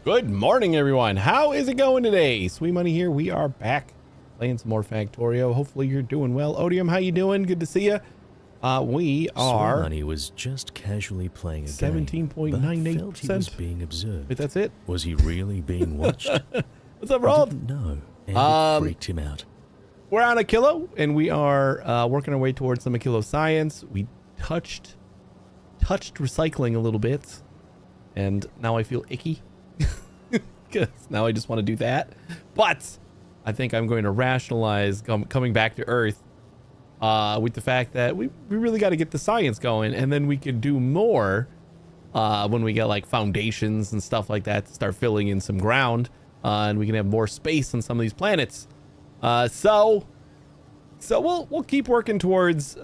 Good morning, everyone. How is it going today? Sweet Money here. We are back playing some more Factorio. Hopefully you're doing well. Odium, how you doing? Good to see you. We are... Sweet Money was just casually playing a 17.98%. he was being observed. Wait, that's it? Was he really being watched? What's up, Rob? I didn't know, and it freaked him out. We're on Aquilo, and we are working our way towards some Aquilo science. We touched recycling a little bit, and now I feel icky. Because now I just want to do that. But I think I'm going to rationalize coming back to Earth with the fact that we really got to get the science going, and then we can do more when we get like foundations and stuff like that to start filling in some ground, and we can have more space on some of these planets. So we'll keep working towards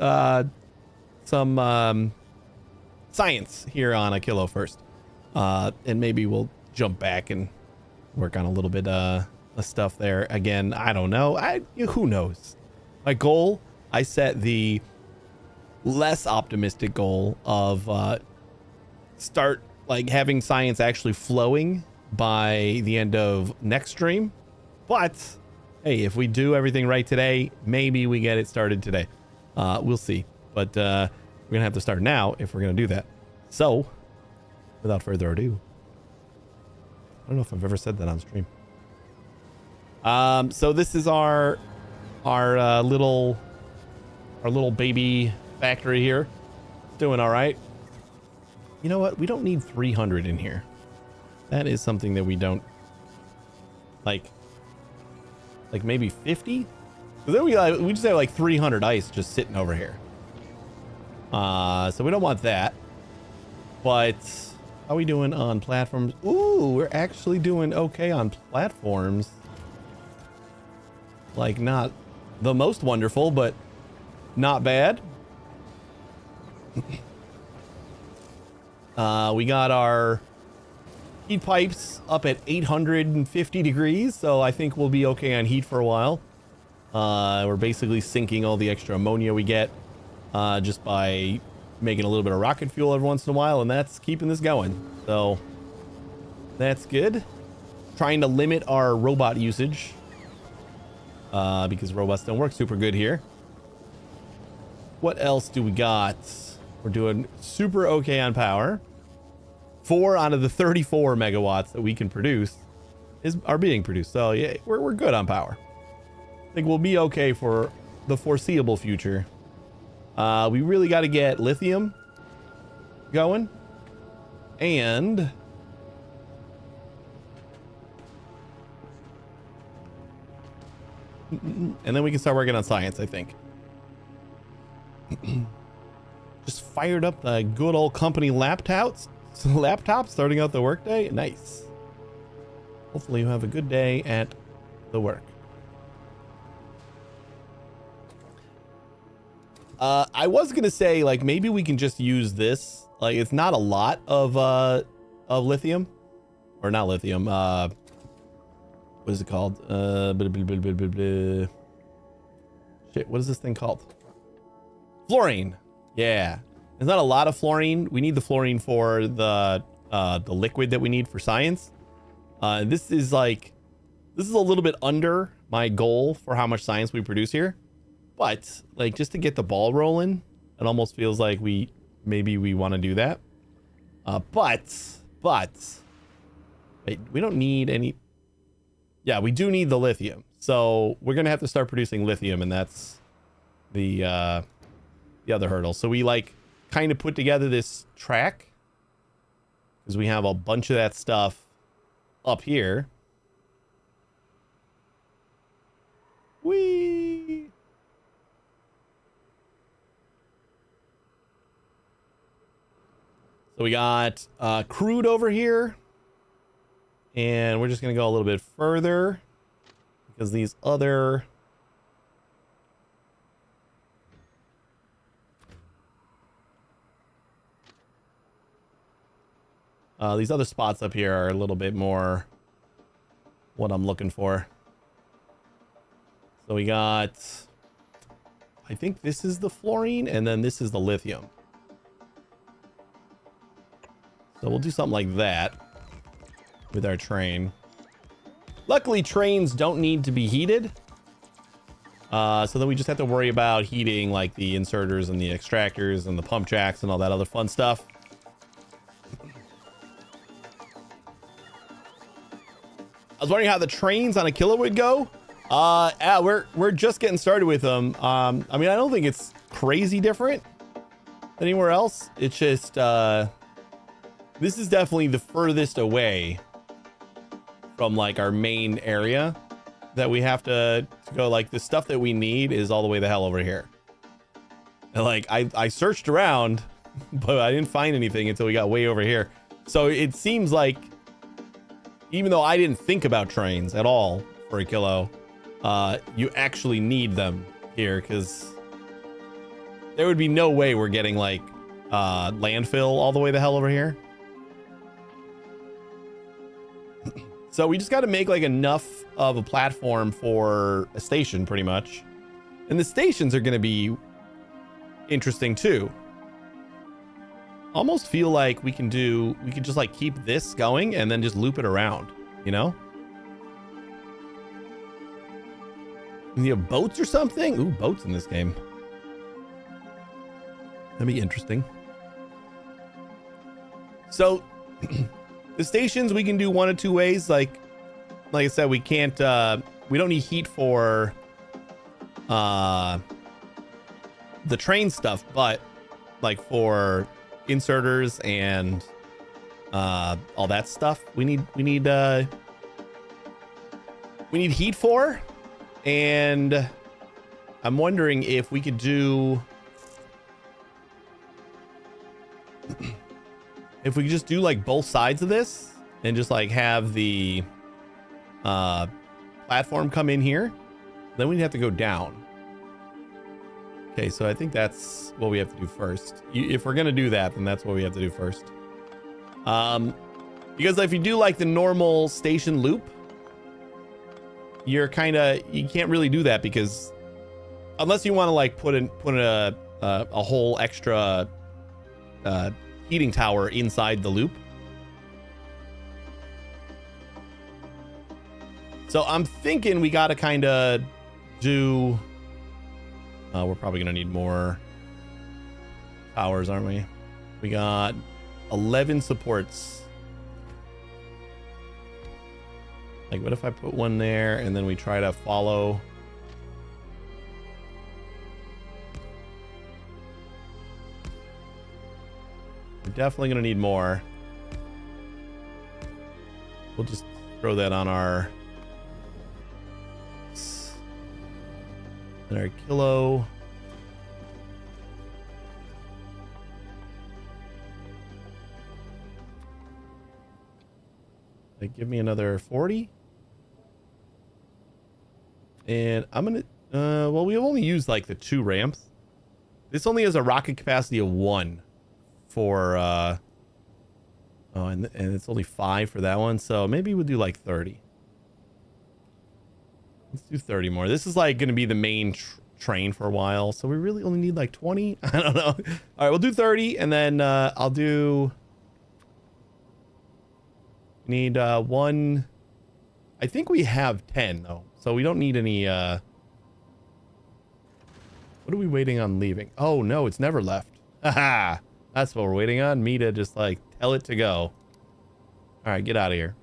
some science here on Aquilo first, and maybe we'll jump back and work on a little bit of stuff there again. I don't know. Who knows? My goal, I set the less optimistic goal of start like having science actually flowing by the end of next stream. But hey, if we do everything right today, maybe we get it started today. We'll see. But we're gonna have to start now if we're gonna do that. So without further ado, I don't know if I've ever said that on stream. So this is our little baby factory here. It's doing all right. You know what? We don't need 300 in here. That is something that we don't like maybe 50. So then we just have like 300 ice just sitting over here. So we don't want that. But how are we doing on platforms? Ooh, we're actually doing okay on platforms. Like, not the most wonderful, but not bad. We got our heat pipes up at 850 degrees, so I think we'll be okay on heat for a while. We're basically sinking all the extra ammonia we get just by making a little bit of rocket fuel every once in a while, and that's keeping this going. So that's good. Trying to limit our robot usage because robots don't work super good here. What else do we got? We're doing super okay on power. 4 out of the 34 megawatts that we can produce are being produced. So yeah, we're good on power. I think we'll be okay for the foreseeable future. We really got to get lithium going, and then we can start working on science, I think. Just fired up the good old company laptops starting out the workday. Nice. Hopefully you have a good day at the work. I was gonna say, like, maybe we can just use this. Like, it's not a lot of lithium, or not lithium. What is it called? Shit, what is this thing called? Fluorine. Yeah, there's not a lot of fluorine. We need the fluorine for the liquid that we need for science. This is a little bit under my goal for how much science we produce here. But like, just to get the ball rolling, it almost feels like we want to do that. But wait, we don't need any. Yeah, we do need the lithium. So we're gonna have to start producing lithium, and that's the other hurdle. So we like kind of put together this track because we have a bunch of that stuff up here. Whee! So we got crude over here, and we're just gonna go a little bit further because these other spots up here are a little bit more what I'm looking for. So we got, I think this is the fluorine, and then this is the lithium. So we'll do something like that. with our train. Luckily, trains don't need to be heated. So then we just have to worry about heating like the inserters and the extractors and the pump jacks and all that other fun stuff. I was wondering how the trains on Aquilo would go. Yeah, we're just getting started with them. I mean, I don't think it's crazy different than anywhere else. It's just this is definitely the furthest away from like our main area that we have to go. Like the stuff that we need is all the way the hell over here. And like I searched around, but I didn't find anything until we got way over here. So it seems like, even though I didn't think about trains at all for Aquilo, you actually need them here, because there would be no way we're getting like landfill all the way the hell over here. So we just got to make like enough of a platform for a station pretty much. And the stations are going to be interesting too. Almost feel like we could just like keep this going and then just loop it around, you know? You have boats or something? Ooh, boats in this game. That'd be interesting. So the stations we can do one of two ways. Like I said, we can't we don't need heat for the train stuff, but like for inserters and all that stuff we need heat for. And I'm wondering if we could do if we could just do like both sides of this and just like have the platform come in here, then we'd have to go down. Okay, so I think that's what we have to do first. If we're gonna do that, then that's what we have to do first. Because if you do like the normal station loop, you can't really do that, because unless you want to like put a whole extra heating tower inside the loop. So I'm thinking we got to kind of do. We're probably gonna need more towers, aren't we? We got 11 supports. Like, what if I put one there and then we try to follow? We're definitely gonna need more. We'll just throw that on our kilo. Like, give me another 40. And I'm gonna well, we've only used like the 2 ramps. This only has a rocket capacity of 1 for oh, and it's only 5 for that one, so maybe we'll do like 30. Let's do 30 more. This is like going to be the main train for a while, so we really only need like 20. I don't know. All right, we'll do 30, and then I'll do. Need 1. I think we have 10 though, so we don't need any. What are we waiting on leaving? Oh no, it's never left. Haha, that's what we're waiting on. Me to just like tell it to go. All right, get out of here.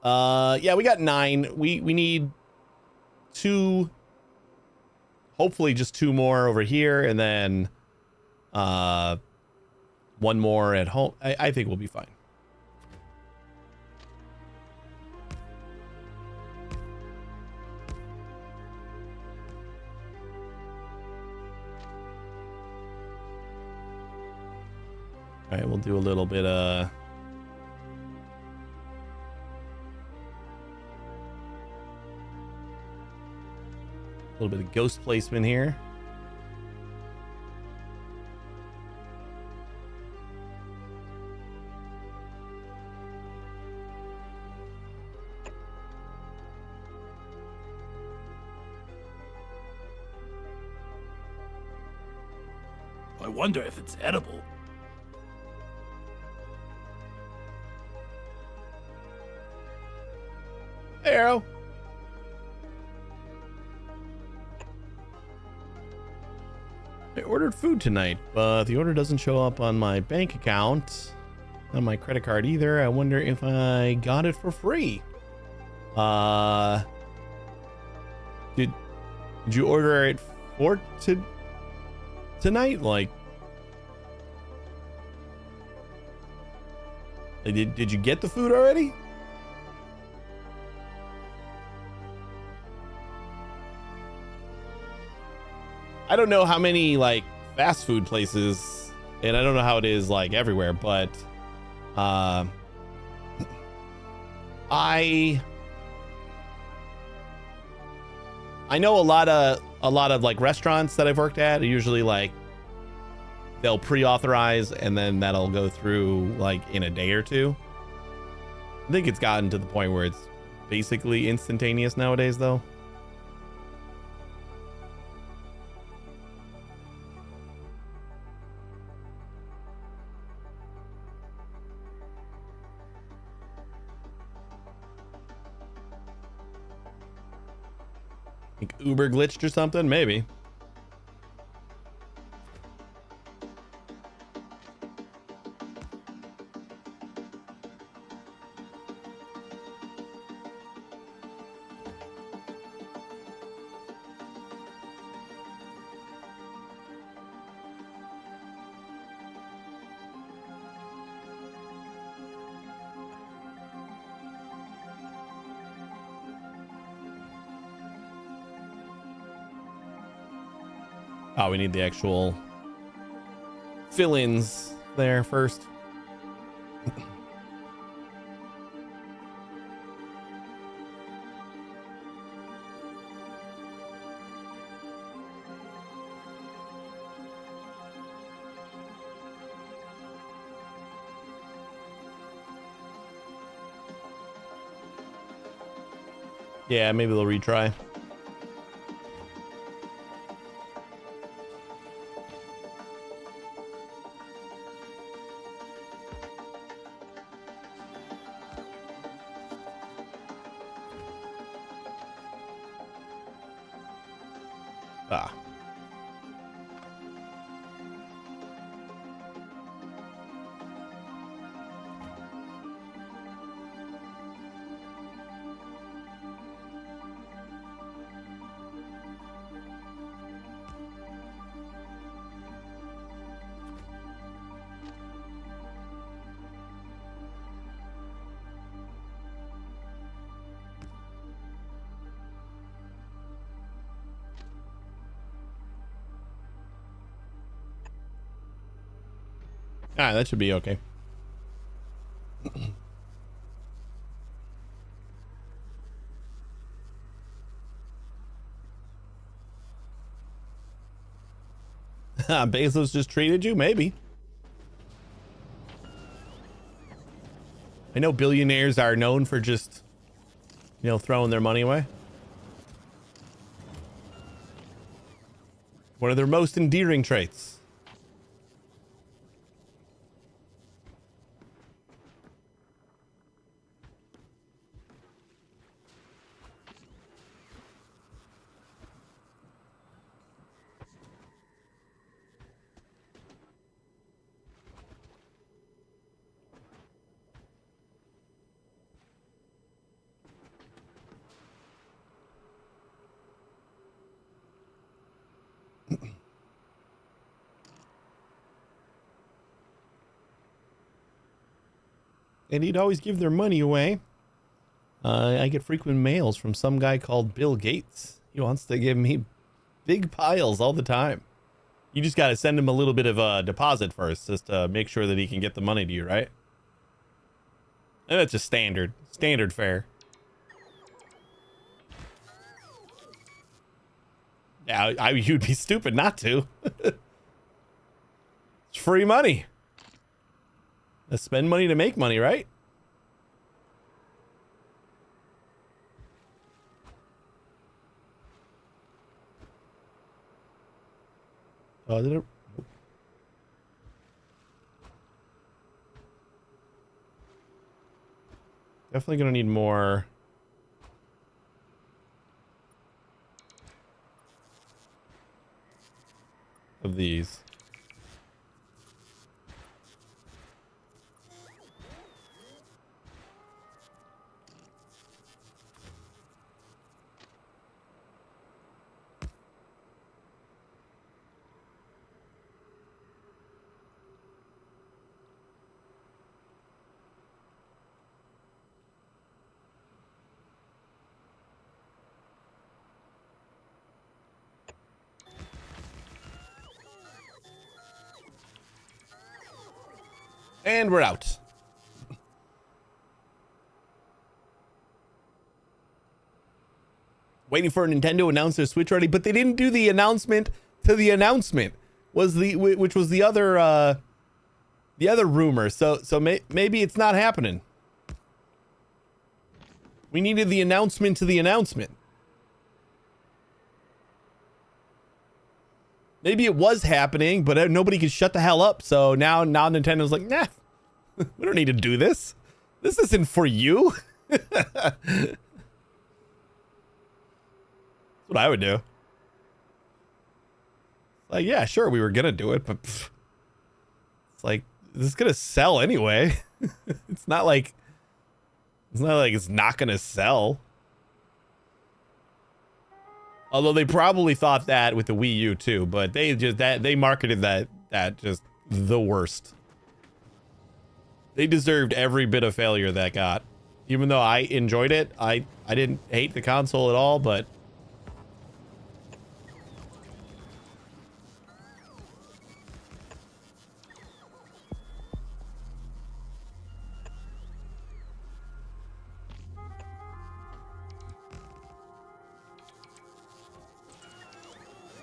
Yeah, we got 9. We need 2, hopefully just 2 more over here, and then 1 more at home. I think we'll be fine. All right, we'll do a little bit a little bit of ghost placement here. I wonder if it's edible. Arrow. I ordered food tonight, but the order doesn't show up on my bank account, on my credit card either. I wonder if I got it for free. Did you order it for tonight? Like, did you get the food already? I don't know how many like fast food places, and I don't know how it is like everywhere, but I know a lot of like restaurants that I've worked at are usually like they'll pre-authorize and then that'll go through like in a day or two. I think it's gotten to the point where it's basically instantaneous nowadays though. Like Uber glitched or something, maybe. Oh, we need the actual fill-ins there first. Yeah, maybe they'll retry. Ah. Ah, that should be okay. Bezos just treated you? Maybe. I know billionaires are known for just, you know, throwing their money away. One of their most endearing traits. And he'd always give their money away. I get frequent mails from some guy called Bill Gates. He wants to give me big piles all the time. You just got to send him a little bit of a deposit first, just to make sure that he can get the money to you, right? And that's just standard fare. Yeah, you'd be stupid not to. It's free money. Let's spend money to make money, right? Oh, did it? Definitely gonna need more of these. And we're out. Waiting for Nintendo to announce their Switch already, but they didn't do the announcement to the announcement. Which was the other rumor. So maybe it's not happening. We needed the announcement to the announcement. Maybe it was happening, but nobody could shut the hell up. So now Nintendo's like, nah, we don't need to do this. This isn't for you. That's what I would do. Like, yeah, sure, we were gonna do it, but it's like, this is gonna sell anyway. It's not like it's not gonna sell. Although they probably thought that with the Wii U too, but they marketed that just the worst. They deserved every bit of failure that got. Even though I enjoyed it, I didn't hate the console at all, but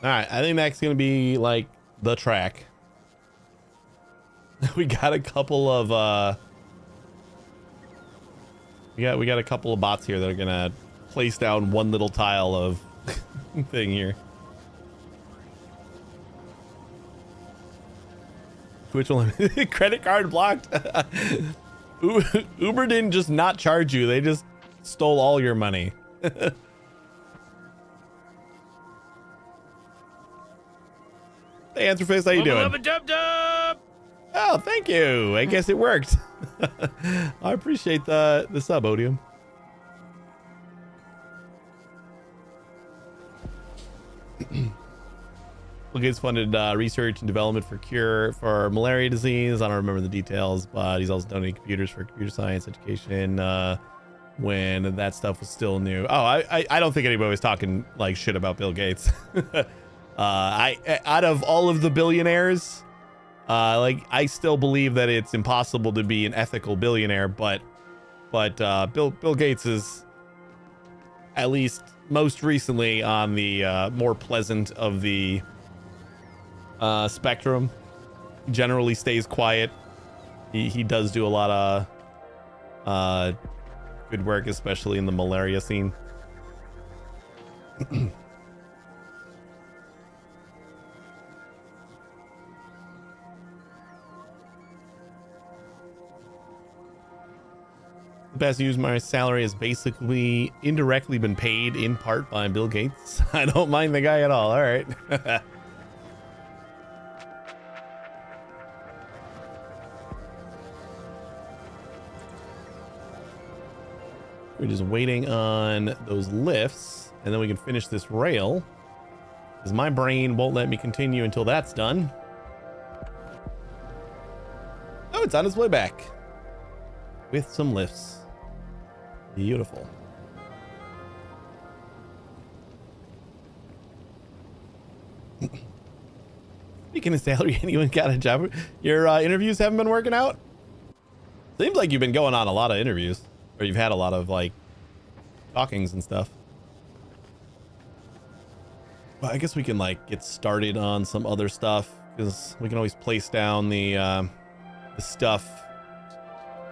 all right, I think that's gonna be like the track. We got a couple of we got a couple of bots here that are gonna place down one little tile of thing here. Twitch will credit card blocked. Uber didn't just not charge you; they just stole all your money. Hey, Answerface, how you doing? Oh, thank you. I guess it worked. I appreciate the sub, Odium. Bill Gates funded research and development for cure for malaria disease. I don't remember the details, but he's also donating computers for computer science education when that stuff was still new. Oh, I don't think anybody was talking like shit about Bill Gates. Out of all of the billionaires, like I still believe that it's impossible to be an ethical billionaire, but Bill Gates is at least most recently on the more pleasant of the spectrum. Generally stays quiet. He does do a lot of good work, especially in the malaria scene. The best use my salary has basically indirectly been paid in part by Bill Gates. I don't mind the guy at all. All right. We're just waiting on those lifts, and then we can finish this rail, because my brain won't let me continue until that's done. Oh, it's on its way back with some lifts. Beautiful. Speaking of salary, anyone got a job? Your interviews haven't been working out? Seems like you've been going on a lot of interviews, or you've had a lot of like talkings and stuff. Well, I guess we can like get started on some other stuff, because we can always place down the stuff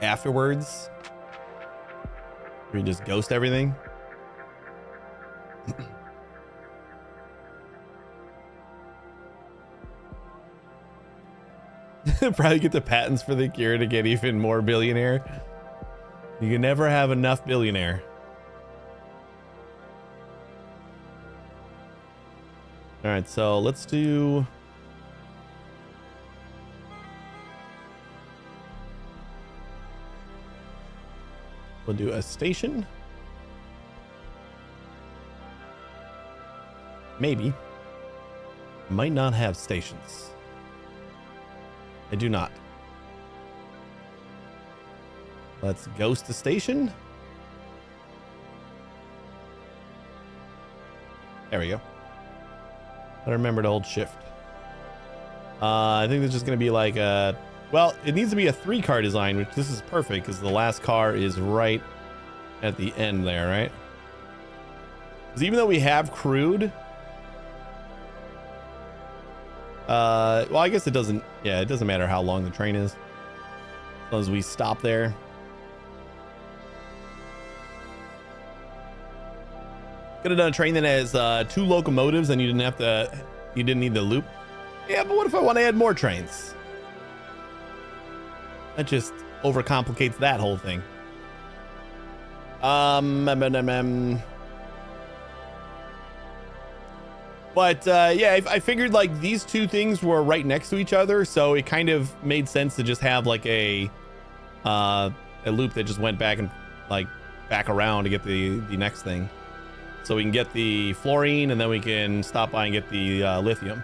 afterwards. We just ghost everything. Probably get the patents for the cure to get even more billionaire. You can never have enough billionaire. All right, so let's do We'll do a station. Maybe. Might not have stations. I do not. Let's ghost the station. There we go. I remember to hold shift. I think there's just going to be like a... Well, it needs to be a 3-car design, which this is perfect because the last car is right at the end there, right? Because even though we have crude... well, I guess it doesn't... Yeah, it doesn't matter how long the train is. As long as we stop there. Could have done a train that has 2 locomotives and you didn't have to... You didn't need the loop. Yeah, but what if I want to add more trains? That just overcomplicates that whole thing. But yeah, I figured like these 2 things were right next to each other, so it kind of made sense to just have like a loop that just went back and like back around to get the next thing. So we can get the fluorine and then we can stop by and get the lithium.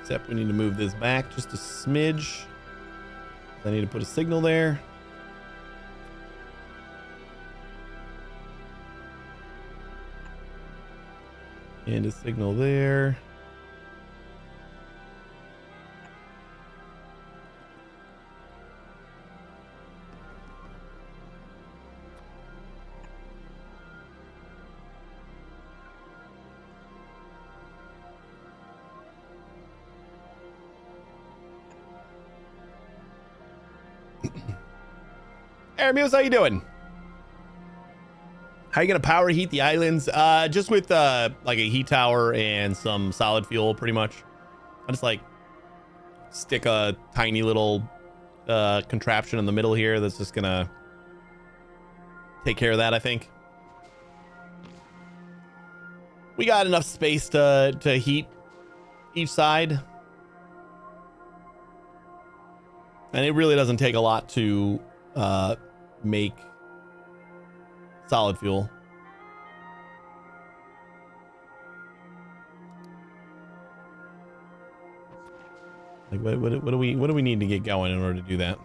Except we need to move this back just a smidge. I need to put a signal there. And a signal there. Muse, how you doing? How you gonna power heat the islands? Just with like a heat tower and some solid fuel, pretty much. I just like stick a tiny little contraption in the middle here that's just gonna take care of that, I think. We got enough space to heat each side. And it really doesn't take a lot to make solid fuel. Like what do we need to get going in order to do that?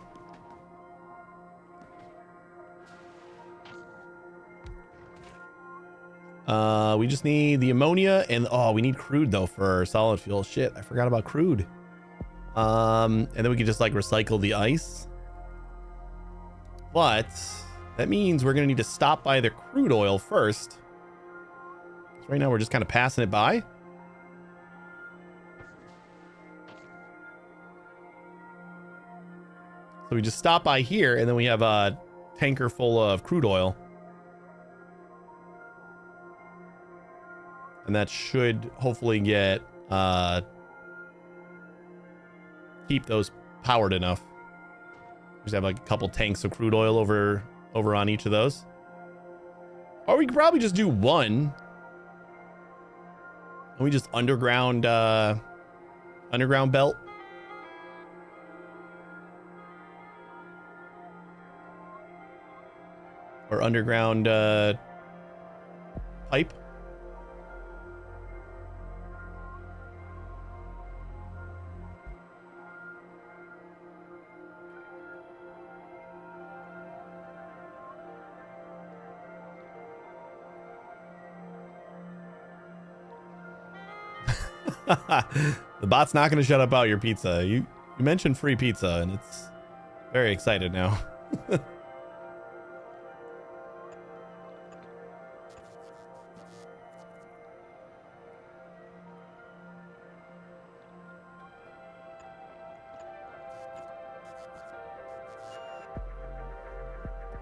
We just need the ammonia and we need crude though for solid fuel. Shit, I forgot about crude. And then we can just like recycle the ice. But that means we're gonna need to stop by the crude oil first. So right now we're just kind of passing it by. So we just stop by here and then we have a tanker full of crude oil. And that should hopefully get keep those powered enough. Just have like a couple tanks of crude oil over on each of those. Or we could probably just do one. And we just underground belt. Or underground pipe. The bot's not going to shut up about your pizza. You mentioned free pizza and it's very excited now.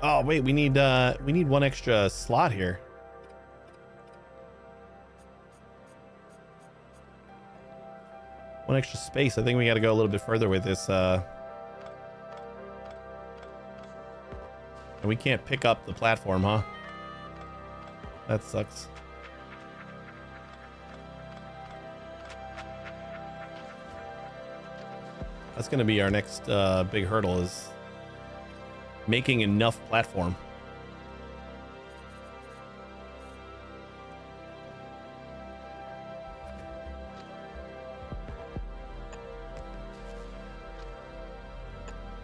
Oh wait, we need one extra slot here. One extra space. I think we got to go a little bit further with this. And we can't pick up the platform, huh? That sucks. That's going to be our next big hurdle, is making enough platform.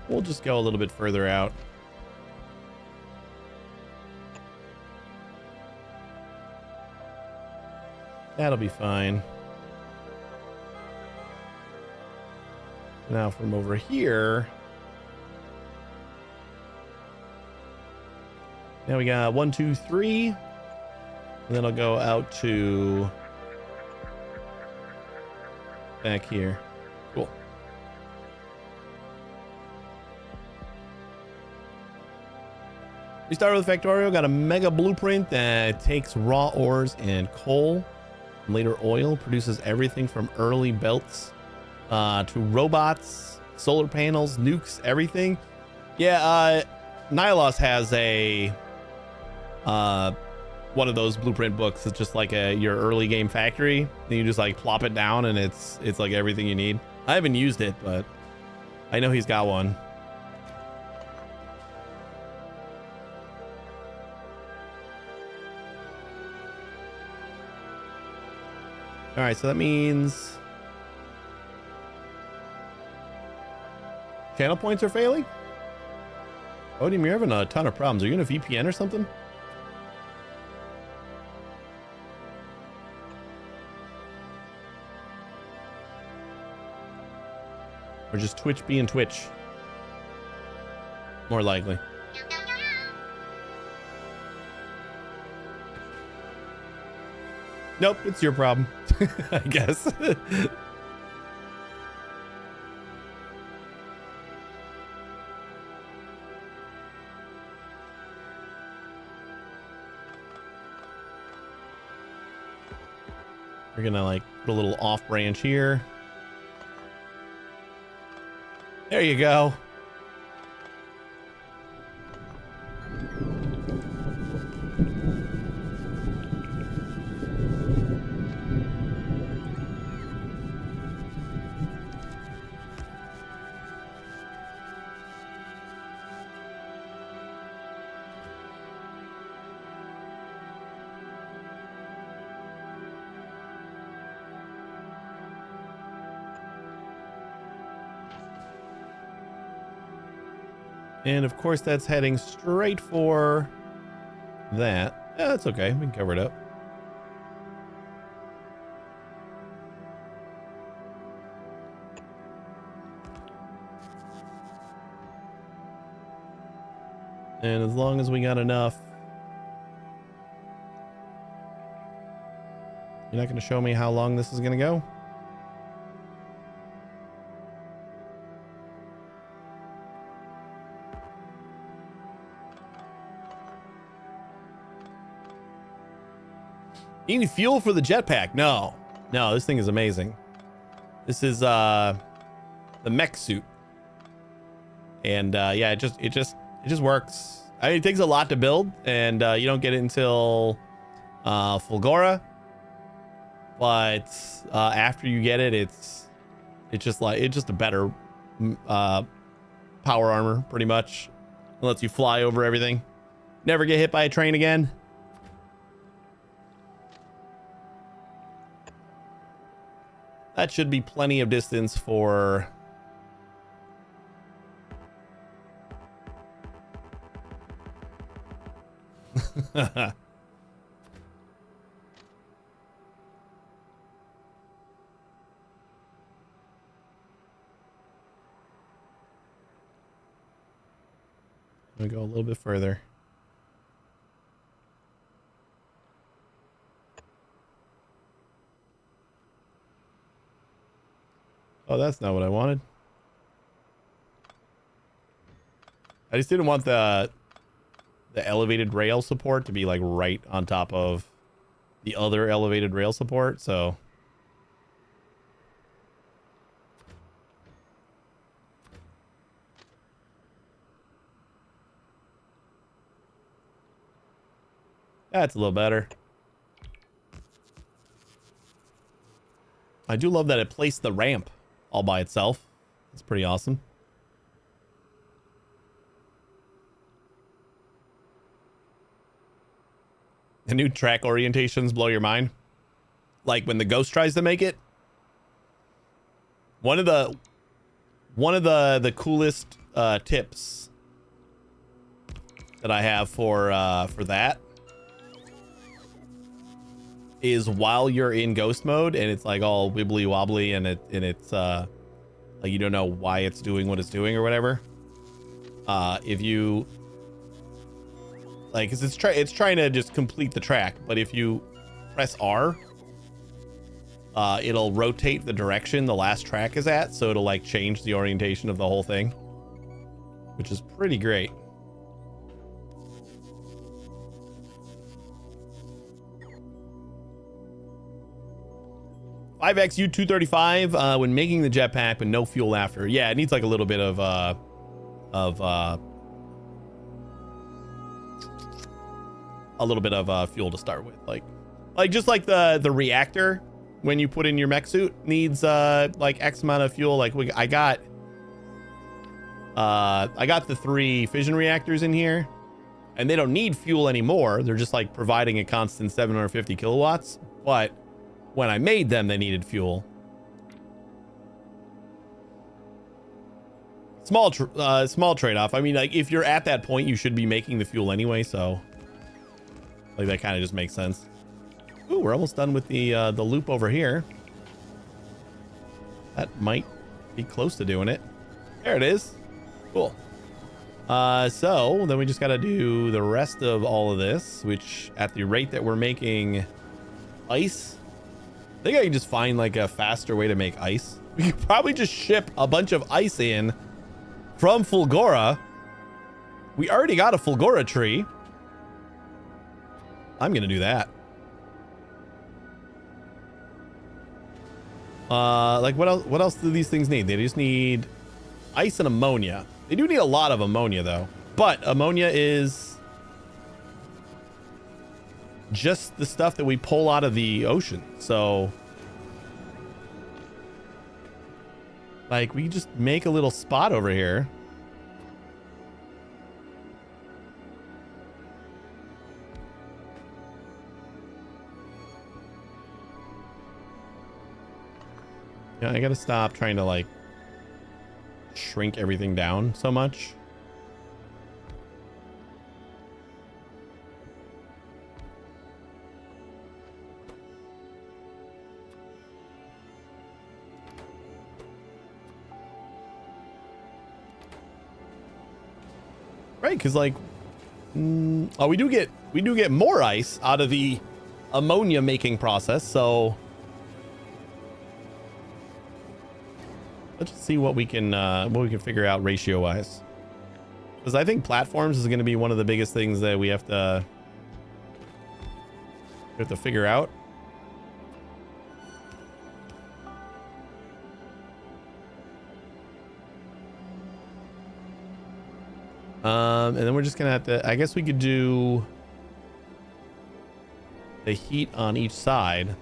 We'll just go a little bit further out. That'll be fine. Now from over here, now we got 1, 2, 3, and then I'll go out to back here. Cool. We started with Factorio, got a mega blueprint that takes raw ores and coal, and later oil, produces everything from early belts to robots, solar panels, nukes, everything. Yeah, Nylos has a one of those blueprint books. It's just like your early game factory, and you just like plop it down and it's like everything you need. I haven't used it, but I know he's got one. All right, so that means channel points are failing. Odium, you're having a ton of problems. Are you in a VPN or something? Or just Twitch being Twitch? More likely. Nope, it's your problem, I guess. We're gonna like put a little off branch here. There you go. And of course that's heading straight for that. Yeah, that's okay. We can cover it up. And as long as we got enough. You're not going to show me how long this is going to go? You need fuel for the jetpack? No, this thing is amazing. This is the mech suit, and yeah, it just works. I mean, it takes a lot to build, and you don't get it until Fulgora. But after you get it, it's just a better power armor, pretty much. It lets you fly over everything. Never get hit by a train again. That should be plenty of distance for Let me go a little bit further. Oh, that's not what I wanted. I just didn't want the elevated rail support to be like right on top of the other elevated rail support, so that's a little better. I do love that it placed the ramp all by itself. It's pretty awesome. The new track orientations blow your mind. Like when the Ghost tries to make it. One of the coolest tips that I have for that is while you're in Ghost mode and it's like all wibbly wobbly and it's like you don't know why it's doing what it's doing or whatever. If you like, 'cause it's trying to just complete the track, but if you press R, it'll rotate the direction the last track is at, so it'll like change the orientation of the whole thing, which is pretty great. $5XU 235 when making the jetpack, but no fuel after. Yeah, it needs like a little bit of fuel to start with, like just like the reactor when you put in your mech suit needs like X amount of fuel. Like I got the 3 fission reactors in here and they don't need fuel anymore. They're just like providing a constant 750 kilowatts, but when I made them they needed fuel. Small trade-off. I mean, like if you're at that point you should be making the fuel anyway, so like that kind of just makes sense. Ooh, we're almost done with the loop over here. That might be close to doing it. There it is. Cool. So then we just got to do the rest of all of this, which at the rate that we're making ice, I think I can just find like a faster way to make ice. We could probably just ship a bunch of ice in from Fulgora. We already got a Fulgora tree. I'm gonna do that. Like what else do these things need? They just need ice and ammonia. They do need a lot of ammonia though, but ammonia is just the stuff that we pull out of the ocean. So like we just make a little spot over here. Yeah, I gotta stop trying to like shrink everything down so much. Right, because like oh, we do get more ice out of the ammonia making process, so let's just see what we can figure out ratio wise, because I think platforms is going to be one of the biggest things that we have to figure out. And then we're just gonna have to, I guess we could do the heat on each side.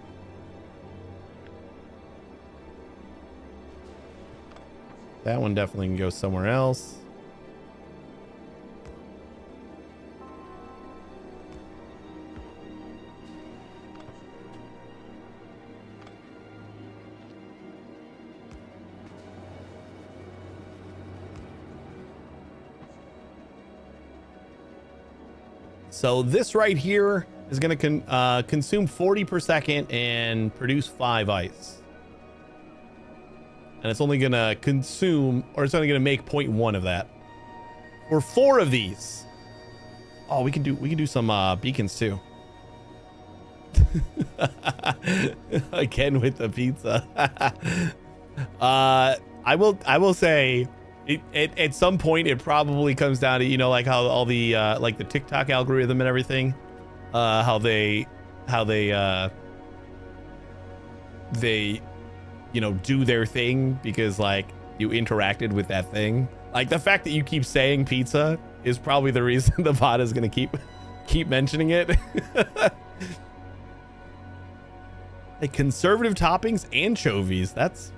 That one definitely can go somewhere else. So this right here is going to consume 40 per second and produce 5 ice. And it's only going to consume, or it's only going to make 0.1 of that. For 4 of these. Oh, we can do some beacons too. Again with the pizza. I will say at some point it probably comes down to, you know, like how all the like the TikTok algorithm and everything, how they you know, do their thing because like you interacted with that thing. Like the fact that you keep saying pizza is probably the reason the bot is going to keep mentioning it. Like conservative toppings, anchovies. That's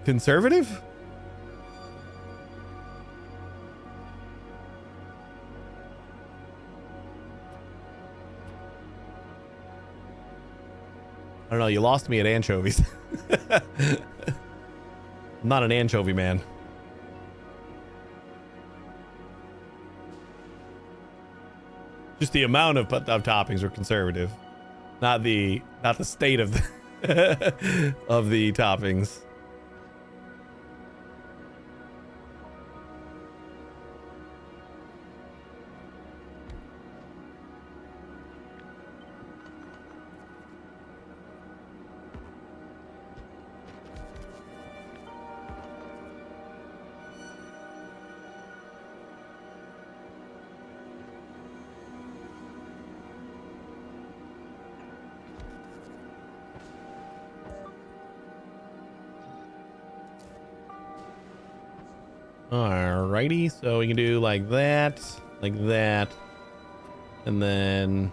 Conservative? I don't know. You lost me at anchovies. I'm not an anchovy man. Just the amount of toppings are conservative, not the state of the of the toppings. Alrighty, so we can do like that, and then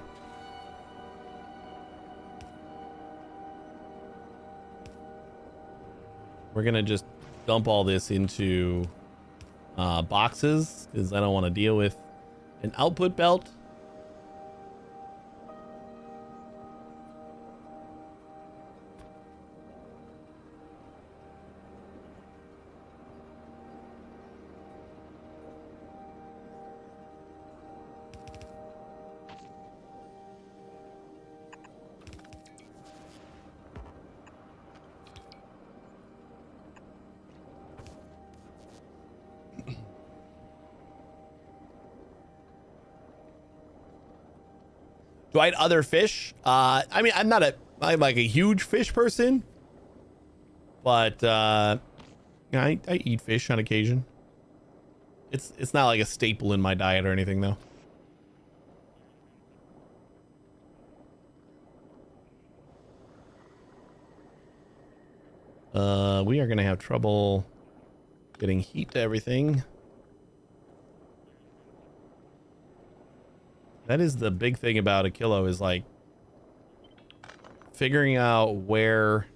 we're gonna just dump all this into boxes because I don't want to deal with an output belt. Do I eat other fish? I mean, I'm like a huge fish person, but I eat fish on occasion. It's not like a staple in my diet or anything though. We are gonna have trouble getting heat to everything. That is the big thing about Aquilo, is like figuring out where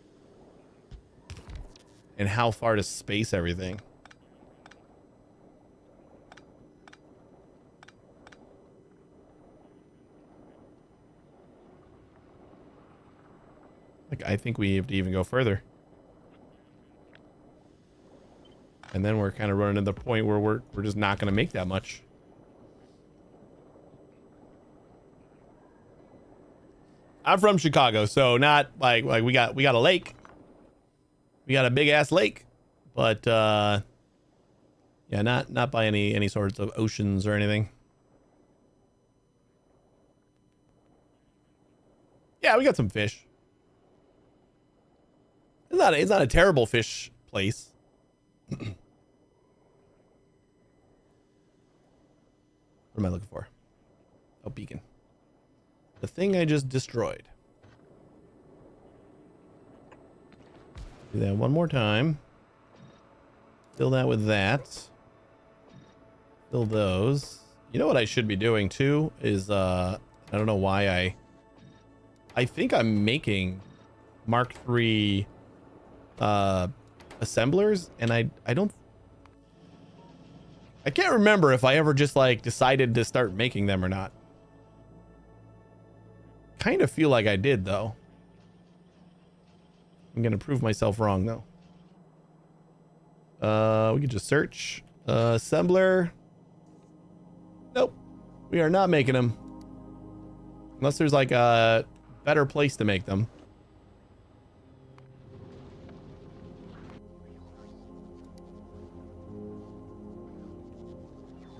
and how far to space everything. Like, I think we have to even go further. And then we're kind of running to the point where we're just not going to make that much. I'm from Chicago, so not like we got a lake. We got a big ass lake, but yeah, not by any sorts of oceans or anything. Yeah, we got some fish. It's not a terrible fish place. What am I looking for? Oh, beacon. The thing I just destroyed. Do that one more time. Fill that with that. Fill those. You know what I should be doing too is I don't know why I think I'm making Mark III assemblers, and I can't remember if I ever just like decided to start making them or not. Kind of feel like I did though. I'm gonna prove myself wrong though. We can just search assembler. Nope, we are not making them unless there's like a better place to make them.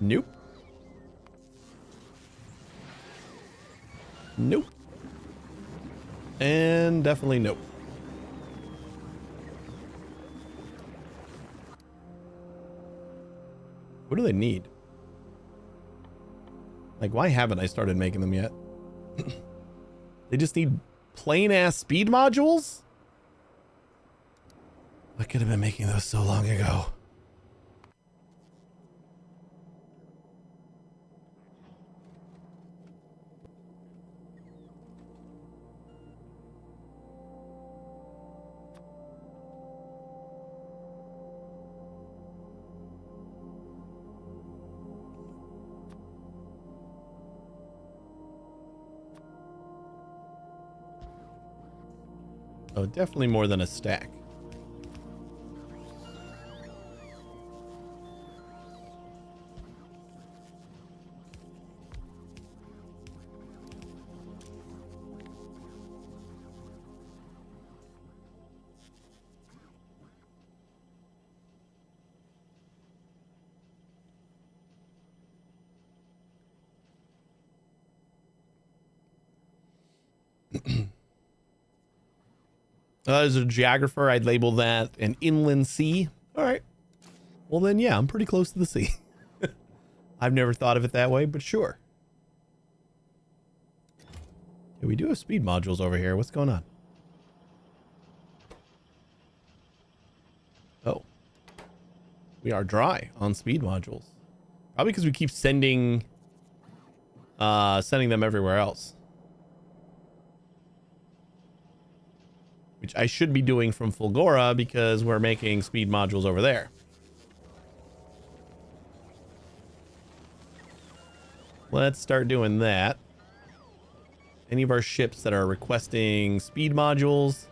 Nope. Nope. And definitely nope. What do they need? Like, why haven't I started making them yet? They just need plain ass speed modules? I could have been making those so long ago. Oh, definitely more than a stack. As a geographer, I'd label that an inland sea. All right. Well, then, yeah, I'm pretty close to the sea. I've never thought of it that way, but sure. Yeah, we do have speed modules over here. What's going on? Oh. We are dry on speed modules. Probably because we keep sending them everywhere else. Which I should be doing from Fulgora because we're making speed modules over there. Let's start doing that. Any of our ships that are requesting speed modules.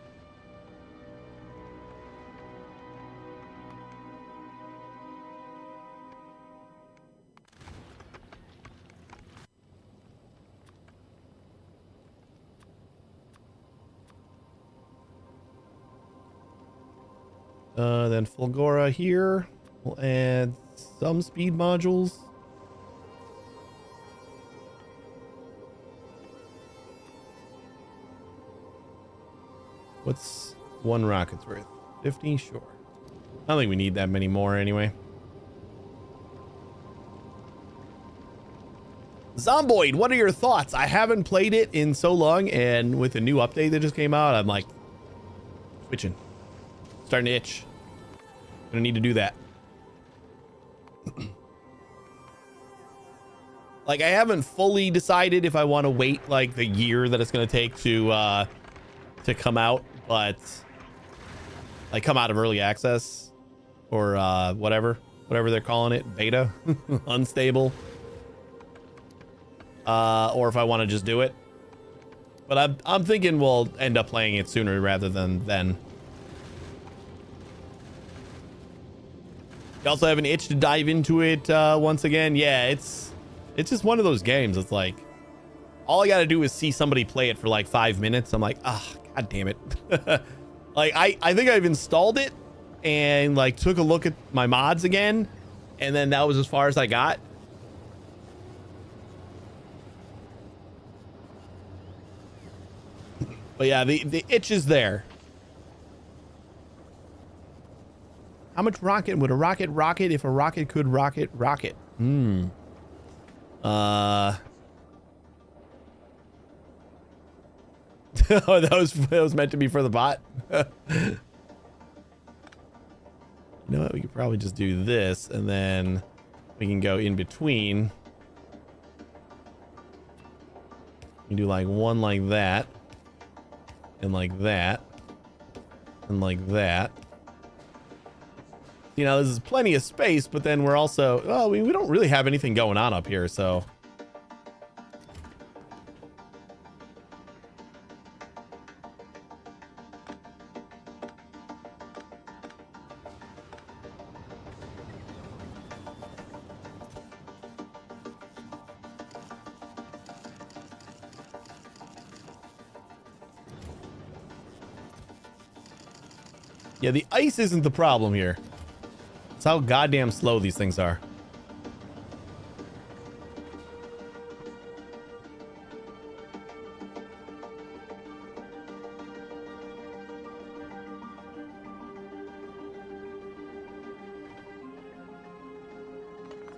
Then Fulgora here. We'll add some speed modules. What's one rocket's worth? 50? Sure. I don't think we need that many more anyway. Zomboid, what are your thoughts? I haven't played it in so long, and with the new update that just came out, I'm like twitching. Starting to itch. Gonna need to do that. Like, I haven't fully decided if I want to wait like the year that it's gonna take to come out, but like come out of early access or whatever they're calling it, beta, unstable, or if I want to just do it. But I'm thinking we'll end up playing it sooner rather than then. You also have an itch to dive into it once again. Yeah, it's just one of those games. It's like all I gotta do is see somebody play it for like 5 minutes. I'm like, ah, god damn it. Like I think I've installed it and like took a look at my mods again, and then that was as far as I got. But yeah, the itch is there. How much rocket would a rocket rocket if a rocket could rocket rocket? Oh, that was meant to be for the bot. You know what? We could probably just do this, and then we can go in between. You do like one like that, and like that, and like that. You know, this is plenty of space, but then we're also, well, we don't really have anything going on up here, so. Yeah, the ice isn't the problem here. It's how goddamn slow these things are.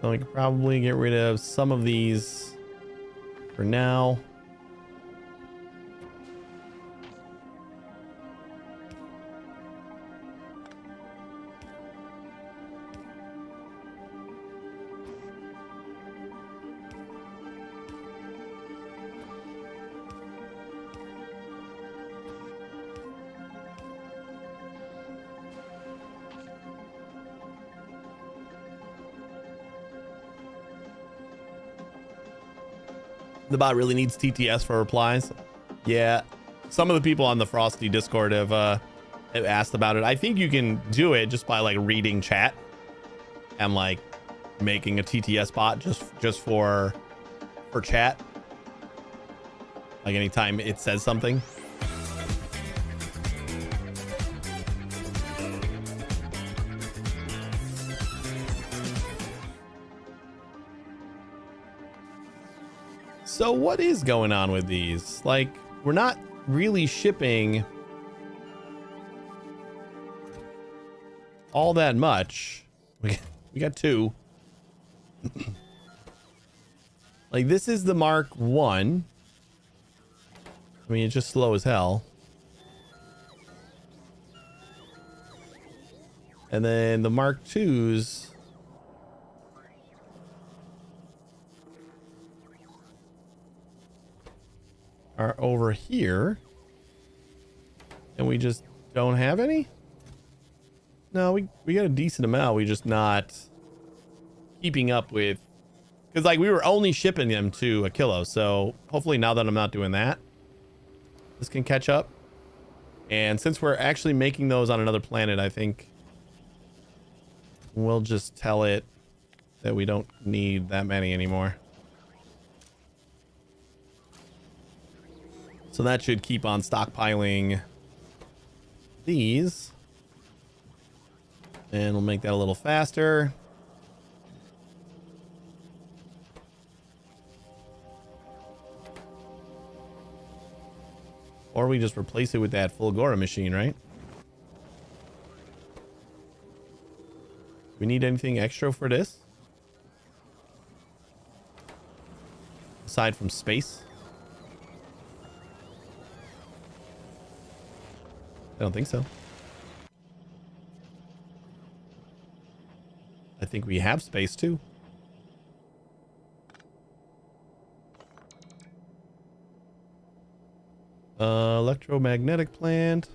So we could probably get rid of some of these for now. The bot really needs TTS for replies. Yeah, some of the people on the Frosty Discord have asked about it. I think you can do it just by like reading chat and like making a TTS bot just for chat. Like anytime it says something. So what is going on with these? Like, we're not really shipping all that much. We got 2. Like, this is the Mark 1. I mean, it's just slow as hell. And then the Mark 2s are over here. And we just don't have any? No, we got a decent amount. We just not keeping up with, because like we were only shipping them to Aquilo. So hopefully now that I'm not doing that, this can catch up. And since we're actually making those on another planet, I think we'll just tell it that we don't need that many anymore. So that should keep on stockpiling these. And we'll make that a little faster. Or we just replace it with that Fulgora machine, right? We need anything extra for this? Aside from space? I don't think so. I think we have space too. Electromagnetic plant.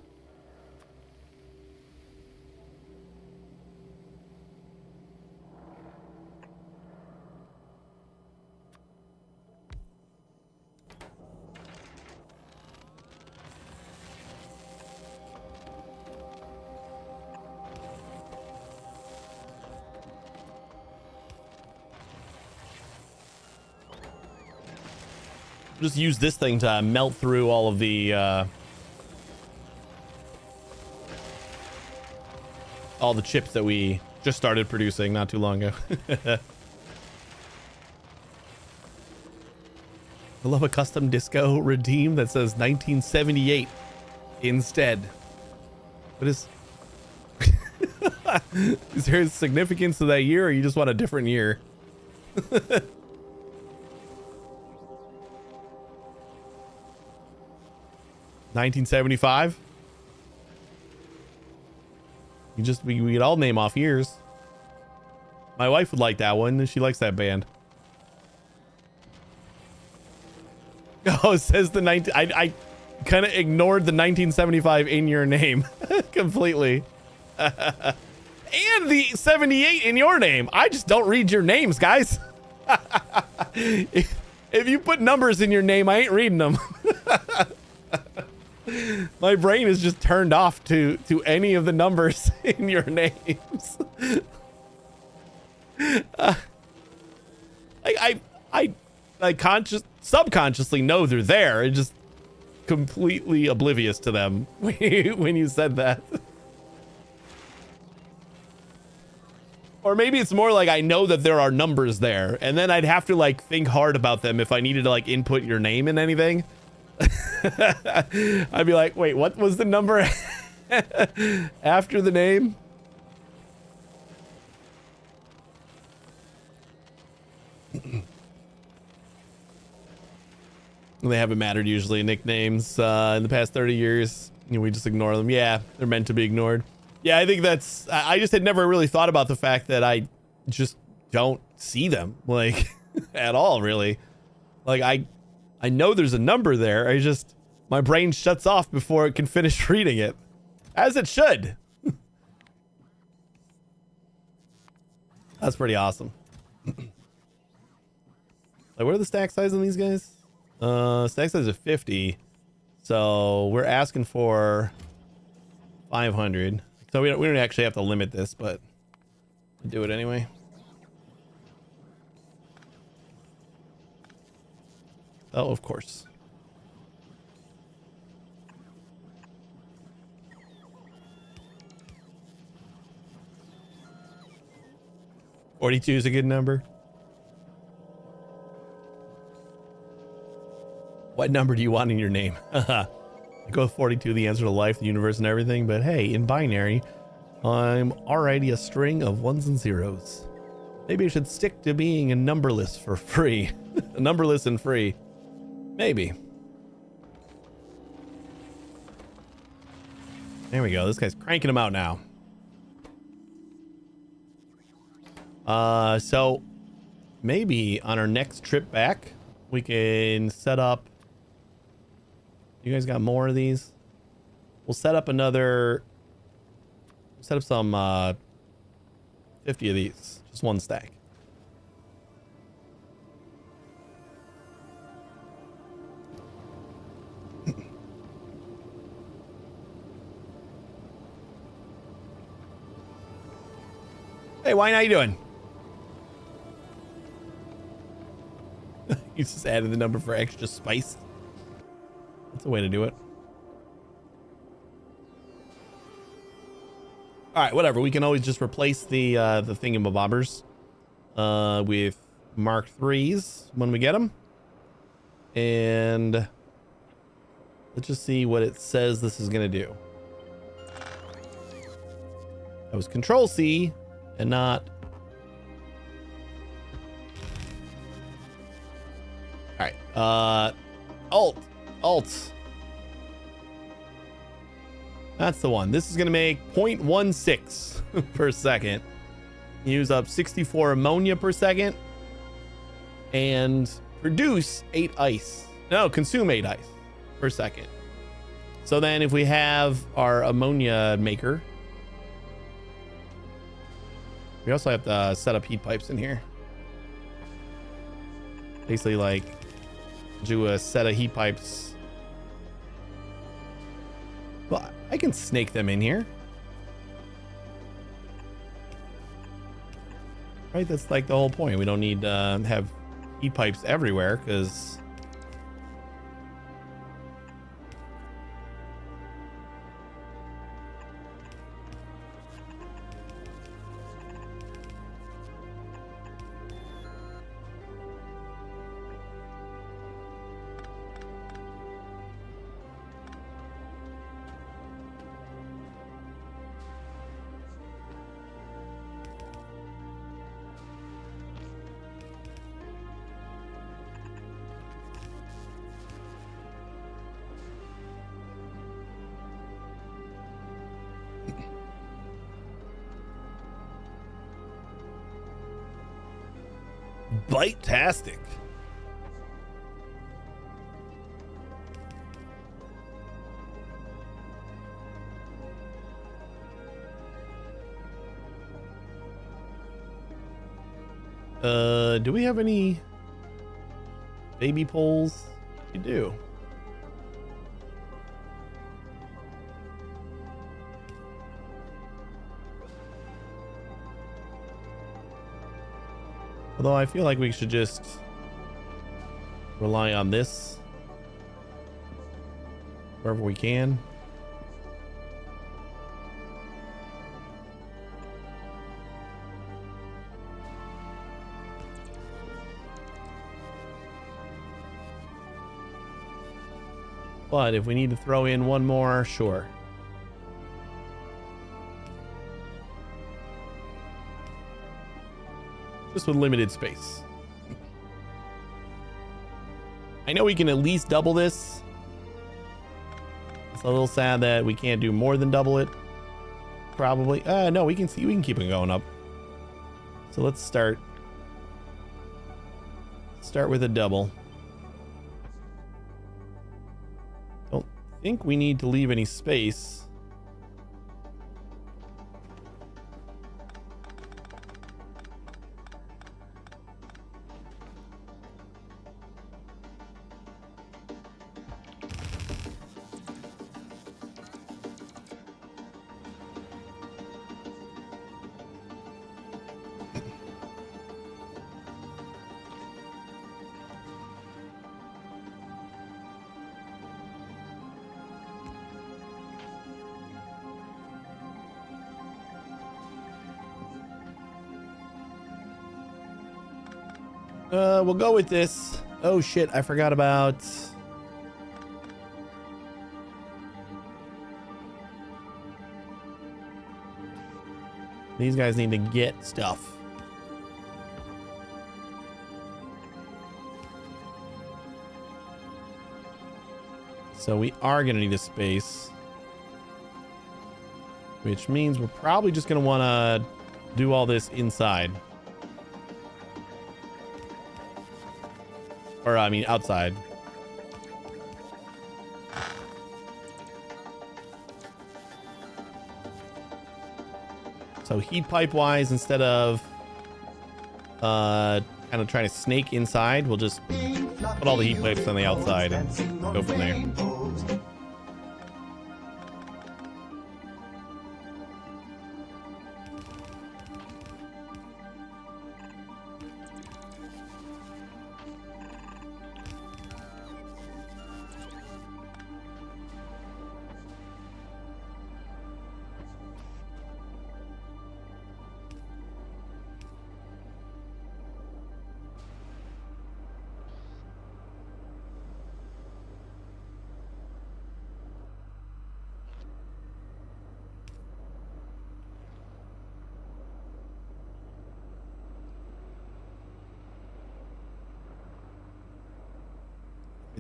Just use this thing to melt through all of the chips that we just started producing not too long ago. I love a custom disco redeem that says 1978 instead. What is is there significance to that year, or you just want a different year? 1975. We could all name off years. My wife would like that one. She likes that band. Oh, it says the 19. I kind of ignored the 1975 in your name completely. And the 78 in your name. I just don't read your names, guys. If you put numbers in your name, I ain't reading them. My brain is just turned off to any of the numbers in your names. I subconsciously know they're there. It's just completely oblivious to them when you said that. Or maybe it's more like I know that there are numbers there, and then I'd have to like think hard about them if I needed to like input your name in anything. I'd be like, wait, what was the number after the name? They haven't mattered usually. Nicknames in the past 30 years, we just ignore them. Yeah, they're meant to be ignored. Yeah, I think I just had never really thought about the fact that I just don't see them like at all, really. Like I know there's a number there. My brain shuts off before it can finish reading it. As it should. That's pretty awesome. Like, what are the stack size on these guys? Stack size of 50. So we're asking for 500. So we don't actually have to limit this, but we'll do it anyway. Oh, of course. $42 is a good number. What number do you want in your name? I go with 42, the answer to life, the universe, and everything. But hey, in binary, I'm already a string of ones and zeros. Maybe I should stick to being a numberless for free. Numberless and free. Maybe. There we go. This guy's cranking them out now. So maybe on our next trip back, we can set up. You guys got more of these? We'll set up another. Set up some 50 of these. Just one stack. Hey, why not you doing? You just added the number for extra spice. That's a way to do it. All right, whatever. We can always just replace the thingamabobbers with Mark IIIs when we get them. And let's just see what it says this is going to do. That was Control C and not. All right. Alt. That's the one. This is going to make 0.16 per second. Use up 64 ammonia per second. And produce 8 ice. No, consume 8 ice per second. So then if we have our ammonia maker, we also have to set up heat pipes in here. Basically like do a set of heat pipes. Well, I can snake them in here. Right, that's like the whole point. We don't need to have heat pipes everywhere because bite-tastic. Do we have any baby poles? We do. Although I feel like we should just rely on this wherever we can. But if we need to throw in one more, sure. Just with limited space. I know we can at least double this. It's a little sad that we can't do more than double it. Probably. No, we can keep it going up. So let's start with a double. Don't think we need to leave any space. We'll go with this. Oh shit, I forgot about... These guys need to get stuff. So we are going to need a space. Which means we're probably just going to want to do all this inside. Or, I mean, outside. So heat pipe wise, instead of kind of trying to snake inside, we'll just put all the heat pipes on the outside and go from there.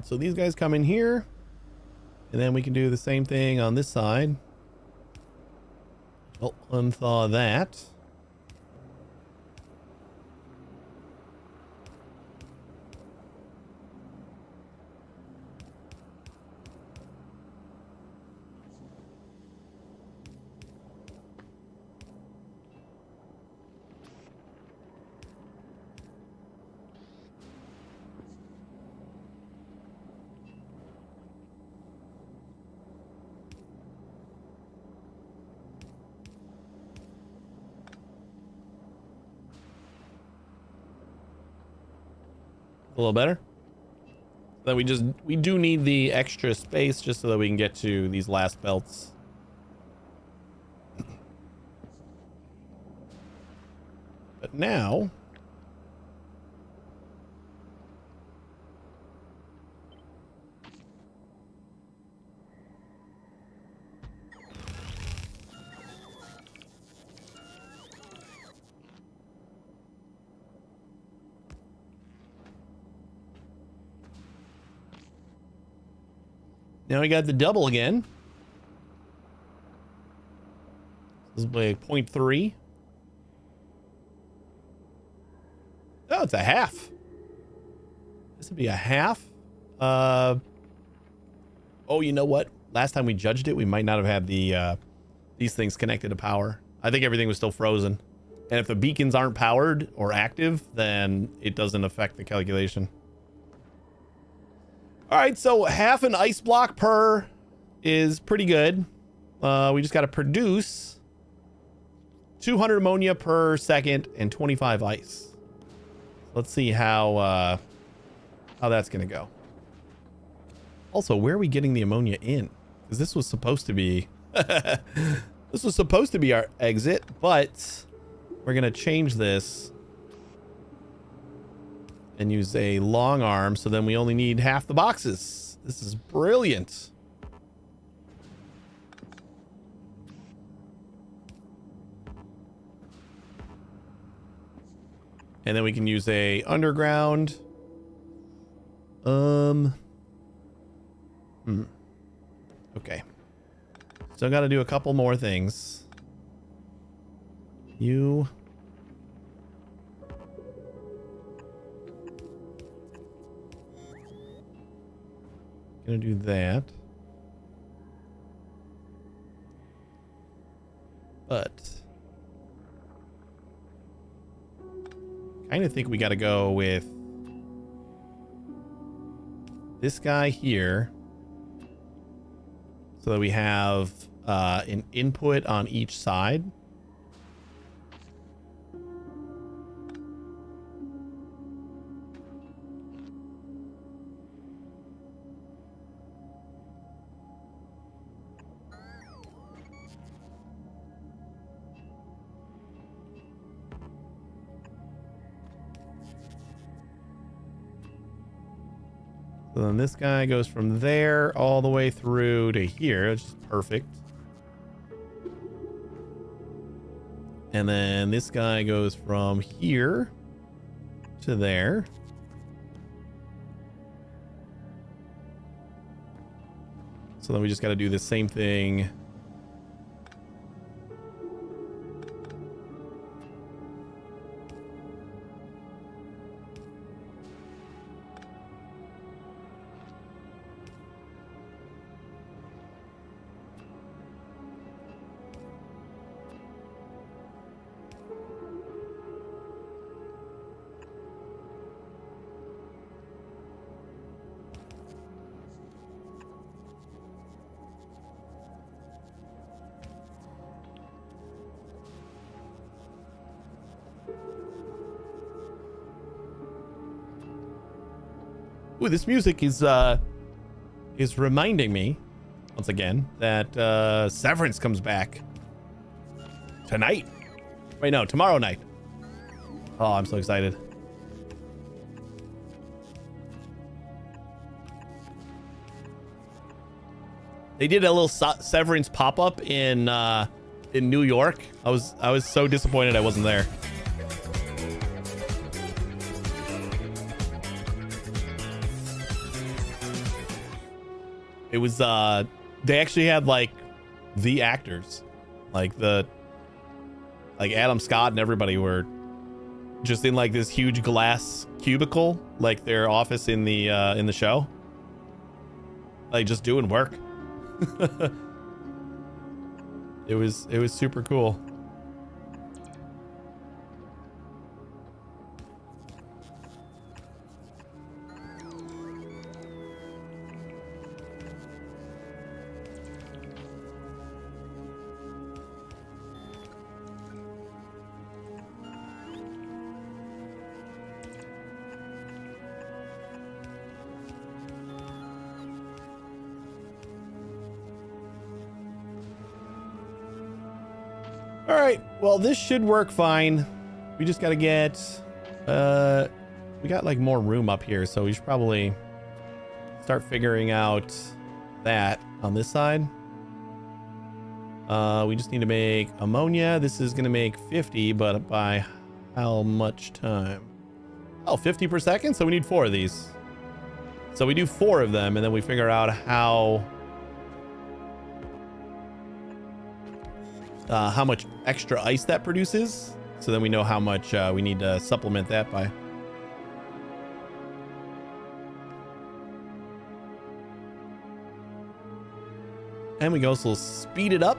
So these guys come in here, and then we can do the same thing on this side. Oh, unthaw that. A little better. Then we do need the extra space just so that we can get to these last belts. But now we got the double again. This is like 0.3. Oh, it's a half. This would be a half. Oh, you know what? Last time we judged it, we might not have had the these things connected to power. I think everything was still frozen. And if the beacons aren't powered or active, then it doesn't affect the calculation. All right, so half an ice block per is pretty good. We just got to produce 200 ammonia per second and 25 ice. Let's see how that's going to go. Also, where are we getting the ammonia in? Because this was supposed to be this was supposed to be our exit, but we're going to change this and use a long arm, so then we only need half the boxes. This is brilliant. And then we can use a underground. Okay. Still got to do a couple more things. Gonna do that. But kind of think we got to go with this guy here so that we have an input on each side. So then this guy goes from there all the way through to here, which is perfect. And then this guy goes from here to there. So then we just got to do the same thing. Ooh, this music is reminding me once again that Severance comes back tonight. Wait, no, tomorrow night. Oh, I'm so excited. They did a little Severance pop-up in New York. I was so disappointed I wasn't there. It was they actually had like the actors, like Adam Scott and everybody were just in like this huge glass cubicle, like their office in the show, like just doing work. It was super cool. All right, well, this should work fine. We just got to get, we got like more room up here, so we should probably start figuring out that on this side. We just need to make ammonia. This is going to make 50, but by how much time? Oh, 50 per second? So we need 4 of these. So we do 4 of them, and then we figure out how much extra ice that produces. So then we know how much we need to supplement that by. And we go, so we'll speed it up.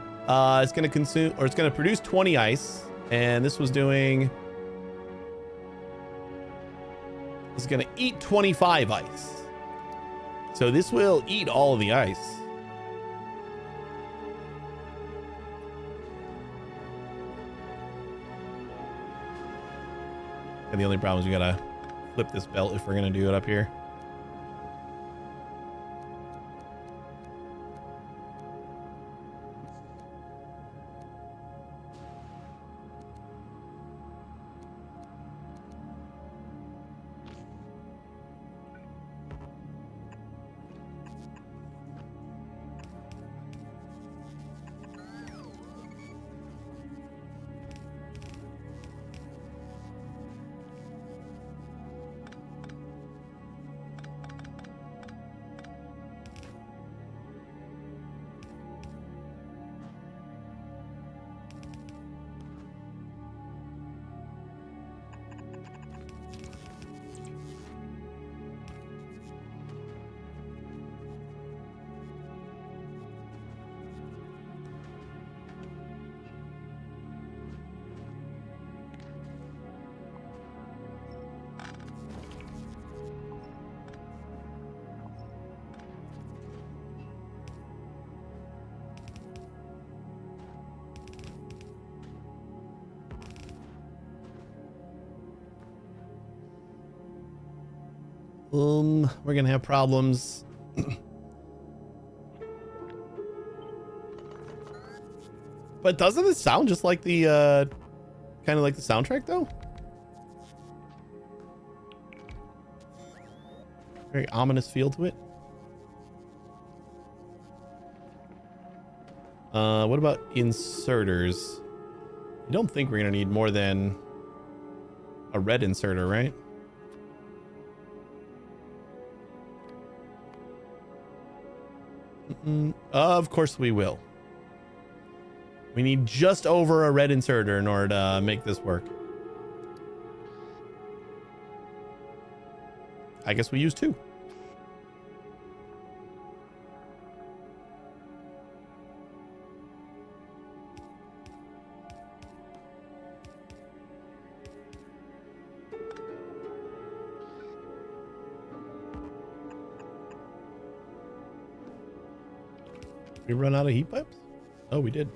It's going to consume, or it's going to produce 20 ice. And this was doing, it's going to eat 25 ice. So this will eat all of the ice. And the only problem is we gotta flip this belt if we're gonna do it up here. We're gonna have problems. But doesn't it sound just like the kind of like the soundtrack though? Very ominous feel to it. What about inserters? I don't think we're gonna need more than a red inserter, right? Of course we will. We need just over a red inserter in order to make this work. I guess we use 2. We run out of heat pipes? Oh, we did.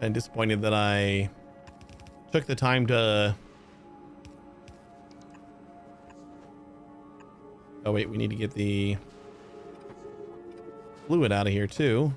I'm disappointed that I took the time to... Oh wait, we need to get the fluid out of here too.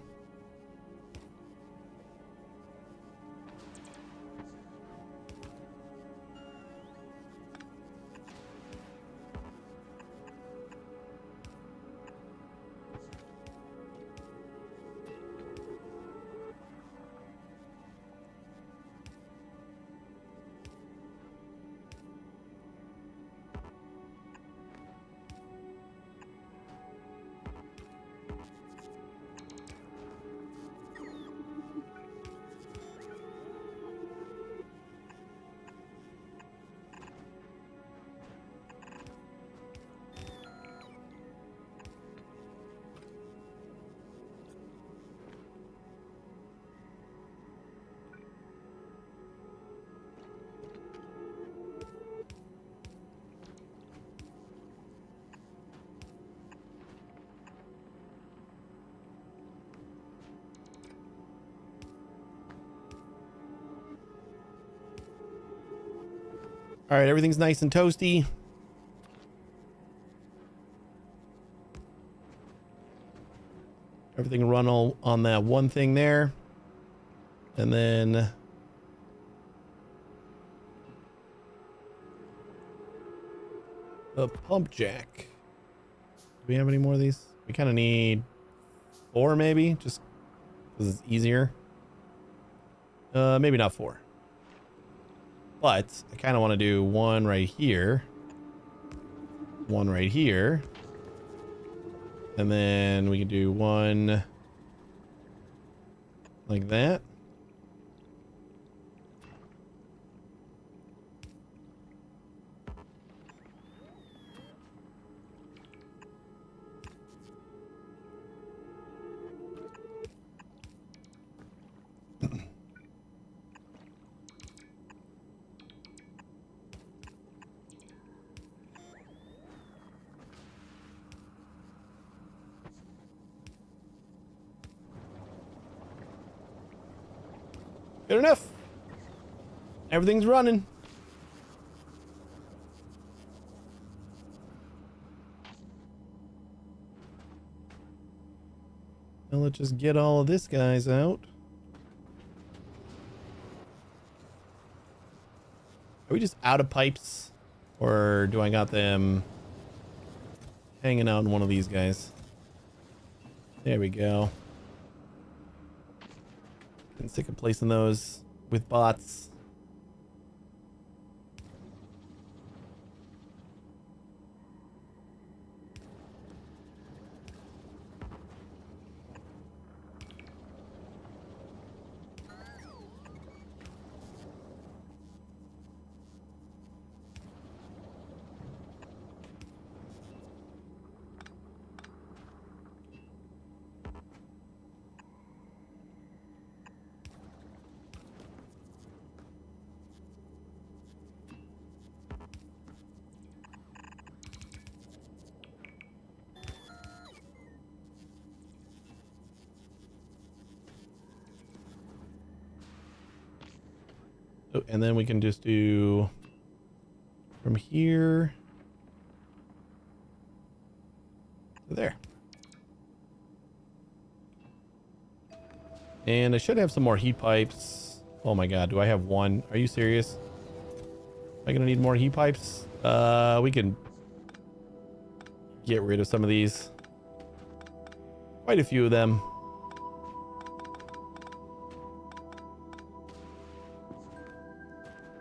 All right, everything's nice and toasty. Everything run all on that one thing there. And then the pump jack. Do we have any more of these? We kind of need 4 maybe, just because it's easier. Maybe not 4. But I kind of want to do 1 right here. 1 right here. And then we can do 1 like that. Good enough. Everything's running. Now let's just get all of this guys out. Are we just out of pipes? Or do I got them hanging out in one of these guys? There we go. Been sick of placing those with bots. Oh, and then we can just do from here to there. And I should have some more heat pipes. Oh my god, do I have 1? Are you serious? I gonna need more heat pipes? We can get rid of some of these. Quite a few of them.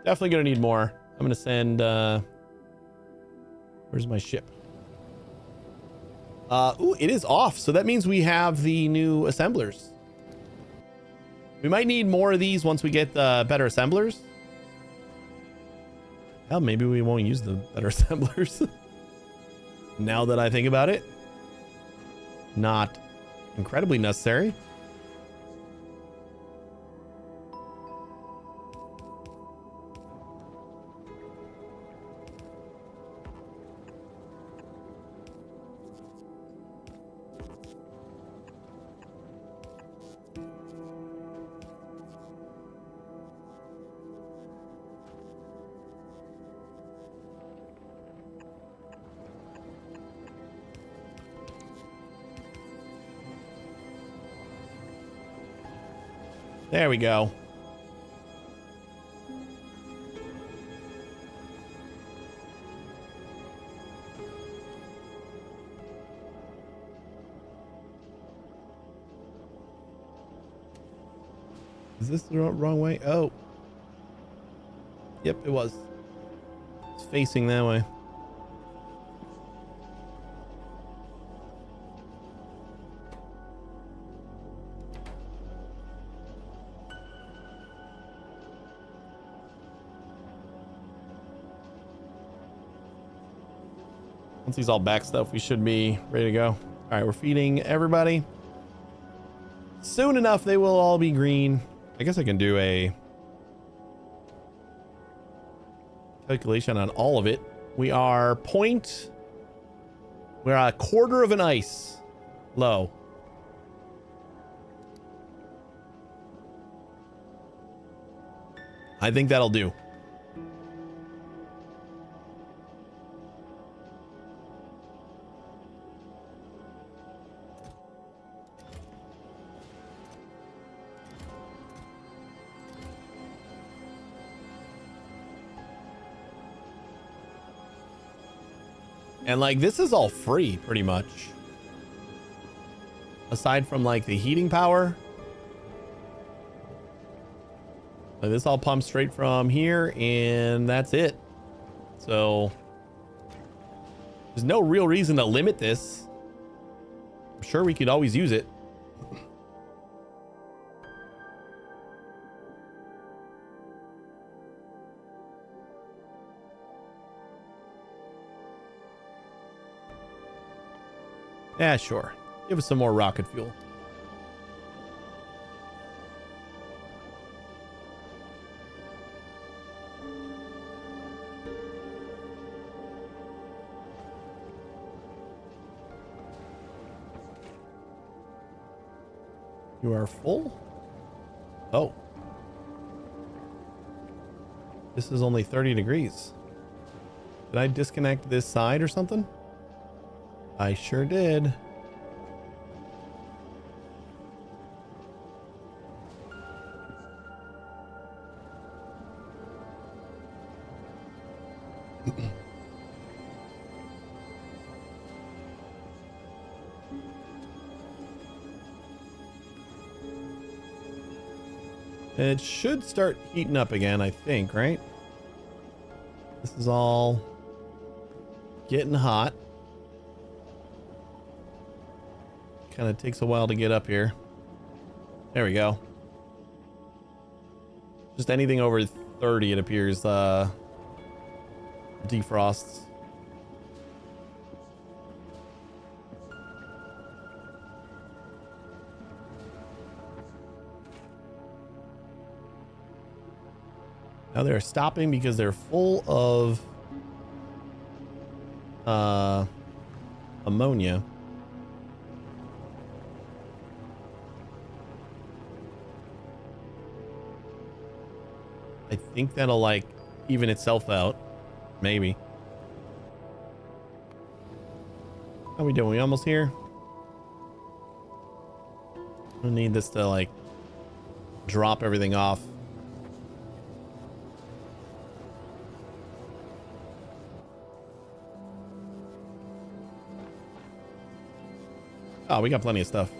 Definitely gonna need more. I'm gonna send, where's my ship? Ooh, it is off. So that means we have the new assemblers. We might need more of these once we get the better assemblers. Hell, maybe we won't use the better assemblers. Now that I think about it. Not incredibly necessary. There we go. Is this the wrong way? Oh. Yep, it was. It's facing that way. Once he's all back stuff, we should be ready to go. All right, we're feeding everybody. Soon enough, they will all be green. I guess I can do a calculation on all of it. We're a quarter of an ice low. I think that'll do. And like, this is all free pretty much. Aside from like the heating power. Like, this all pumps straight from here and that's it. So there's no real reason to limit this. I'm sure we could always use it. Yeah, sure. Give us some more rocket fuel. You are full? Oh. This is only 30 degrees. Did I disconnect this side or something? I sure did. It should start heating up again, I think, right? This is all getting hot. Kind of takes a while to get up here. There we go. Just anything over 30, it appears, defrosts. Now they're stopping because they're full of ammonia. I think that'll like even itself out. Maybe. How we doing? We almost here? I need this to like drop everything off. Oh, we got plenty of stuff.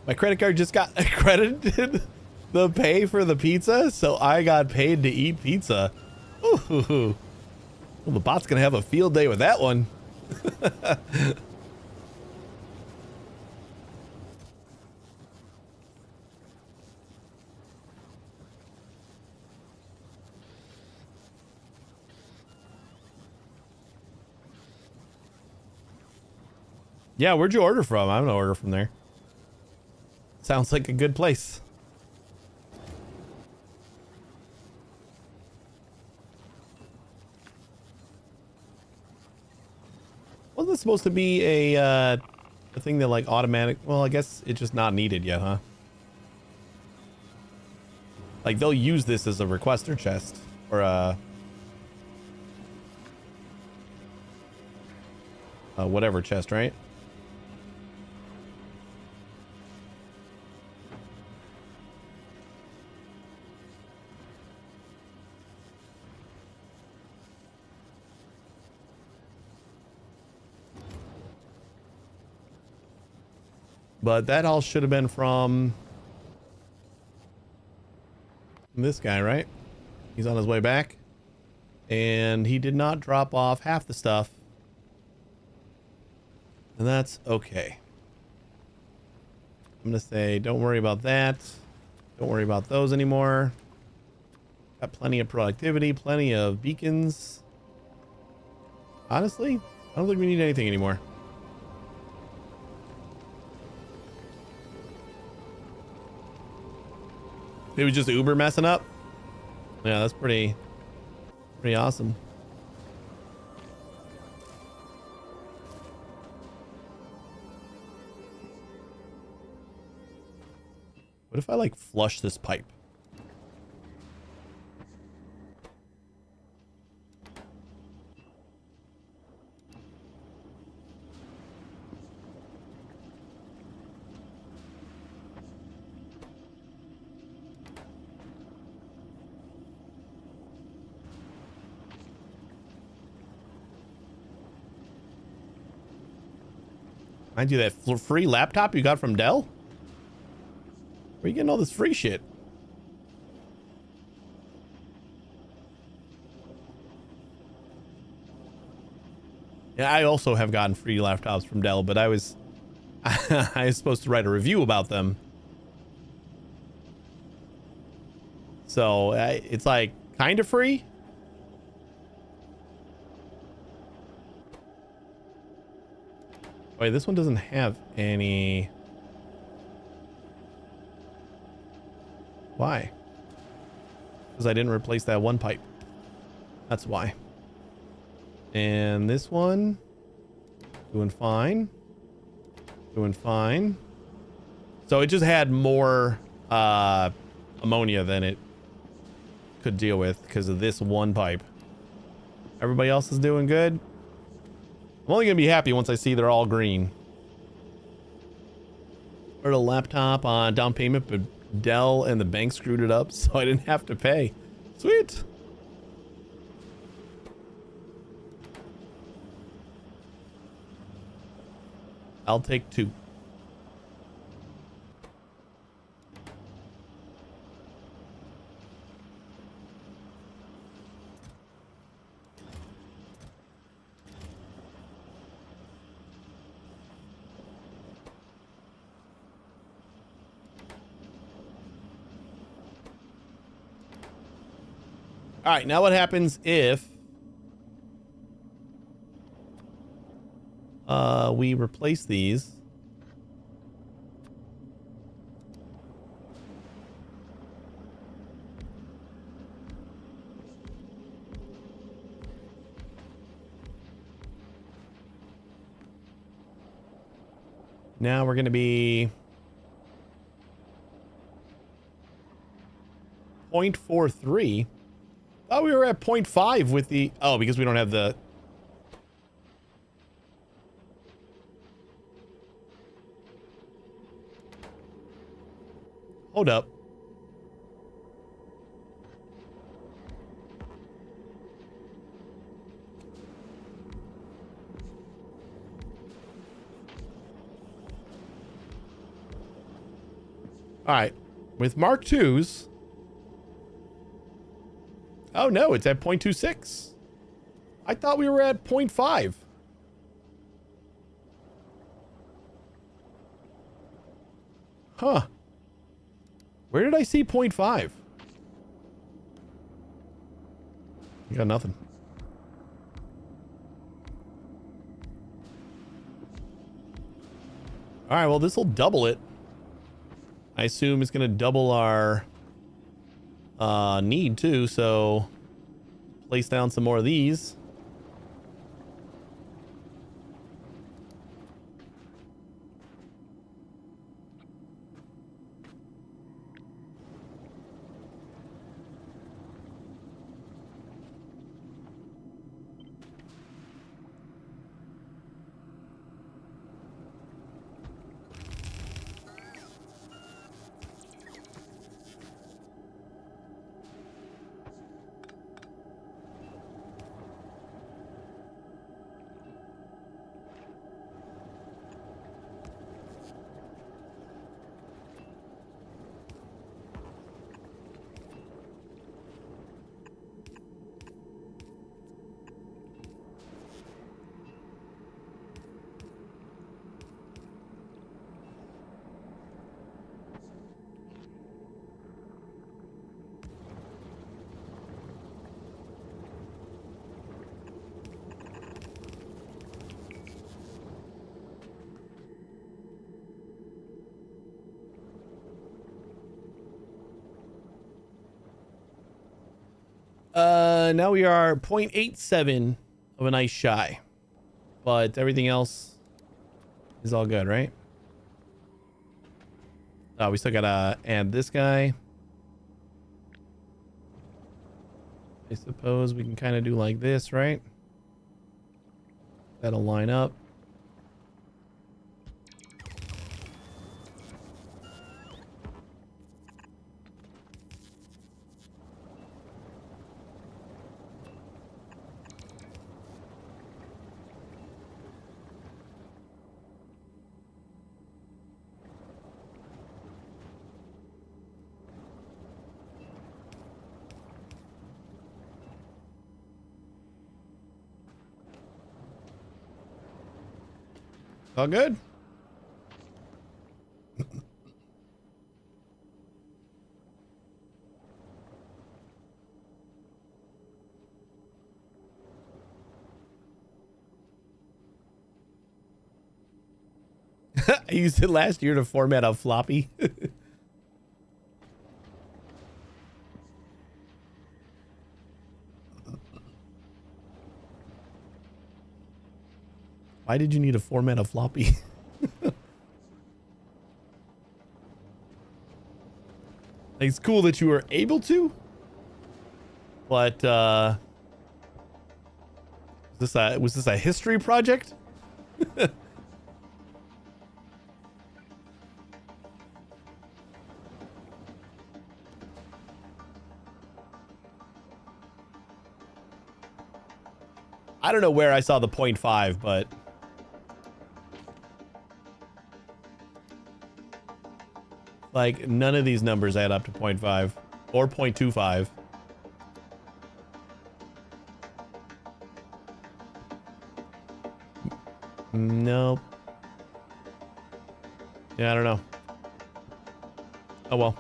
My credit card just got accredited the pay for the pizza, so I got paid to eat pizza. Ooh. Well, the bot's gonna have a field day with that one. Yeah, where'd you order from? I'm gonna order from there. Sounds like a good place. Wasn't this supposed to be a thing that like automatic? Well, I guess it's just not needed yet, huh? Like they'll use this as a requester chest or a whatever chest, right? But that all should have been from this guy, right? He's on his way back. And he did not drop off half the stuff. And that's okay. I'm going to say, don't worry about that. Don't worry about those anymore. Got plenty of productivity, plenty of beacons. Honestly, I don't think we need anything anymore. It was just Uber messing up. Yeah, that's pretty awesome. What if I like flush this pipe? Mind you, that free laptop you got from Dell? Where are you getting all this free shit? Yeah, I also have gotten free laptops from Dell, but I was supposed to write a review about them. So it's like kind of free. Wait, this one doesn't have any. Why? Because I didn't replace that one pipe. That's why. And this one, doing fine. Doing fine. So it just had more ammonia than it could deal with because of this one pipe. Everybody else is doing good. I'm only gonna be happy once I see they're all green. Ordered a laptop on down payment, but Dell and the bank screwed it up, so I didn't have to pay. Sweet. I'll take 2. All right, now what happens if we replace these? Now we're going to be 0.43. Thought we were at 0.5 with the... Oh, because we don't have the... Hold up. All right. With Mark IIs... Oh, no, it's at 0.26. I thought we were at 0.5. Huh. Where did I see 0.5? You got nothing. All right, well, this will double it. I assume it's going to double our need too, so place down some more of these. Now we are 0.87 of an ice shy, but everything else is all good, right? We still gotta add this guy. I suppose we can kind of do like this, right? That'll line up. All good? I used it last year to format a floppy. Why did you need to format a floppy? It's cool that you were able to, but was this a history project? I don't know where I saw the 0.5, but like none of these numbers add up to 0.5 or 0.25. Nope. Yeah, I don't know. Oh well.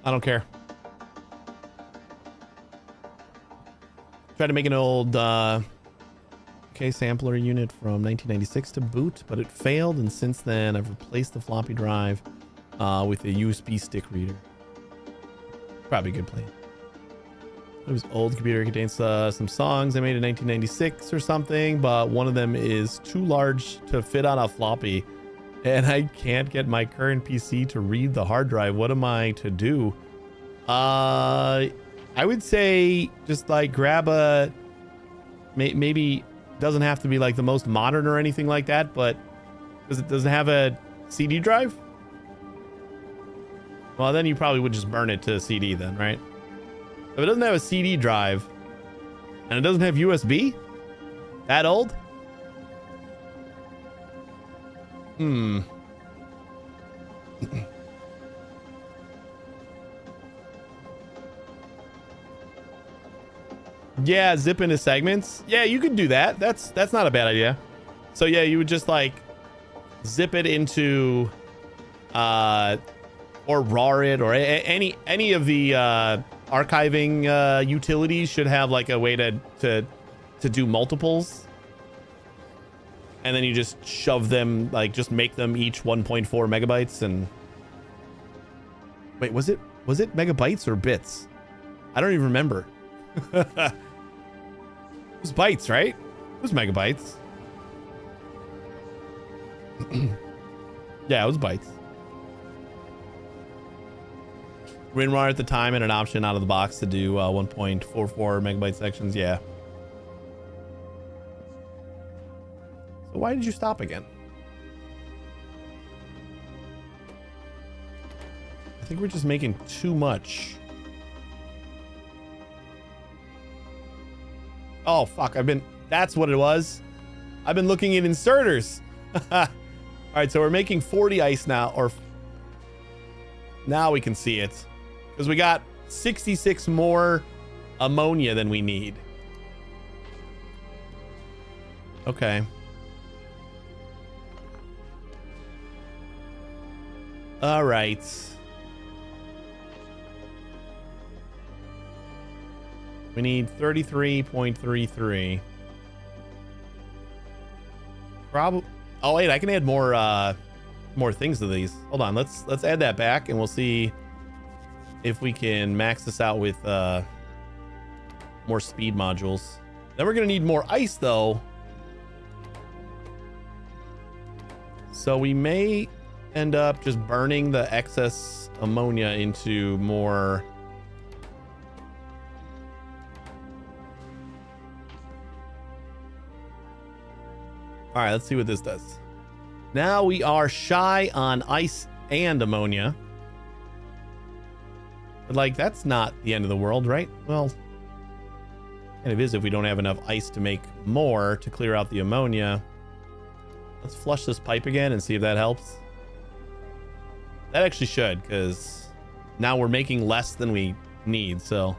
I don't care. Tried to make an old K sampler unit from 1996 to boot, but it failed, and since then I've replaced the floppy drive with a USB stick reader. Probably a good plan. It was old computer, contains some songs I made in 1996 or something, but one of them is too large to fit on a floppy, and I can't get my current PC to read the hard drive. What am I to do? I would say just like grab a, maybe doesn't have to be like the most modern or anything like that, but does it have a CD drive? Well, then you probably would just burn it to a CD then, right? If it doesn't have a CD drive and it doesn't have USB, that old? Yeah, zip into segments. Yeah, you could do that. That's not a bad idea. So yeah, you would just like zip it into or RAR it, or any of the archiving utilities should have like a way to do multiples, and then you just shove them, like just make them each 1.4 megabytes. And wait, was it megabytes or bits? I don't even remember. It was bytes, right? It was megabytes. Yeah, it was bytes. WinRAR at the time and an option out of the box to do 1.44 megabyte sections. Yeah. So why did you stop again? I think we're just making too much. Oh, fuck. That's what it was. I've been looking at inserters. All right, so we're making 40 ice now, or now we can see it. Because we got 66 more ammonia than we need. Okay. All right. We need 33.33. Probably. Oh wait, I can add more things to these. Hold on, let's add that back, and we'll see if we can max this out with more speed modules. Then we're gonna need more ice though, so we may end up just burning the excess ammonia into more. All right, let's see what this does. Now we are shy on ice and ammonia. But like, that's not the end of the world, right? Well, kind of is if we don't have enough ice to make more to clear out the ammonia. Let's flush this pipe again and see if that helps. That actually should, because now we're making less than we need, so.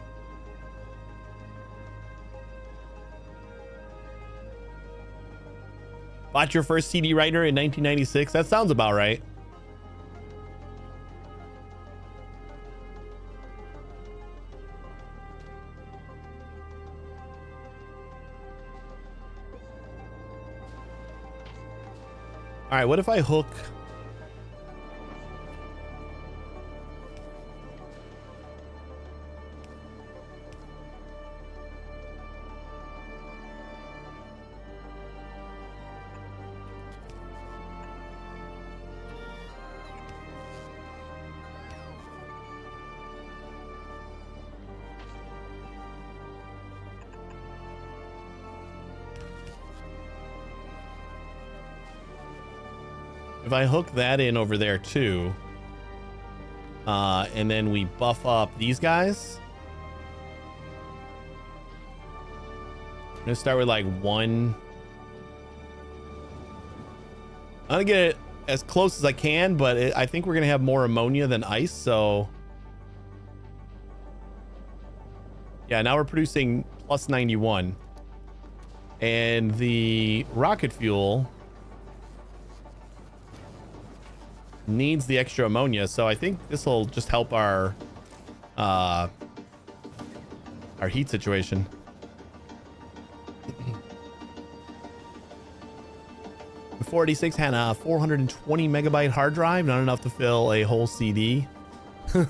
Bought your first CD writer in 1996? That sounds about right. All right, what if I hook... If I hook that in over there too, and then we buff up these guys. I'm gonna start with like one. I'm gonna get it as close as I can, but I think we're gonna have more ammonia than ice, so. Yeah, now we're producing plus 91. And the rocket fuel needs the extra ammonia, so I think this will just help our heat situation. 46 had a 420 megabyte hard drive, not enough to fill a whole CD.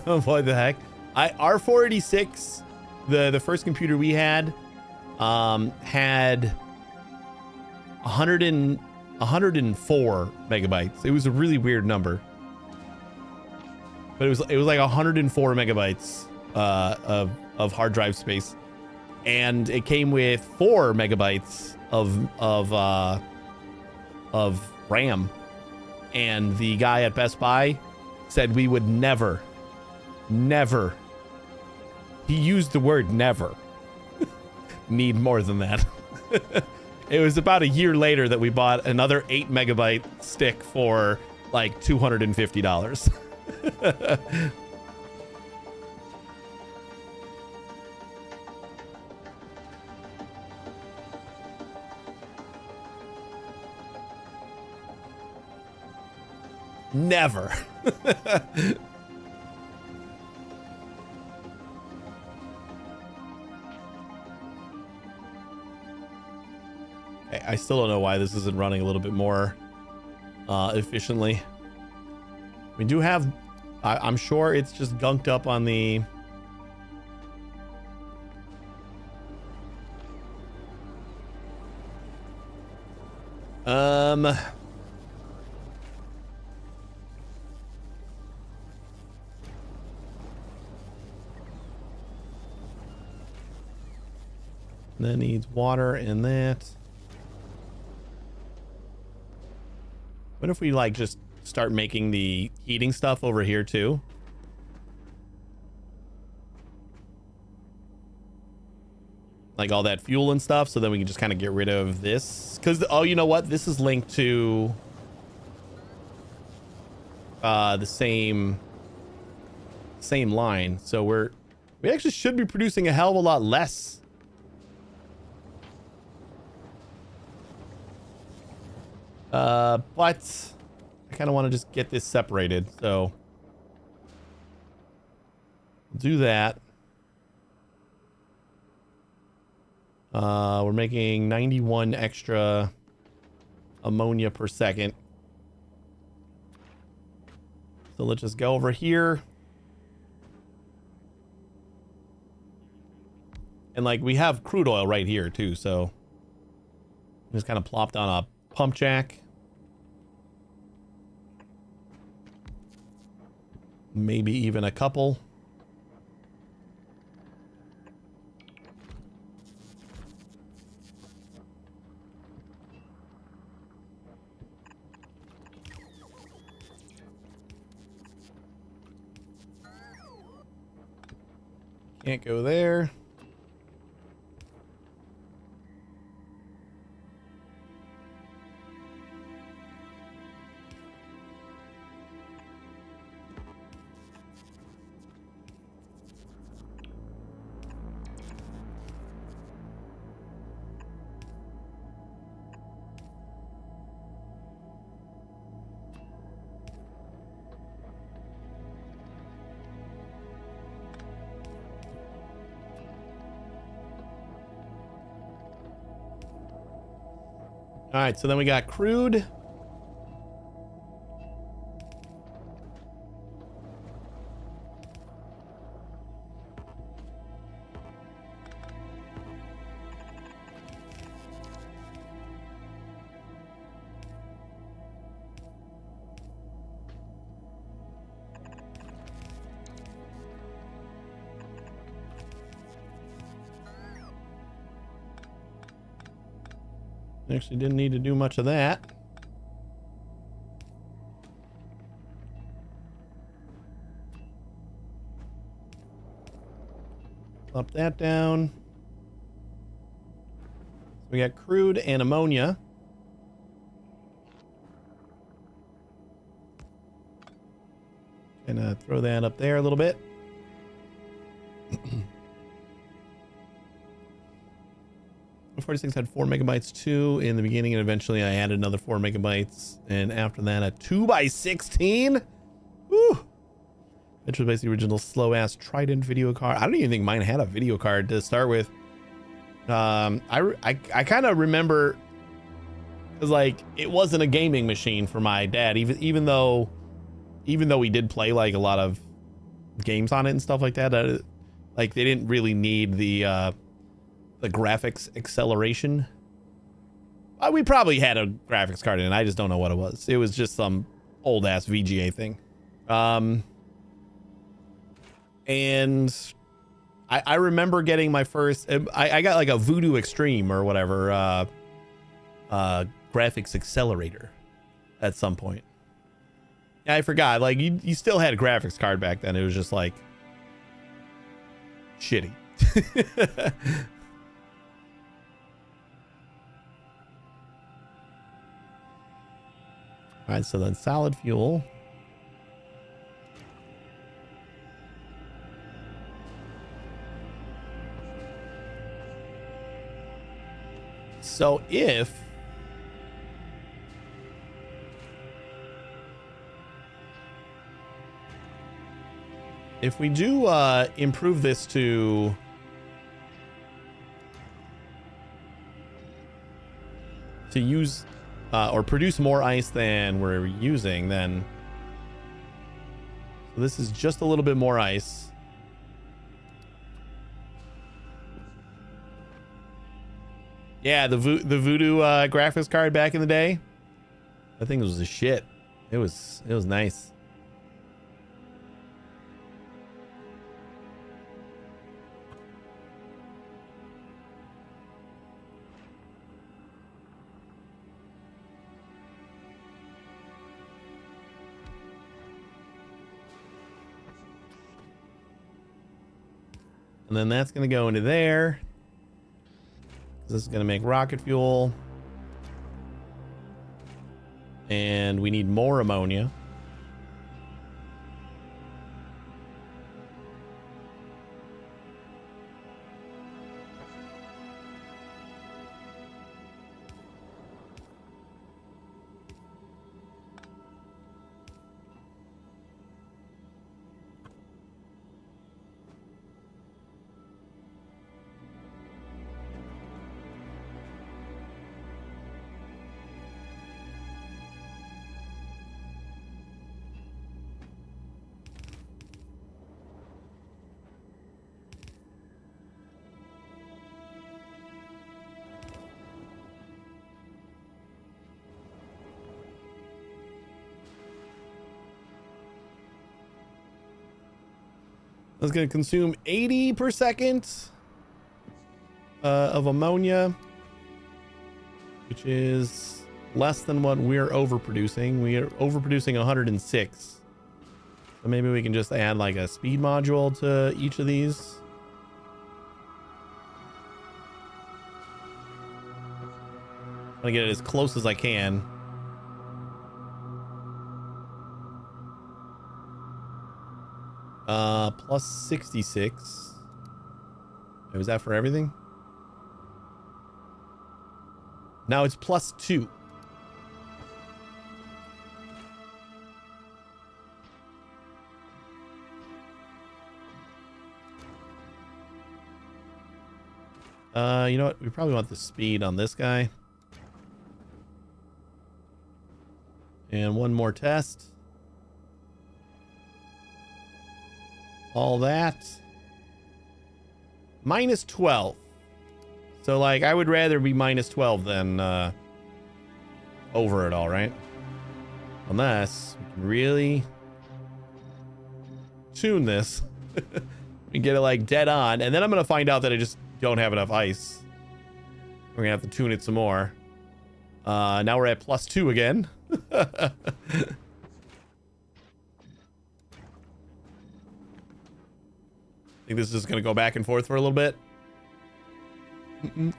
What the heck? Our 486, the first computer we had, had 104 megabytes. It was a really weird number, but it was like 104 megabytes of hard drive space, and it came with 4 megabytes of RAM. And the guy at Best Buy said we would never, he used the word never, need more than that. It was about a year later that we bought another 8 megabyte stick for like $250. Never. I still don't know why this isn't running a little bit more efficiently. We do have, I'm sure it's just gunked up on the that needs water in that. What if we like just start making the heating stuff over here too? Like all that fuel and stuff, so then we can just kind of get rid of this. Because, oh, you know what? This is linked to the same line. So we actually should be producing a hell of a lot less. But I kind of want to just get this separated, so do that. We're making 91 extra ammonia per second. So let's just go over here. And like we have crude oil right here too, so just kind of plopped on a pump jack. Maybe even a couple. Can't go there. All right, so then we got crude. Actually didn't need to do much of that. Up that down. So we got crude and ammonia. Gonna throw that up there a little bit. 46 had 4 megabytes too in the beginning, and eventually I added another 4 megabytes, and after that a 2x16. Woo! Which was basically the original slow ass Trident video card. I don't even think mine had a video card to start with. I kind of remember Because like it wasn't a gaming machine for my dad, even though we did play like a lot of games on it and stuff like that. Like they didn't really need the graphics acceleration. We probably had a graphics card in it. I just don't know what it was. It was just some old ass VGA thing. And I remember getting my first. I got like a Voodoo Extreme or whatever graphics accelerator at some point. Yeah, I forgot. Like you still had a graphics card back then. It was just like shitty. All right, so then solid fuel. So if we do improve this to use or produce more ice than we're using, then so this is just a little bit more ice. Yeah, the Voodoo graphics card back in the day, that thing was a shit. It was nice. And then that's going to go into there. This is going to make rocket fuel. And we need more ammonia. That's going to consume 80 per second of ammonia, which is less than what we're overproducing. We are overproducing 106. So maybe we can just add like a speed module to each of these. I'm going to get it as close as I can. Plus 66. Was that for everything? Now it's plus 2. You know what? We probably want the speed on this guy. And one more test. All that. Minus 12. So, like, I would rather be minus 12 than over it all, right? Unless we can really tune this. We get it, like, dead on. And then I'm going to find out that I just don't have enough ice. We're going to have to tune it some more. Now we're at plus 2 again. I think this is just going to go back and forth for a little bit.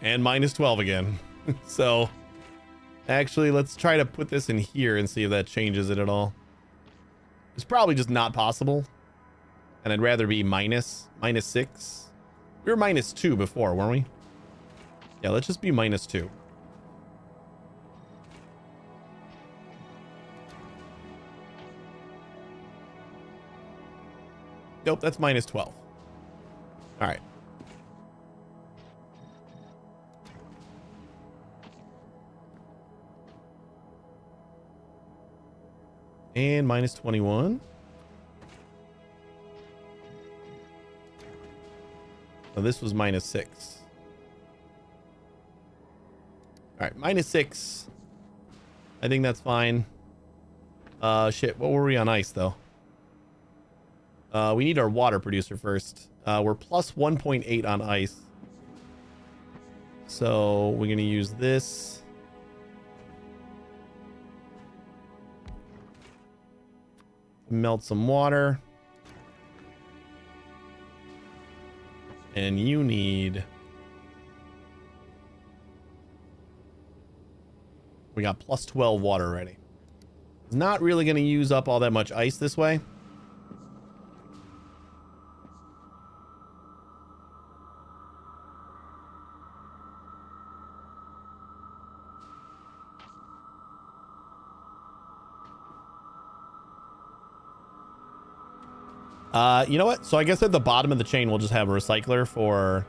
And minus 12 again. So, actually, let's try to put this in here and see if that changes it at all. It's probably just not possible. And I'd rather be minus 6. We were minus 2 before, weren't we? Yeah, let's just be minus 2. Nope, that's minus 12. All right. And minus 21. So this was minus 6. All right, minus 6. I think that's fine. Shit, what were we on ice, though? We need our water producer first. We're plus 1.8 on ice. So we're going to use this. Melt some water. And you need... We got plus 12 water already. Not really going to use up all that much ice this way. You know what? So I guess at the bottom of the chain, we'll just have a recycler for,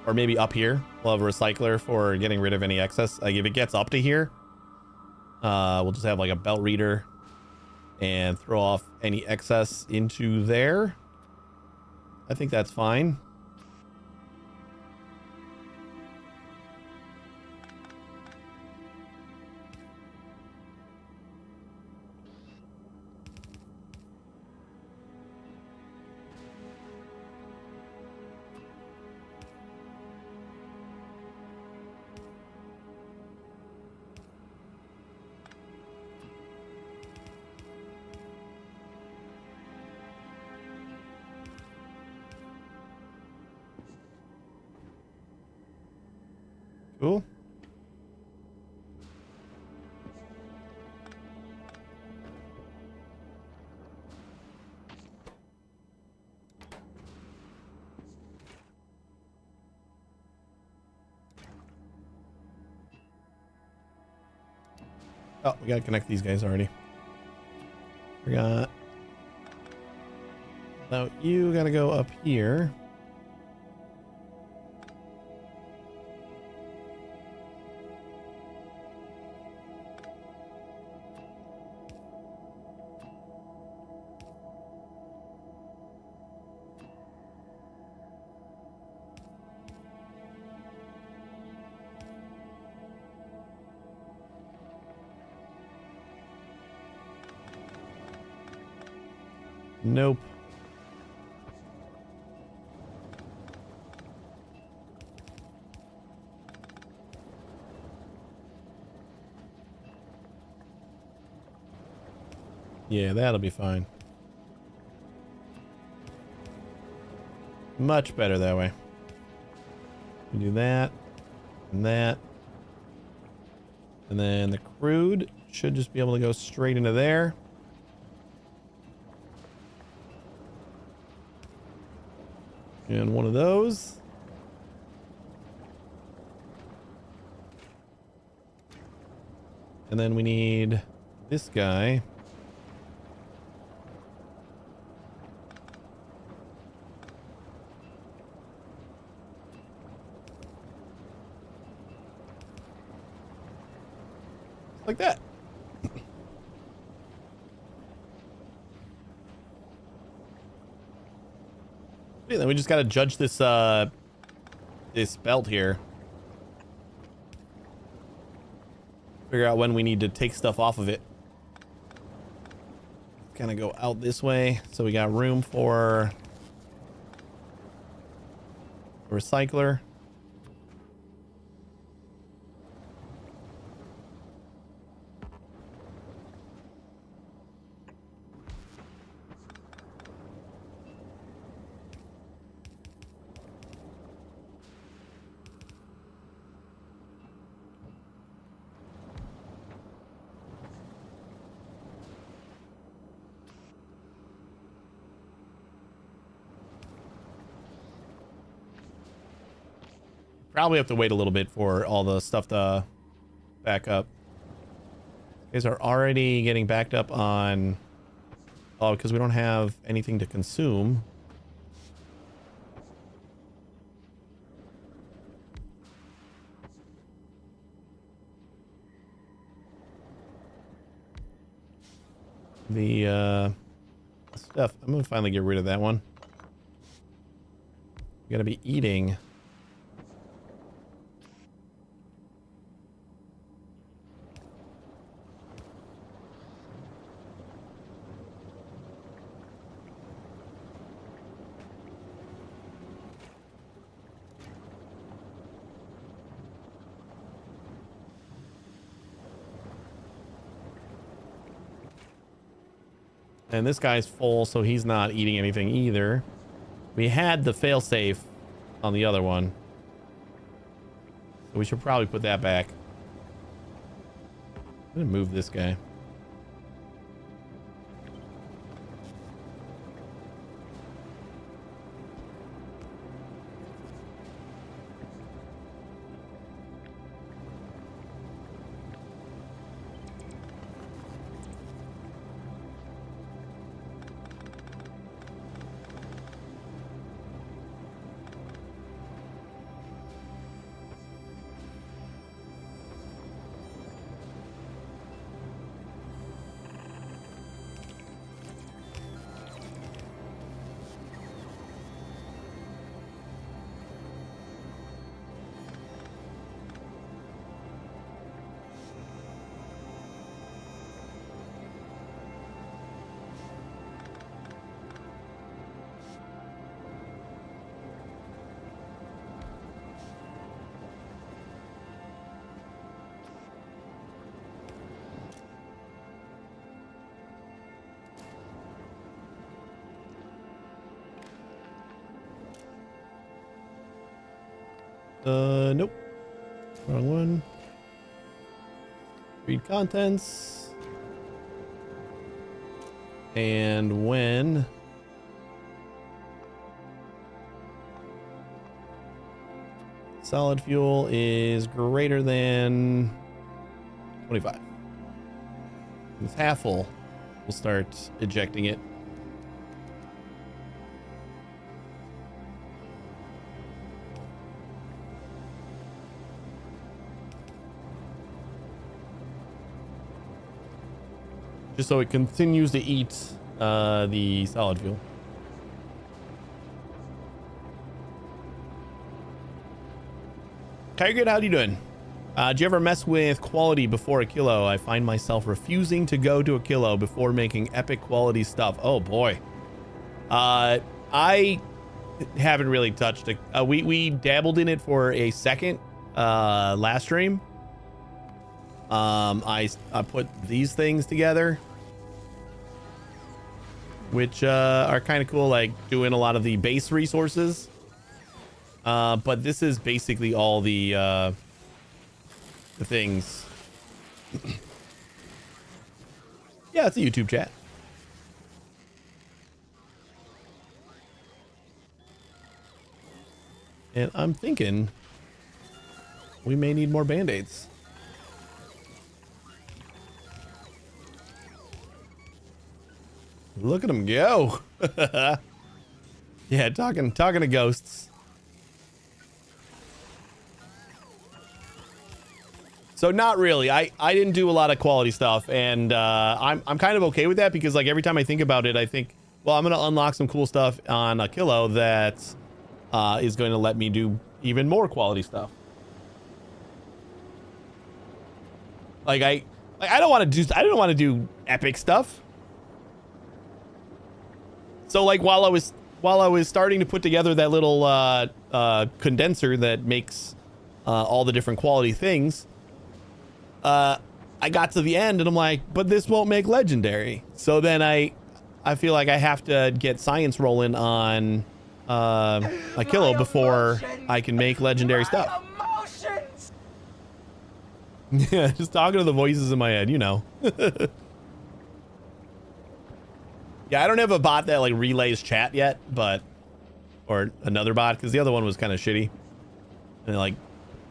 or maybe up here, we'll have a recycler for getting rid of any excess. Like if it gets up to here, we'll just have like a belt reader and throw off any excess into there. I think that's fine. Cool. Oh, we gotta connect these guys already. Forgot. Now you gotta go up here. Nope. Yeah, that'll be fine. Much better that way. We do that and that. And then the crude should just be able to go straight into there. And one of those. And then we need this guy. Like that. Yeah, then we just got to judge this this belt here. Figure out when we need to take stuff off of it. Kind of go out this way, so we got room for a recycler. Probably have to wait a little bit for all the stuff to back up. You guys are already getting backed up on... Oh, because we don't have anything to consume. the stuff. I'm gonna finally get rid of that one. You gotta be eating. And this guy's full, so he's not eating anything either. We had the failsafe on the other one. So we should probably put that back. I'm gonna move this guy. Nope. Wrong one. Read contents. And when solid fuel is greater than 25. It's half full. We'll start ejecting it. Just so it continues to eat the solid fuel. Okay, good. How you doing? Do you ever mess with quality before Aquilo? I find myself refusing to go to Aquilo before making epic quality stuff. Oh boy. I haven't really touched it. We dabbled in it for a second last stream. I put these things together, which are kind of cool, like doing a lot of the base resources. But this is basically all the things. Yeah, it's a YouTube chat. And I'm thinking we may need more band-aids. Look at him go. Yeah, talking to ghosts. So not really. I didn't do a lot of quality stuff, and I'm kind of okay with that, because like every time I think about it, I think, well, I'm gonna unlock some cool stuff on Aquilo that is going to let me do even more quality stuff. Like I don't want to do epic stuff. So like while I was starting to put together that little condenser that makes all the different quality things, I got to the end and I'm like, but this won't make legendary. So then I feel like I have to get science rolling on Aquilo before I can make legendary stuff. Yeah, just talking to the voices in my head, you know. Yeah, I don't have a bot that like relays chat yet, but or another bot, because the other one was kind of shitty and it like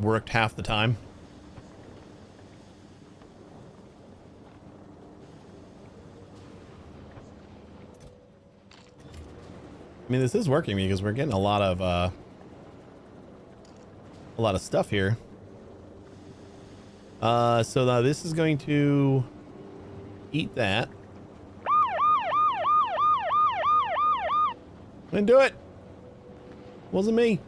worked half the time. I mean, this is working because we're getting a lot of stuff here. So now this is going to eat that. Didn't do it. Wasn't me.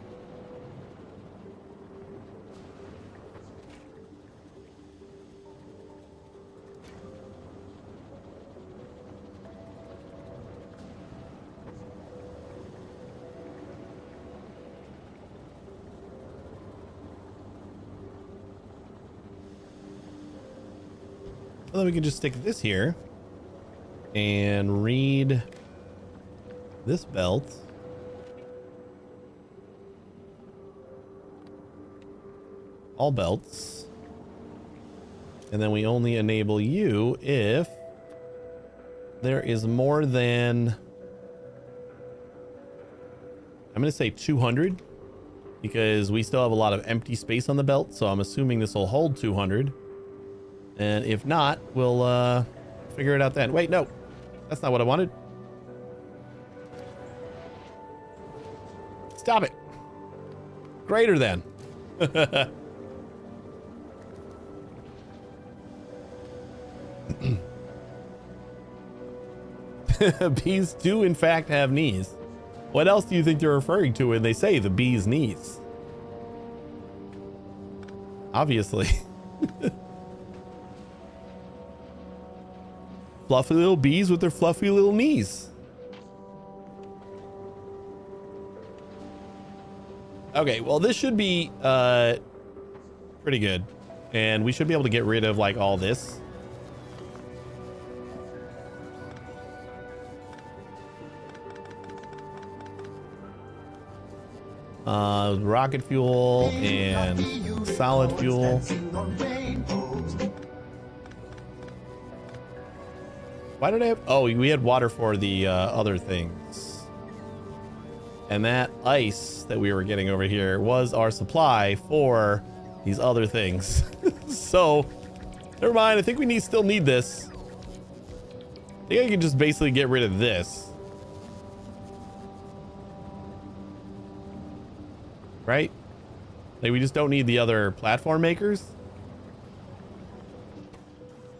Well, then we can just stick this here and read this belt. All belts. And then we only enable you if there is more than, I'm going to say 200, because we still have a lot of empty space on the belt. So I'm assuming this will hold 200. And if not, we'll figure it out then. Wait, no, that's not what I wanted. Stop it. Greater than. Bees do in fact have knees. What else do you think they're referring to when they say the bee's knees? Obviously. Fluffy little bees with their fluffy little knees. Okay, well, this should be pretty good. And we should be able to get rid of like all this. Rocket fuel and solid fuel. Why did I have... Oh, we had water for the other things. And that ice that we were getting over here was our supply for these other things. So, never mind. I think we still need this. I think I can just basically get rid of this. Right? Like, we just don't need the other platform makers.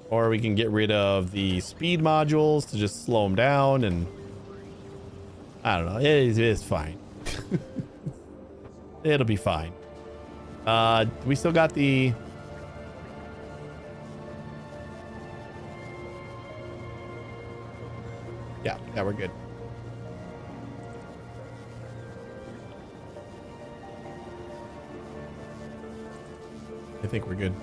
Or we can get rid of the speed modules to just slow them down, and I don't know. It's fine. It'll be fine. We still got the... Yeah, we're good. I think we're good.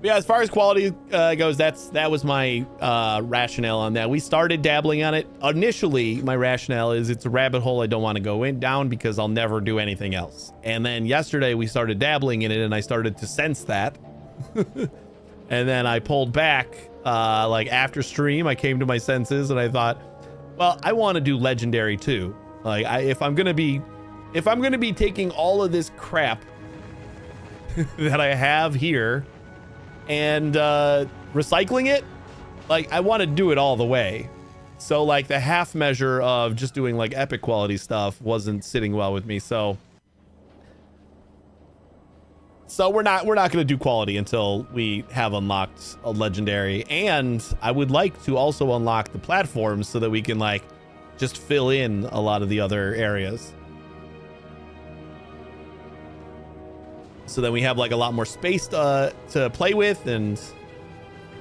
Yeah, as far as quality goes, that was my rationale on that. We started dabbling on it. Initially, my rationale is it's a rabbit hole I don't want to go down because I'll never do anything else. And then yesterday we started dabbling in it, and I started to sense that. And then I pulled back like after stream. I came to my senses and I thought, well, I want to do legendary too. Like if I'm gonna be taking all of this crap that I have here and recycling it, like I want to do it all the way. So like the half measure of just doing like epic quality stuff wasn't sitting well with me. So we're not going to do quality until we have unlocked a legendary. And I would like to also unlock the platforms so that we can like just fill in a lot of the other areas. So then we have like a lot more space to play with and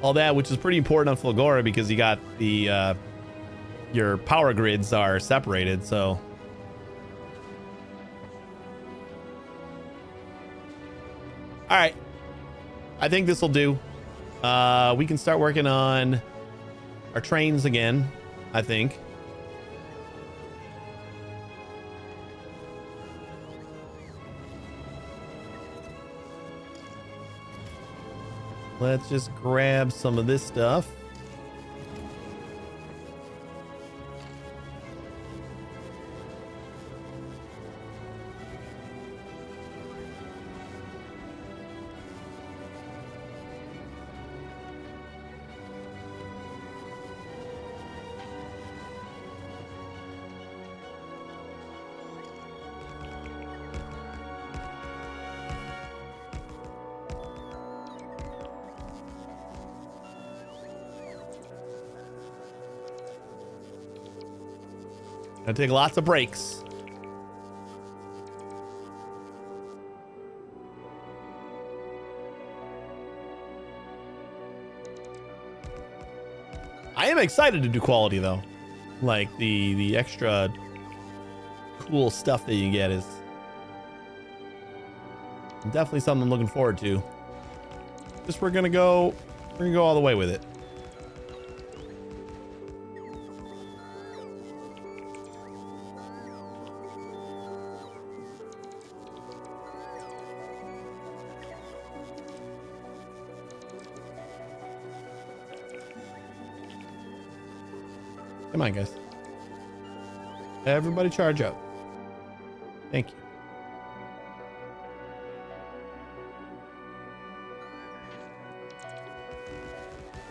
all that, which is pretty important on Fulgora because you got the your power grids are separated. So all right, I think this will do. We can start working on our trains again, I think. Let's just grab some of this stuff. Gotta take lots of breaks. I am excited to do quality though. Like the extra cool stuff that you get is definitely something I'm looking forward to. Just we're gonna go all the way with it. Come on, guys. Everybody charge up. Thank you.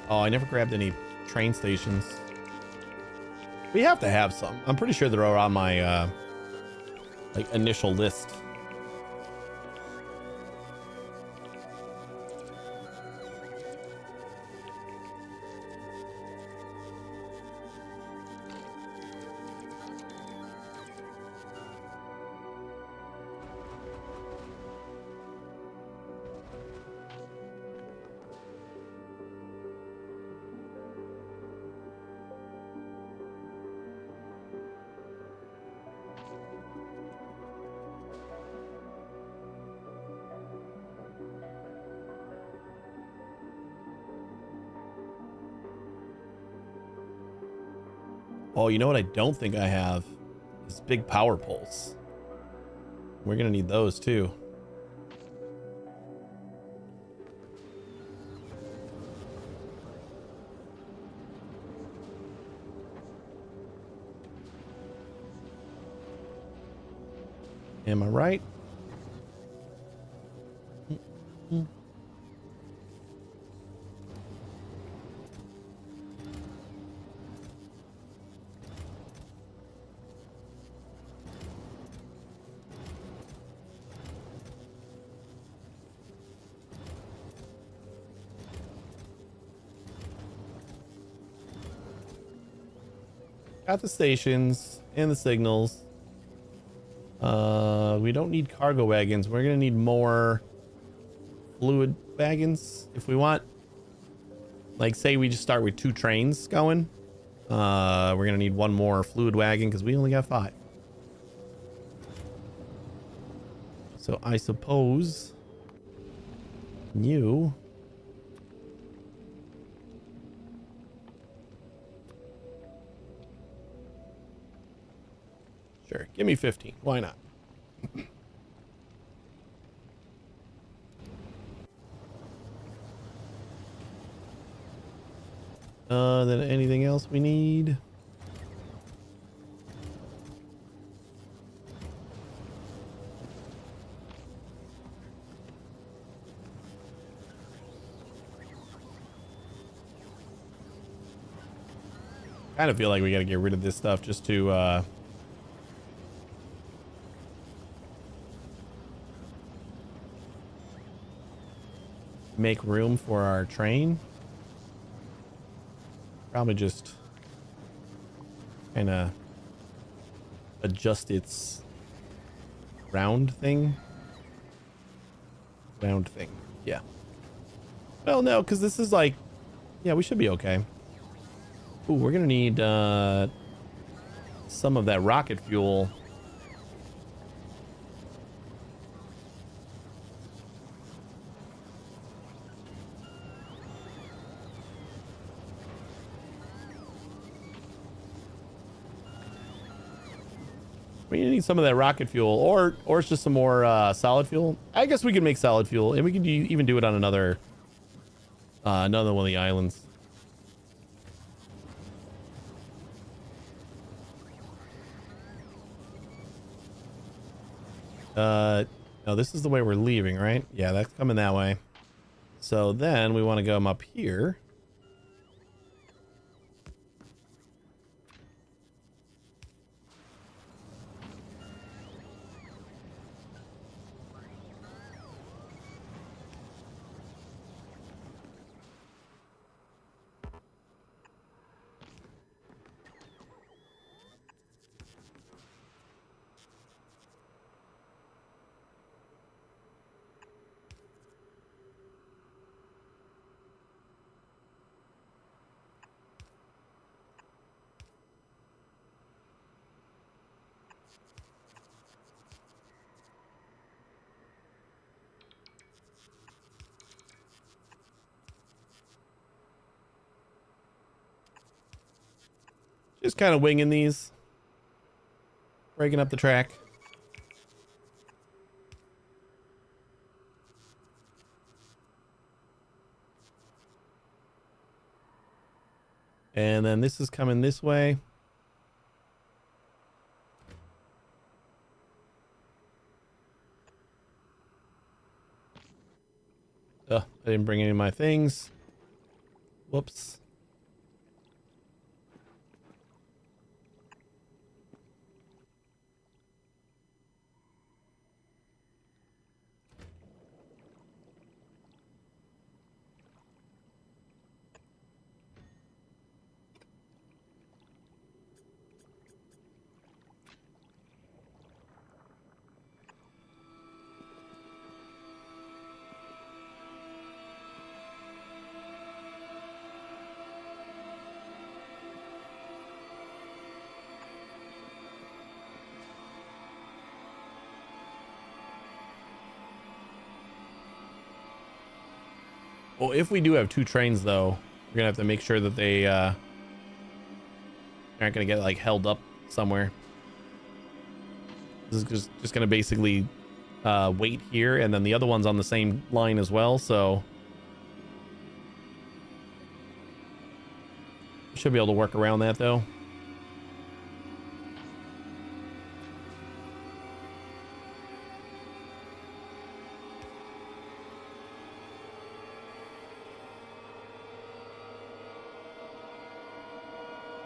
Oh, I never grabbed any train stations. We have to have some. I'm pretty sure they're on my like initial list. Oh, you know what I don't think I have is big power poles. We're gonna need those too. Am I right? Got the stations and the signals. We don't need cargo wagons. We're gonna need more fluid wagons if we want. Like, say we just start with 2 trains going. We're gonna need 1 more fluid wagon because we only got 5. So I suppose you. Sure, give me 15. Why not? Then anything else we need? Kind of feel like we got to get rid of this stuff just to make room for our train. Probably just kind of adjust its round thing. Yeah. Well, no, because this is like, yeah, we should be okay. Ooh, we're gonna need some of that rocket fuel. We need some of that rocket fuel, or it's just some more solid fuel. I guess we can make solid fuel, and we can even do it on another one of the islands. No, this is the way we're leaving, right? Yeah, that's coming that way. So then we want to go up here. Just kind of winging these. Breaking up the track. And then this is coming this way. I didn't bring any of my things. Whoops. Well, if we do have two trains, though, we're gonna have to make sure that they aren't gonna get like held up somewhere. This is just gonna basically wait here, and then the other one's on the same line as well, so should be able to work around that, though.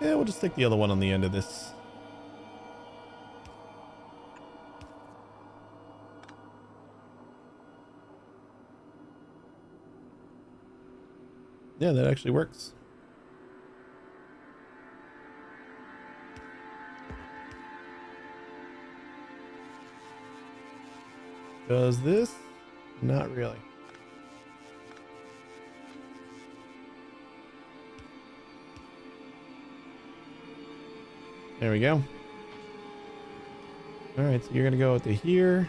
Yeah, we'll just stick the other one on the end of this. Yeah, that actually works. Does this? Not really. There we go. All right, so you're gonna go to here,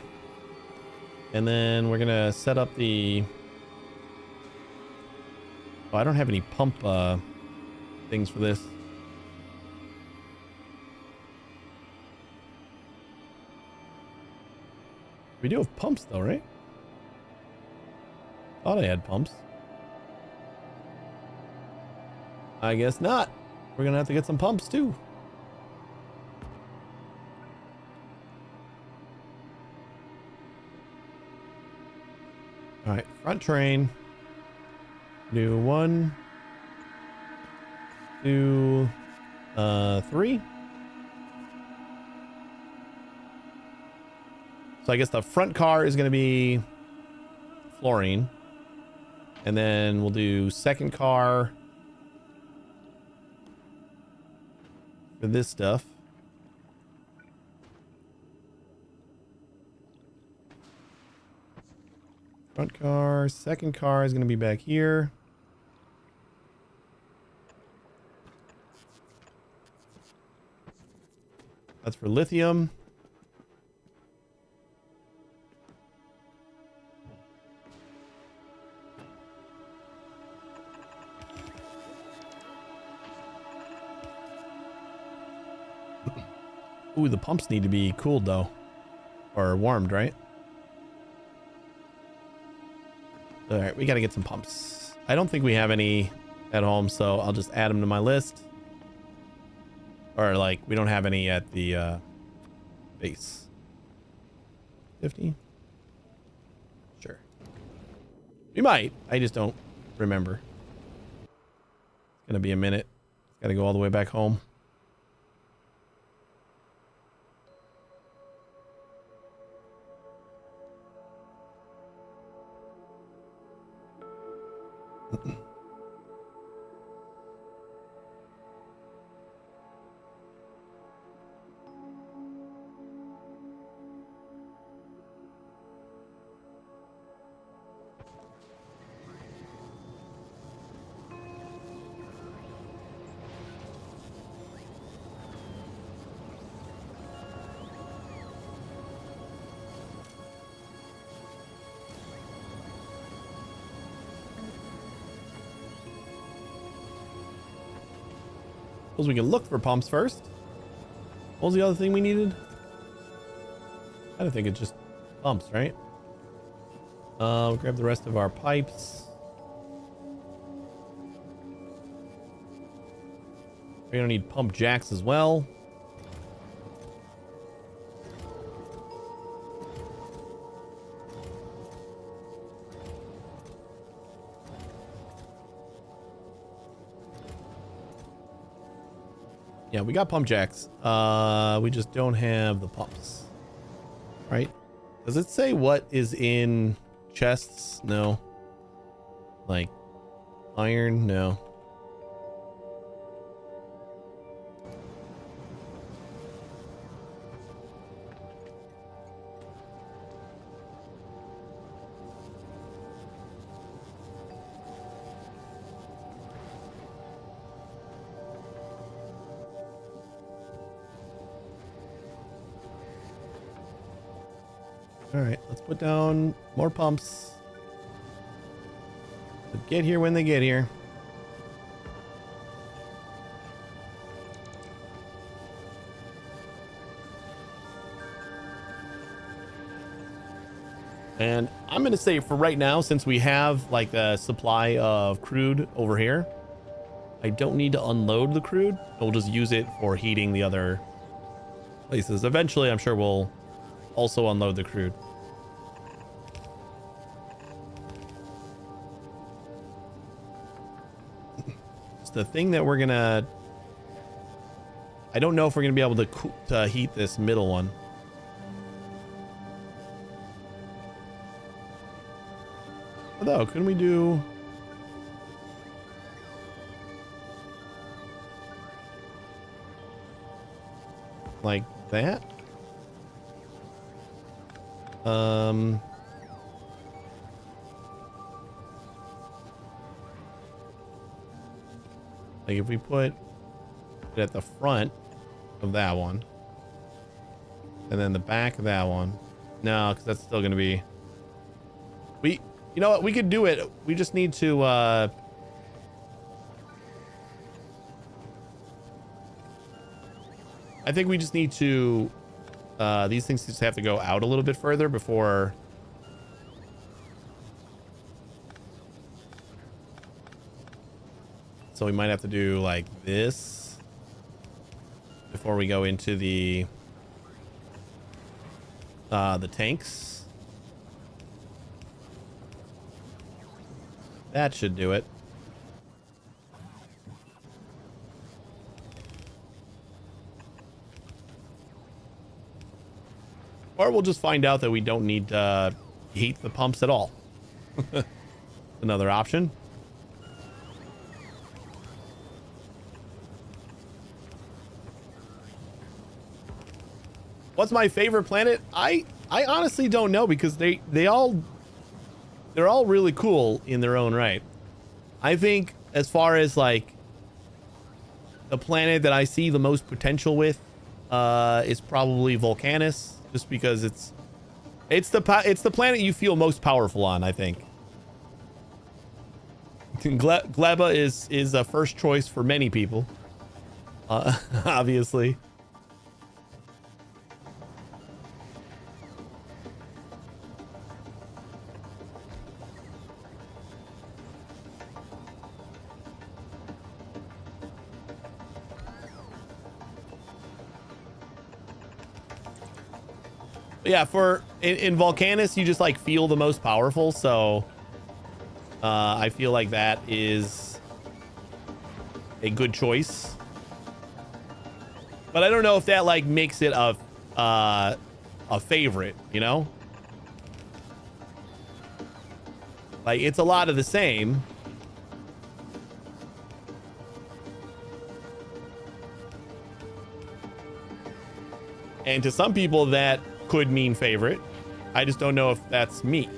and then we're gonna set up the. Oh, I don't have any pump things for this. We do have pumps though, right? Thought I had pumps. I guess not. We're gonna have to get some pumps too. All right, front train. Do 1, 2, 3. So I guess the front car is going to be fluorine. And then we'll do second car for this stuff. Front car, second car is going to be back here. That's for lithium. Ooh, the pumps need to be cooled though. Or warmed, right? All right, we got to get some pumps. I don't think we have any at home, so I'll just add them to my list. Or like, we don't have any at the base. 50? Sure. We might. I just don't remember. It's going to be a minute. Got to go all the way back home. Suppose we can look for pumps first. What was the other thing we needed? I don't think it's just pumps, right? We'll grab the rest of our pipes. We're gonna need pump jacks as well. Yeah, we got pump jacks. We just don't have the pumps. Right? Does it say what is in chests? No. Like iron? No. All right, let's put down more pumps. They'll get here when they get here. And I'm going to say for right now, since we have like a supply of crude over here, I don't need to unload the crude. We'll just use it for heating the other places. Eventually, I'm sure we'll also unload the crude. It's the thing that we're gonna... I don't know if we're gonna be able to heat this middle one. Although, couldn't we do... like that? Like if we put it at the front of that one and then the back of that one. No, because that's still going to be... you know what? We could do it. We just need to, I think we just need to, these things just have to go out a little bit further before. So we might have to do like this before we go into the tanks. That should do it. Or we'll just find out that we don't need to heat the pumps at all. Another option. What's my favorite planet? I honestly don't know, because they're all really cool in their own right. I think as far as like the planet that I see the most potential with is probably Volcanus, just because it's the planet you feel most powerful on, I think. Gleba is a first choice for many people, obviously. Yeah, in Volcanus, you just like feel the most powerful, so I feel like that is a good choice. But I don't know if that like makes it a favorite, you know? Like it's a lot of the same. And to some people that could mean favorite. I just don't know if that's me.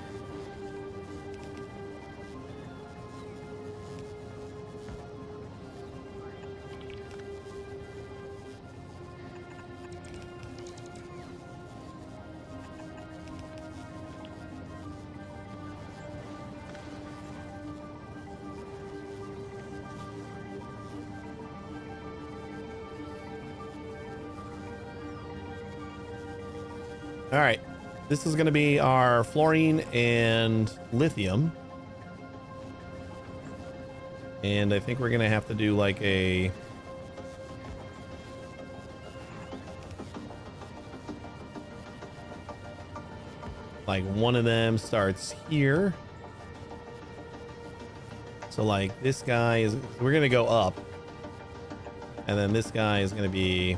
All right. This is going to be our fluorine and lithium. And I think we're going to have to do like a... like one of them starts here. So like this guy is... we're going to go up. And then this guy is going to be...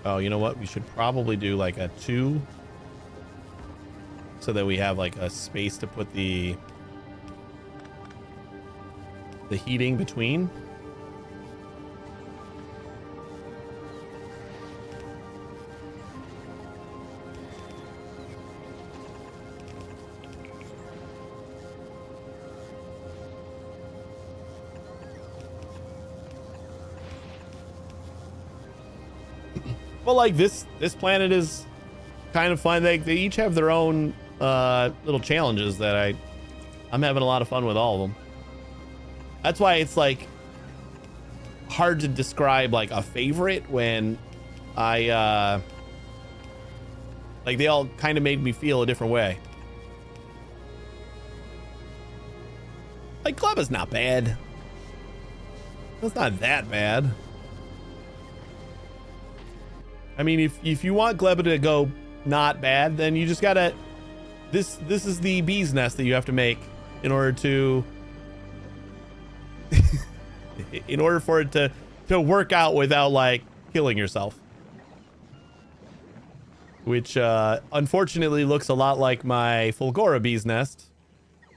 oh, you know what? We should probably do like a 2 so that we have like a space to put the heating between. Well, like this planet is kind of fun. They each have their own little challenges that I'm having a lot of fun with all of them. That's why it's like hard to describe like a favorite when I like they all kind of made me feel a different way. Like Kleba's not bad. It's not that bad. I mean, if you want Gleba to go not bad, then you just gotta... This is the bee's nest that you have to make in order to... in order for it to work out without, like, killing yourself. Which, unfortunately looks a lot like my Fulgora bee's nest.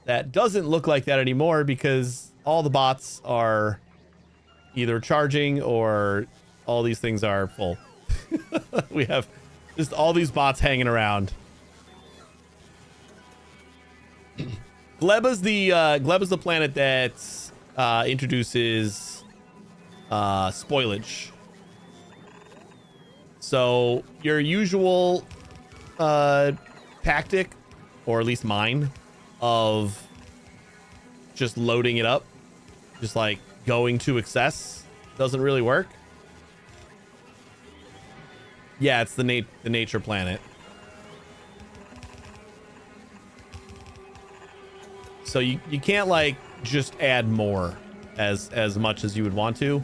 That doesn't look like that anymore because all the bots are either charging or all these things are full. We have just all these bots hanging around. Gleba's the planet that introduces spoilage. So your usual tactic, or at least mine, of just loading it up, just like going to excess, doesn't really work. Yeah, it's the nature planet. So you can't like just add more as much as you would want to,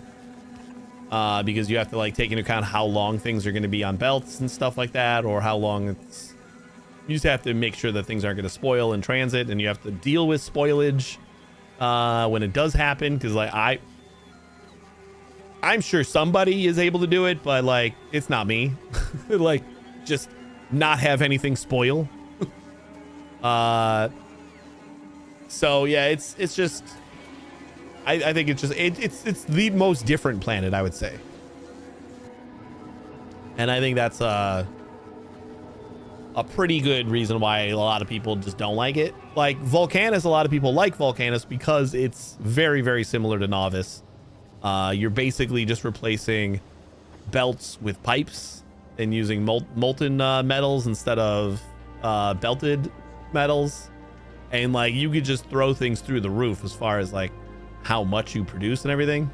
because you have to like take into account how long things are going to be on belts and stuff like that, or how long it's... you just have to make sure that things aren't going to spoil in transit, and you have to deal with spoilage when it does happen, because like I'm sure somebody is able to do it, but like it's not me. Like just not have anything spoil. So yeah, it's just I think it's just it's the most different planet, I would say. And I think that's a pretty good reason why a lot of people just don't like it. Like Volcanus, a lot of people like Volcanus because it's very, very similar to Novice. You're basically just replacing belts with pipes and using molten metals instead of belted metals. And like you could just throw things through the roof as far as like how much you produce and everything.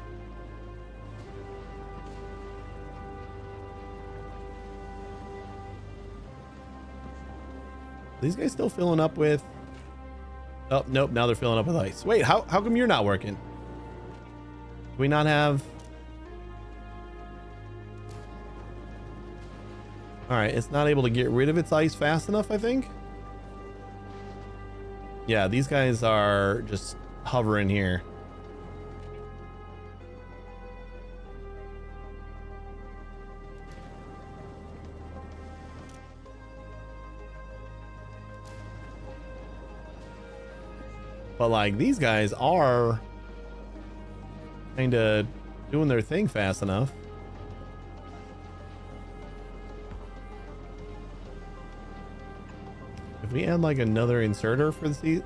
Are these guys still filling up with... oh, nope, now they're filling up with ice. Wait, how come you're not working? Do we not have... all right, it's not able to get rid of its ice fast enough, I think. Yeah, these guys are just hovering here. But like these guys are kind of doing their thing fast enough. If we add like another inserter for these,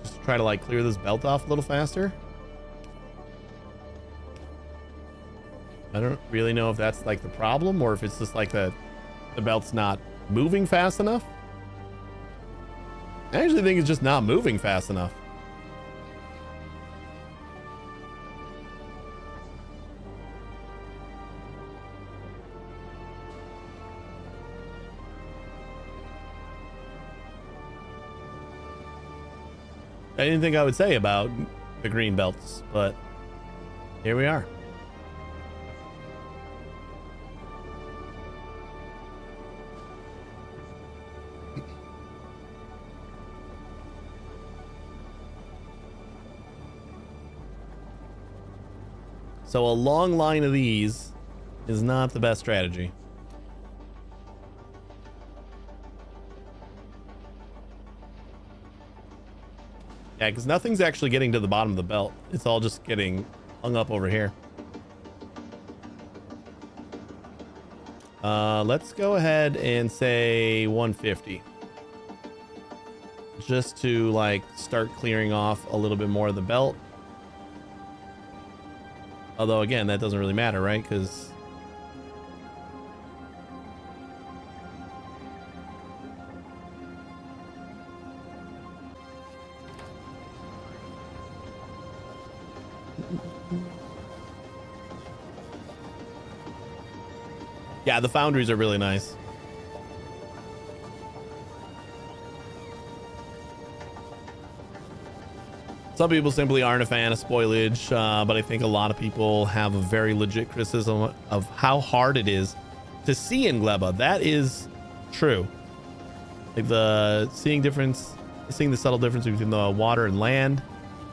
just try to like clear this belt off a little faster. I don't really know if that's like the problem or if it's just like the belt's not moving fast enough. I actually think it's just not moving fast enough. I didn't think I would say about the green belts, but here we are. So a long line of these is not the best strategy. Yeah, because nothing's actually getting to the bottom of the belt. It's all just getting hung up over here. Let's go ahead and say 150. Just to like start clearing off a little bit more of the belt. Although again, that doesn't really matter, right? Because yeah, the foundries are really nice. Some people simply aren't a fan of spoilage, but I think a lot of people have a very legit criticism of how hard it is to see in Gleba. That is true. Like seeing the subtle difference between the water and land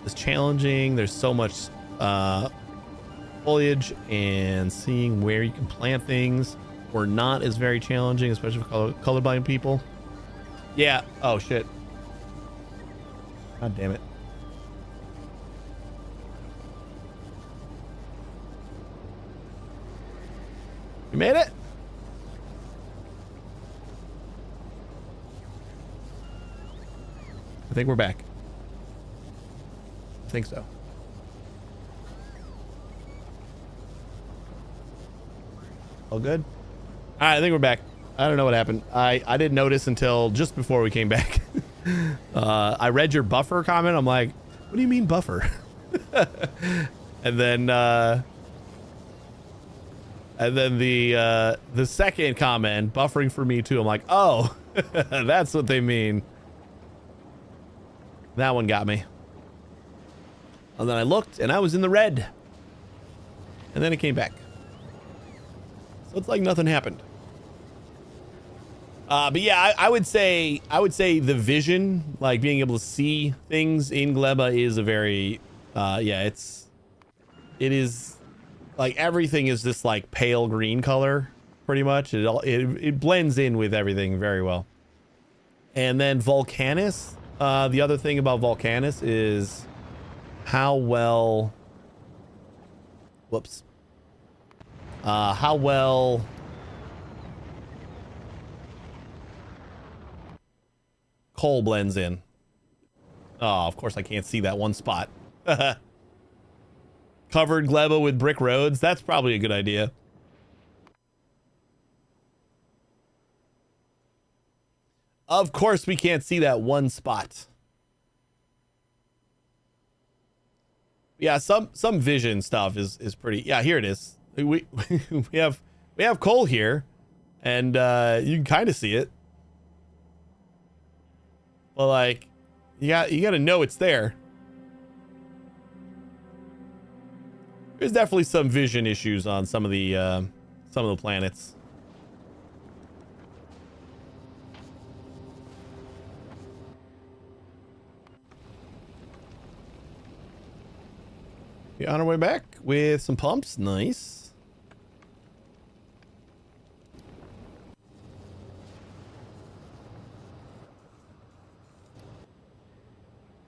is challenging. There's so much foliage, and seeing where you can plant things or not is very challenging, especially for colorblind people. Yeah. Oh shit. God damn it. You made it? I think we're back. I think so. All good? All right, I think we're back. I don't know what happened. I didn't notice until just before we came back. I read your buffer comment. I'm like, what do you mean buffer? And then the second comment, buffering for me too. I'm like, oh, that's what they mean. That one got me. And then I looked and I was in the red. And then it came back. So it's like nothing happened. But yeah, I would say the vision, like being able to see things in Gleba, is a very it is like everything is this like pale green color pretty much. It blends in with everything very well. And then Volcanus, the other thing about Volcanus is how well coal blends in. Oh, of course I can't see that one spot. Covered Gleba with brick roads. That's probably a good idea. Of course we can't see that one spot. Yeah, some vision stuff is pretty. Yeah, here it is. We have coal here, and you can kind of see it. But like, you got to know it's there. There's definitely some vision issues on some of the planets. Okay, on our way back with some pumps. Nice.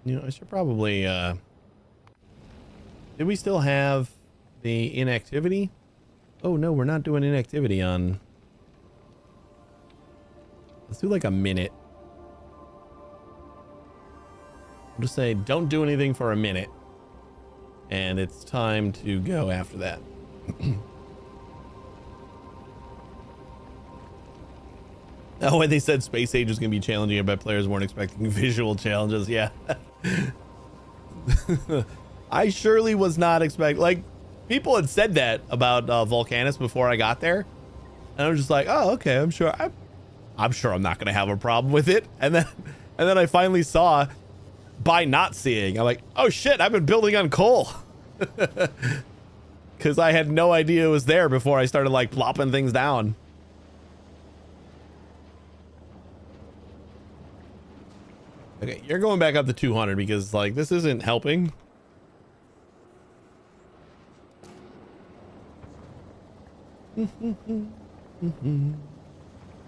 You know, I should probably did we still have the inactivity? Oh no, we're not doing inactivity on. Let's do like a minute. I'll just say don't do anything for a minute. And it's time to go after that. Oh, and they said Space Age was going to be challenging. I bet players weren't expecting visual challenges. Yeah. I surely was not expecting, like, people had said that about Volcanus before I got there. And I was just like, oh, okay, I'm sure I'm not going to have a problem with it. And then I finally saw, by not seeing, I'm like, oh shit, I've been building on coal. Because I had no idea it was there before I started like plopping things down. Okay, you're going back up to 200 because like this isn't helping.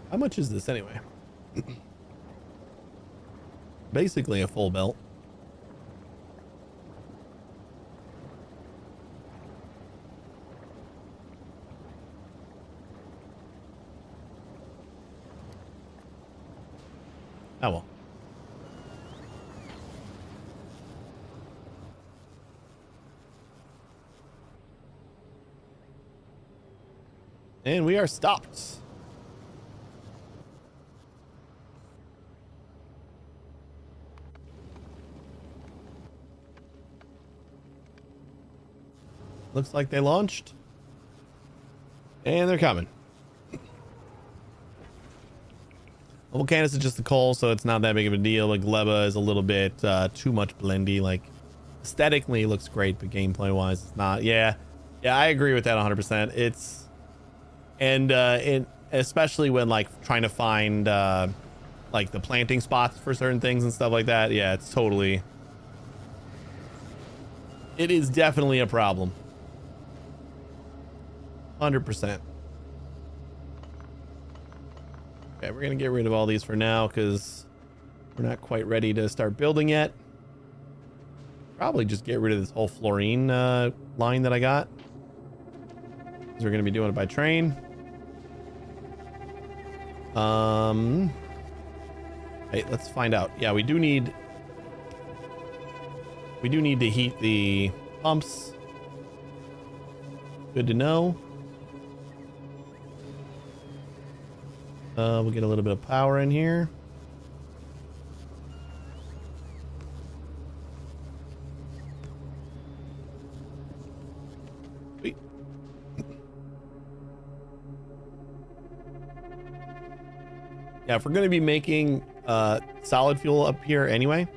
How much is this anyway? Basically a full belt. Oh well. And we are stopped. Looks like they launched. And they're coming. Volcanus is just the coal, so it's not that big of a deal. Like Gleba is a little bit too much blendy. Like aesthetically it looks great, but gameplay wise it's not. Yeah, I agree with that 100%. It's and especially when like trying to find like the planting spots for certain things and stuff like that. Yeah, it's totally. It is definitely a problem. 100%. Okay, we're gonna get rid of all these for now because we're not quite ready to start building yet. Probably just get rid of this whole fluorine line that I got, because we're gonna be doing it by train. Hey, let's find out. Yeah, we do need to heat the pumps. Good to know. We'll get a little bit of power in here. Sweet. Yeah, if we're going to be making solid fuel up here anyway,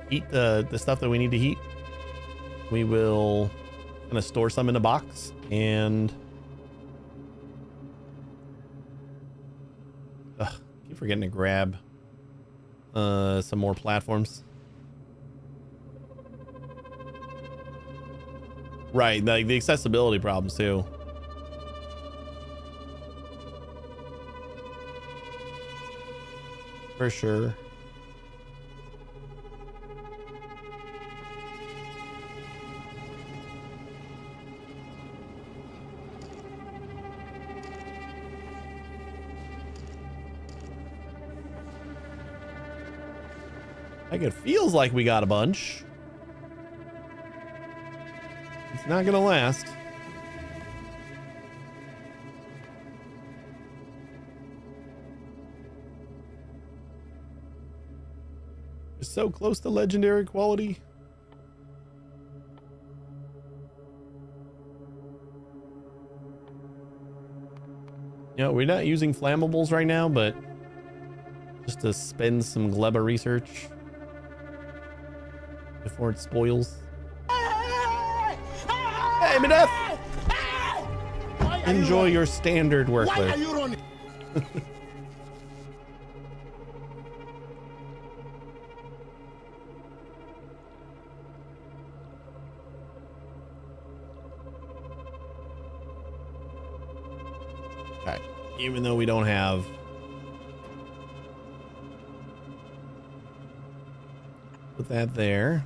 heat the stuff that we need to heat, we will kind of store some in a box and keep forgetting to grab some more platforms. Right, like the accessibility problems too. For sure. Like it feels like we got a bunch. It's not gonna last. We're so close to legendary quality. You know, we're not using flammables right now, but just to spend some Gleba research before it spoils. Hey, Medef! Enjoy your standard workload. Okay, even though we don't have put that there.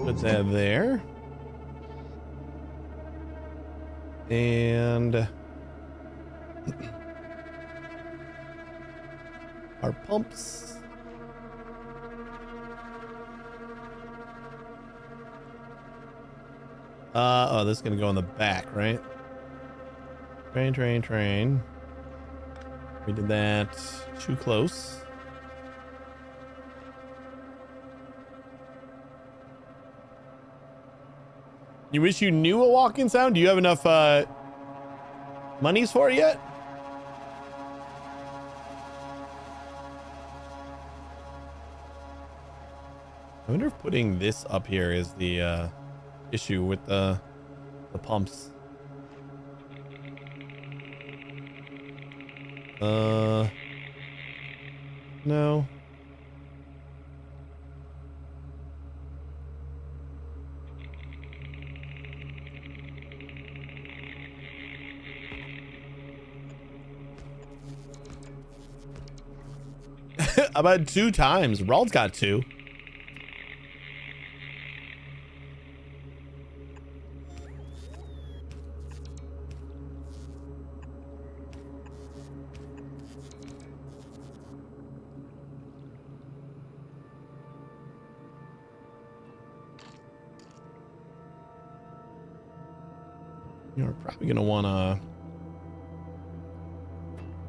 Put that there. And our pumps. Oh, this is gonna go in the back, right? Train. We did that too close. You wish you knew a walk-in sound? Do you have enough monies for it yet? I wonder if putting this up here is the issue with the pumps. No. About 2 times. Rald's got 2. You're probably gonna want to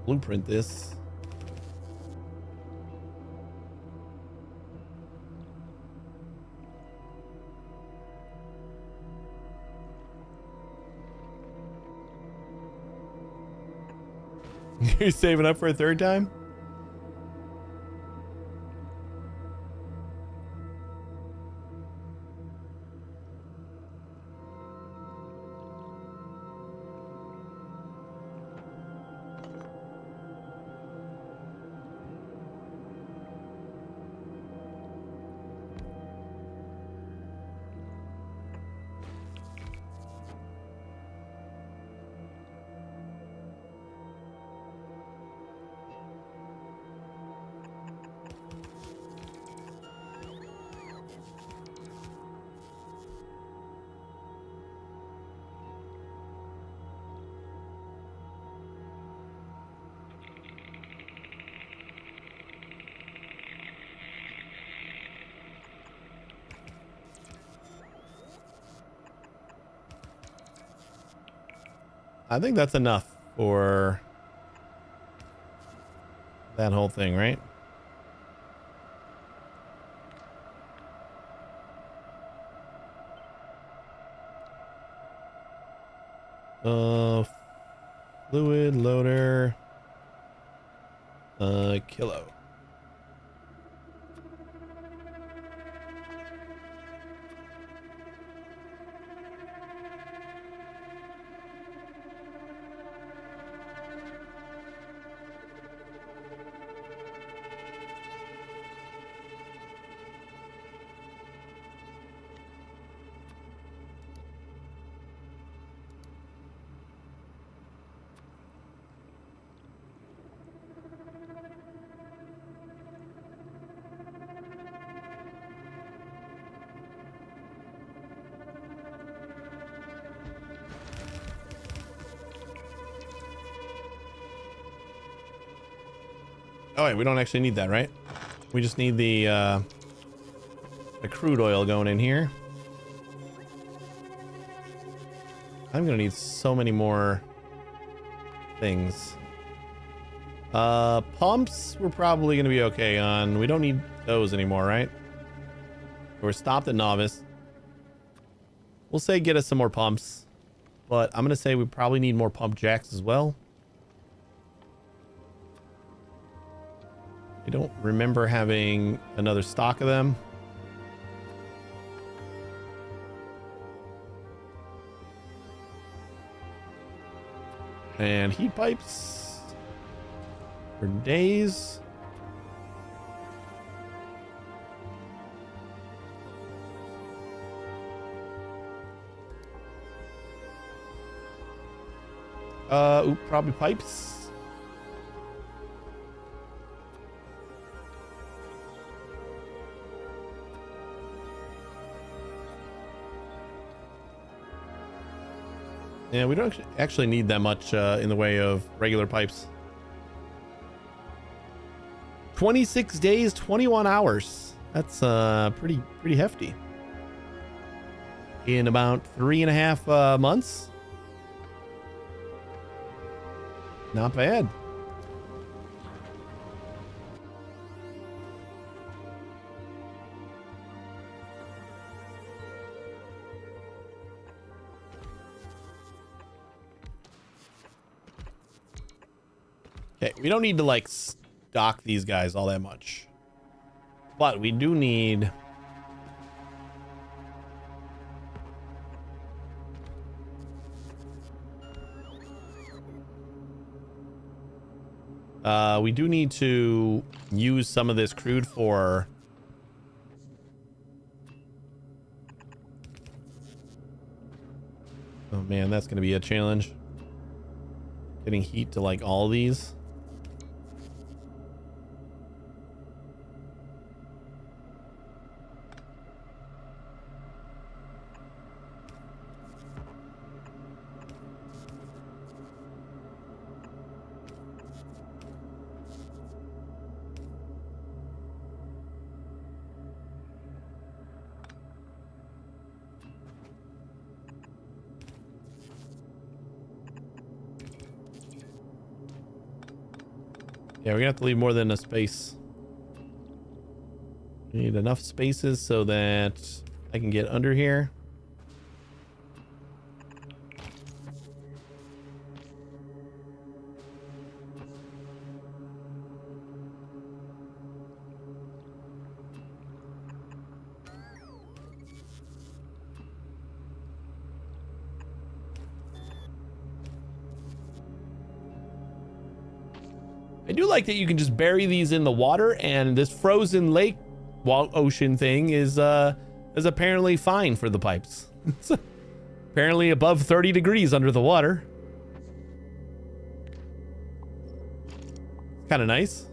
blueprint this. You're saving up for a 3rd time? I think that's enough for that whole thing, right? Fluid loader, kilo. Oh wait, we don't actually need that, right? We just need the crude oil going in here. I'm gonna need so many more things. Pumps we're probably gonna be okay on. We don't need those anymore, right? We're stopped at novice. We'll say get us some more pumps, but I'm gonna say we probably need more pump jacks as well. I don't remember having another stock of them. And heat pipes for days. Probably pipes. Yeah, we don't actually need that much in the way of regular pipes. 26 days, 21 hours. That's pretty hefty. in about 3.5 months. Not bad. Okay, we don't need to like stock these guys all that much, but we do need to use some of this crude for oh man, that's gonna be a challenge, getting heat to like all these. Yeah, we're gonna have to leave more than a space. We need enough spaces so that I can get under here. I do like that you can just bury these in the water, and this frozen lake ocean thing is apparently fine for the pipes. It's apparently above 30 degrees under the water. Kind of nice.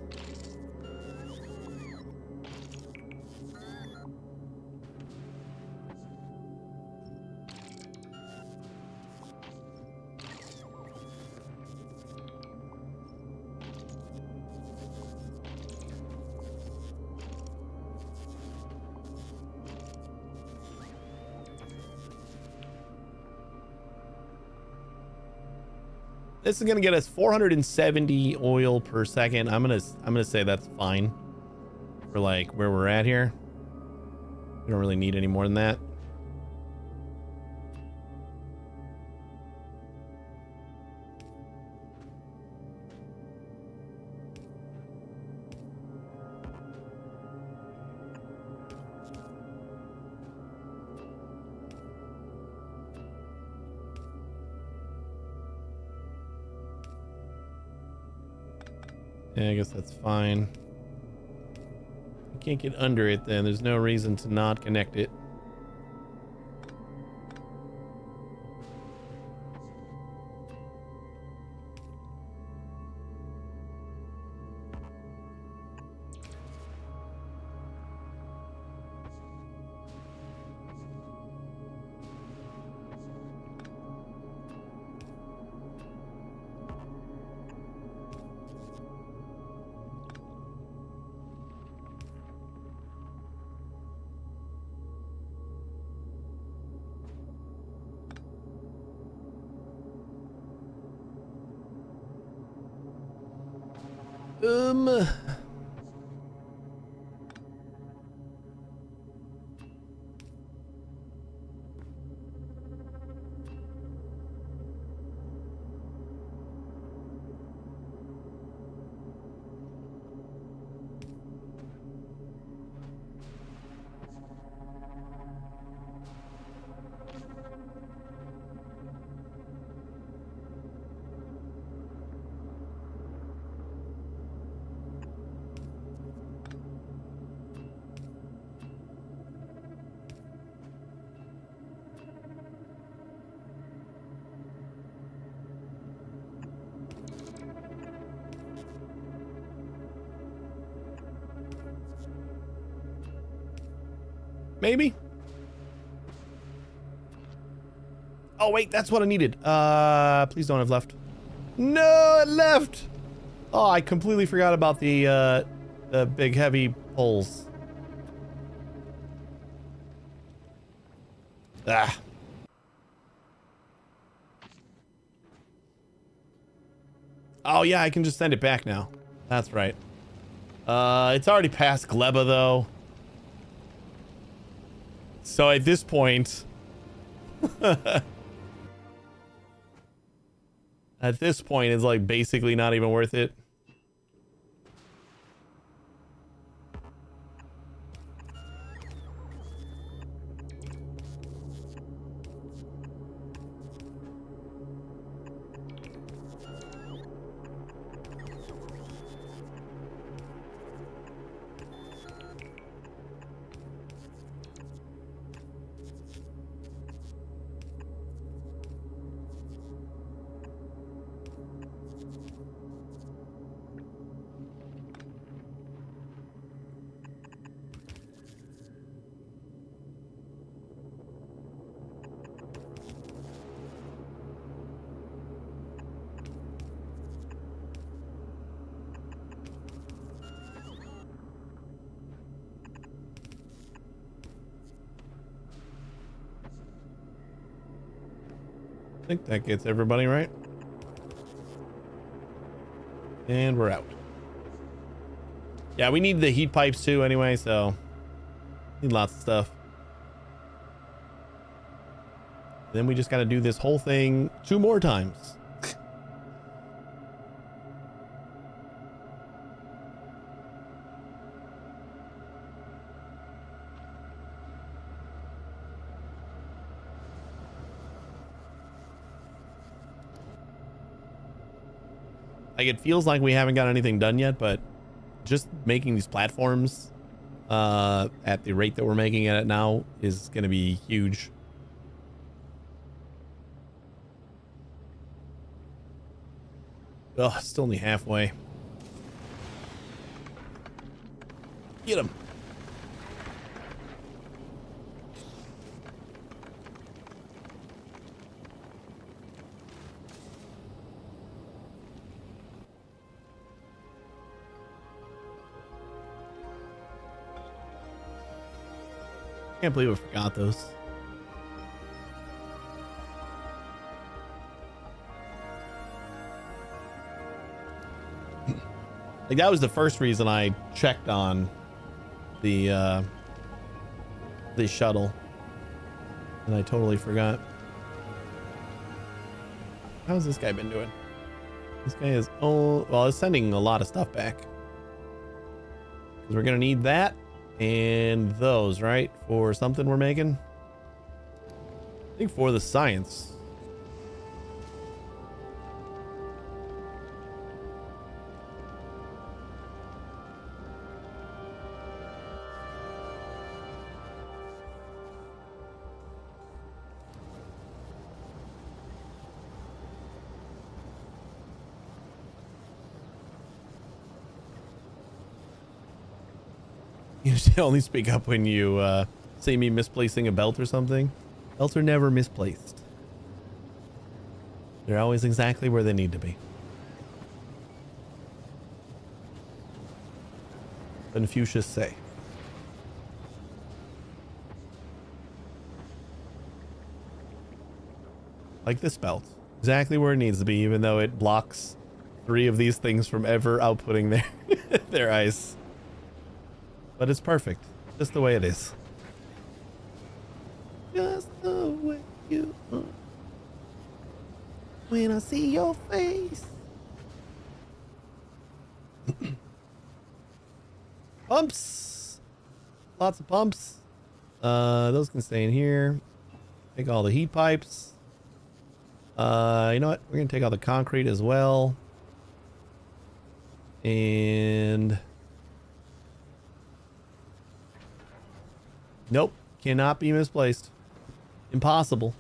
This is gonna get us 470 oil per second. I'm gonna say that's fine for like where we're at here. We don't really need any more than that. Yeah, I guess that's fine. You can't get under it then. There's no reason to not connect it. Maybe. Oh wait, that's what I needed. Please don't have left. No, it left. Oh, I completely forgot about the big heavy poles. Ah. Oh yeah, I can just send it back now. That's right. It's already past Gleba though. So at this point, it's like basically not even worth it. I think that gets everybody right. And we're out. Yeah, we need the heat pipes too anyway, so need lots of stuff. Then we just got to do this whole thing 2 more times. Like, it feels like we haven't got anything done yet, but just making these platforms at the rate that we're making it now is going to be huge. Oh, still only halfway. Get him. Can't believe I forgot those. Like, that was the first reason I checked on the shuttle, and I totally forgot. How's this guy been doing? This guy is, oh, well, it's sending a lot of stuff back, because we're gonna need that and those, right, for something we're making. I think for the science. You should only speak up when you see me misplacing a belt or something. Belts are never misplaced. They're always exactly where they need to be. Confucius say. Like this belt. Exactly where it needs to be, even though it blocks 3 of these things from ever outputting their ice. But it's perfect, just the way it is. Just the way you are. When I see your face. Pumps. Lots of pumps. Those can stay in here. Take all the heat pipes. You know what? We're gonna take all the concrete as well. And nope, cannot be misplaced. Impossible.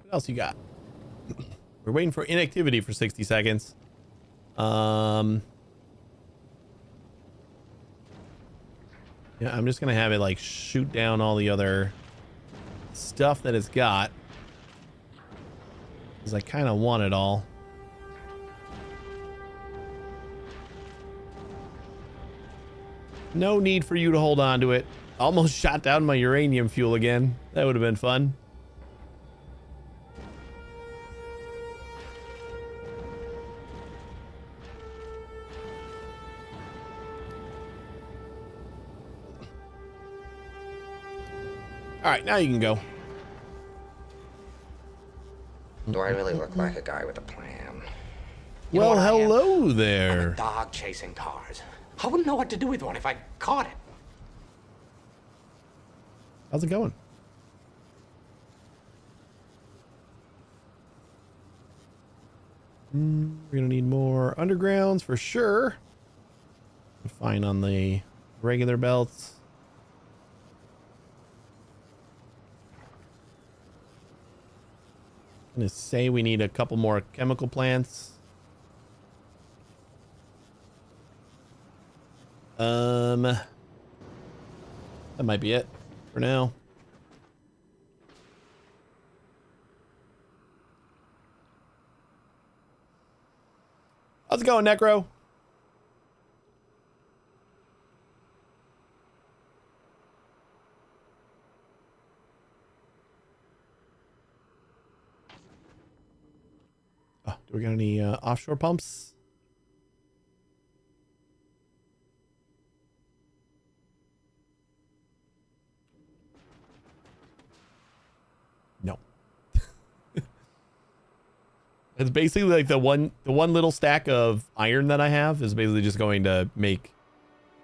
What else you got? We're waiting for inactivity for 60 seconds. Yeah, I'm just gonna have it like shoot down all the other stuff that it's got, because I kind of want it all. No need for you to hold on to it. Almost shot down my uranium fuel again. That would have been fun. All right, now you can go. Do I really look like a guy with a plan? Well, hello I'm there. a dog chasing cars. I wouldn't know what to do with one if I caught it. How's it going? We're gonna need more undergrounds for sure. Fine on the regular belts. I'm gonna say we need a couple more chemical plants. That might be it for now. How's it going, Necro? Oh, do we got any offshore pumps? No. It's basically like the one little stack of iron that I have is basically just going to make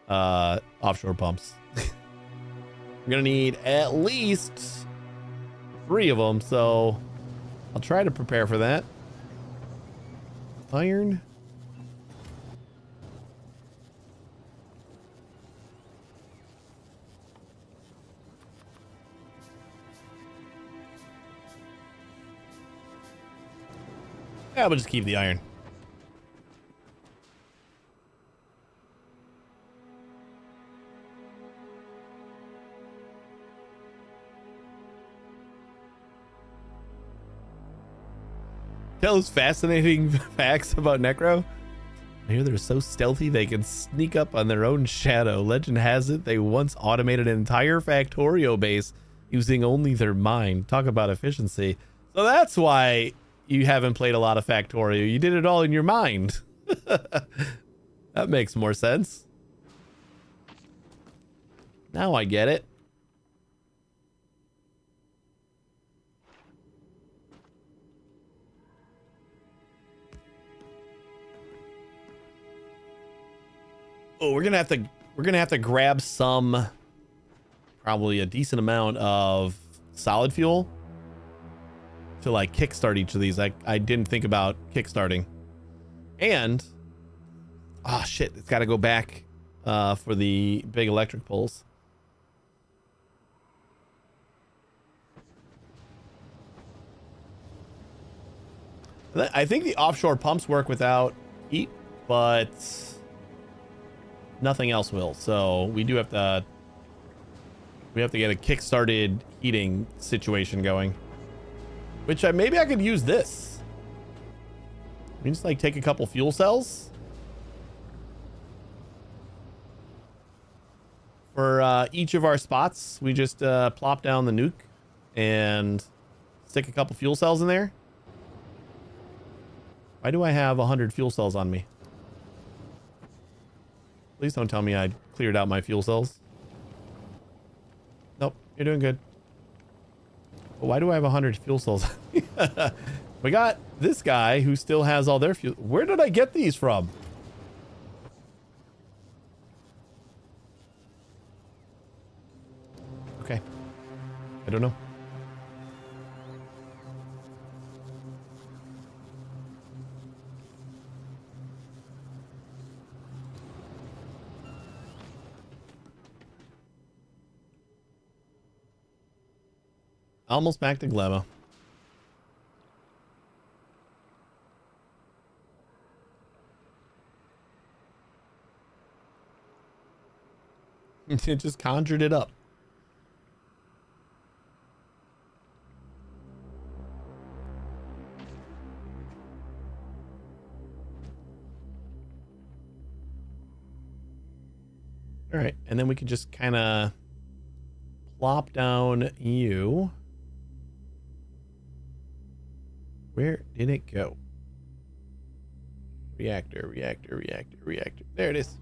offshore pumps. I'm gonna need at least 3 of them, so I'll try to prepare for that. Iron. Yeah, we'll just keep the iron. Tell us fascinating facts about Necro. I hear they're so stealthy they can sneak up on their own shadow. Legend has it they once automated an entire Factorio base using only their mind. Talk about efficiency. So that's why you haven't played a lot of Factorio. You did it all in your mind. That makes more sense. Now I get it. Oh, we're gonna have to grab some, probably a decent amount of solid fuel to like kickstart each of these. I didn't think about kickstarting. And oh shit, it's got to go back for the big electric poles. I think the offshore pumps work without heat, but nothing else will. So we do have to get a kick-started heating situation going. Which maybe I could use this. We just like take a couple fuel cells for each of our spots. We just plop down the nuke and stick a couple fuel cells in there. Why do I have 100 fuel cells on me? Please don't tell me I cleared out my fuel cells. Nope, you're doing good. But why do I have 100 fuel cells? We got this guy who still has all their fuel. Where did I get these from? Okay. I don't know. Almost back to Gleba. It just conjured it up. All right, and then we can just kind of plop down you. Where did it go? Reactor, reactor, reactor, reactor. There it is.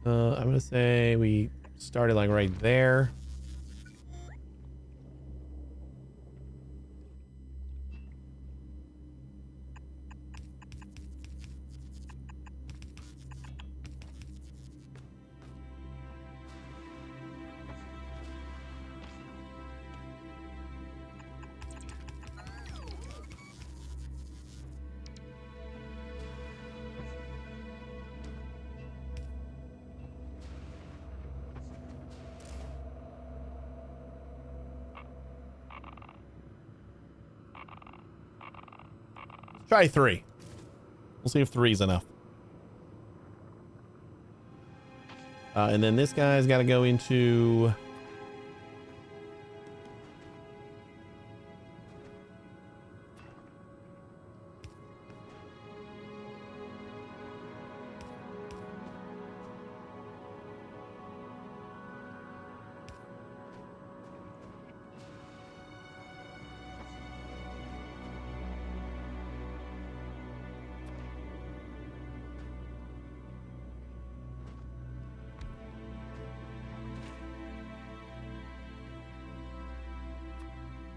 I'm gonna say we started like right there. Try 3. We'll see if 3 is enough. And then this guy's got to go into...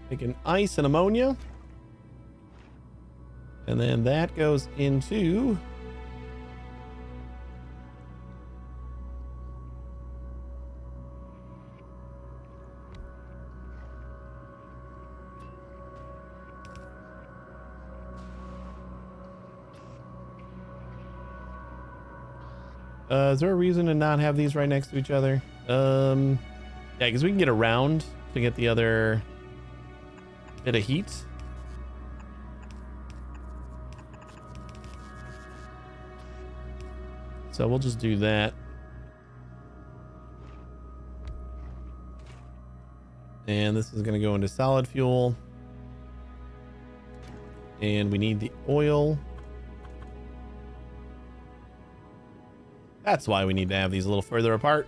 Taking ice and ammonia. And then that goes into... is there a reason to not have these right next to each other? Yeah, because we can get around to get the other bit of heat. So we'll just do that. And this is going to go into solid fuel. And we need the oil. That's why we need to have these a little further apart.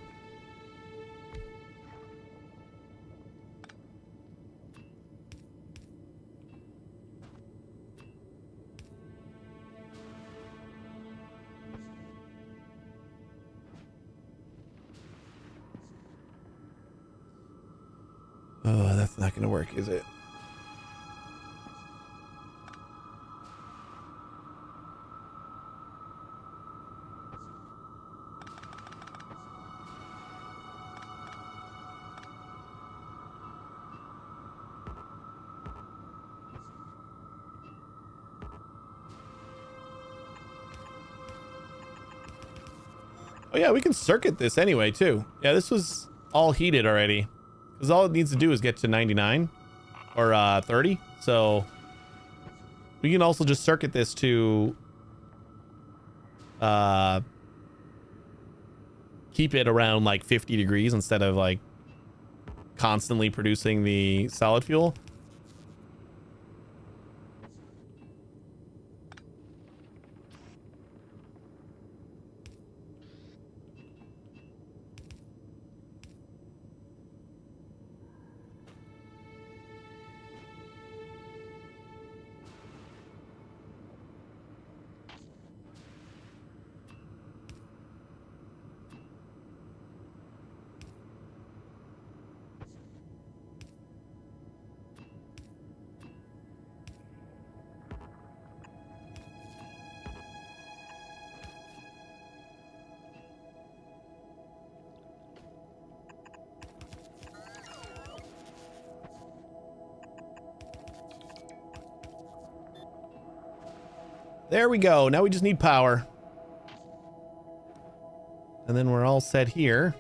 Oh, that's not going to work, is it? Oh yeah, we can circuit this anyway too. Yeah, this was all heated already. Because all it needs to do is get to 99 or 30. So we can also just circuit this to keep it around like 50 degrees instead of like constantly producing the solid fuel. There we go. Now we just need power. And then we're all set here.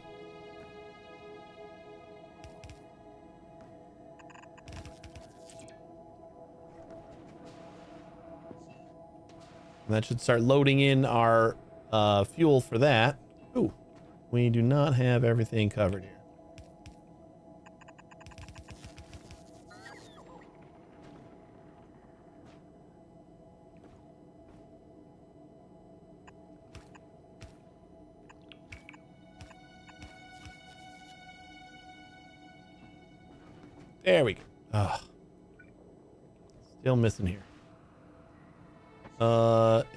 And that should start loading in our fuel for that. Ooh, we do not have everything covered here. There we go. Ah, still missing here.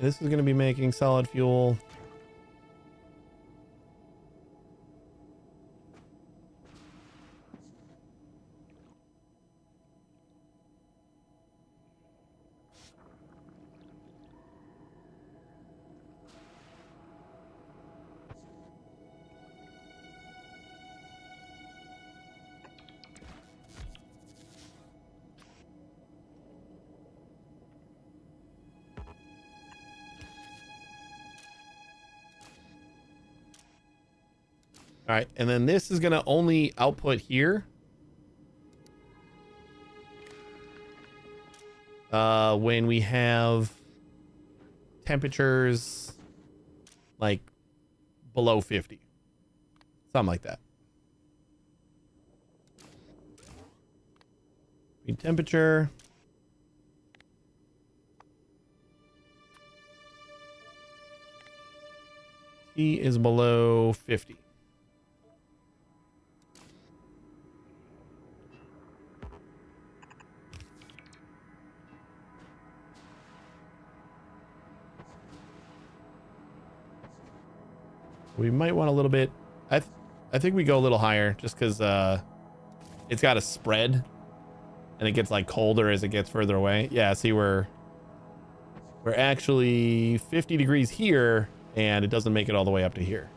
This is going to be making solid fuel. All right, and then this is going to only output here. When we have temperatures like below 50. Something like that. Mean temperature. T is below 50. We might want a little bit. I think we go a little higher just because it's got a spread and it gets like colder as it gets further away. Yeah, see, we're actually 50 degrees here and it doesn't make it all the way up to here.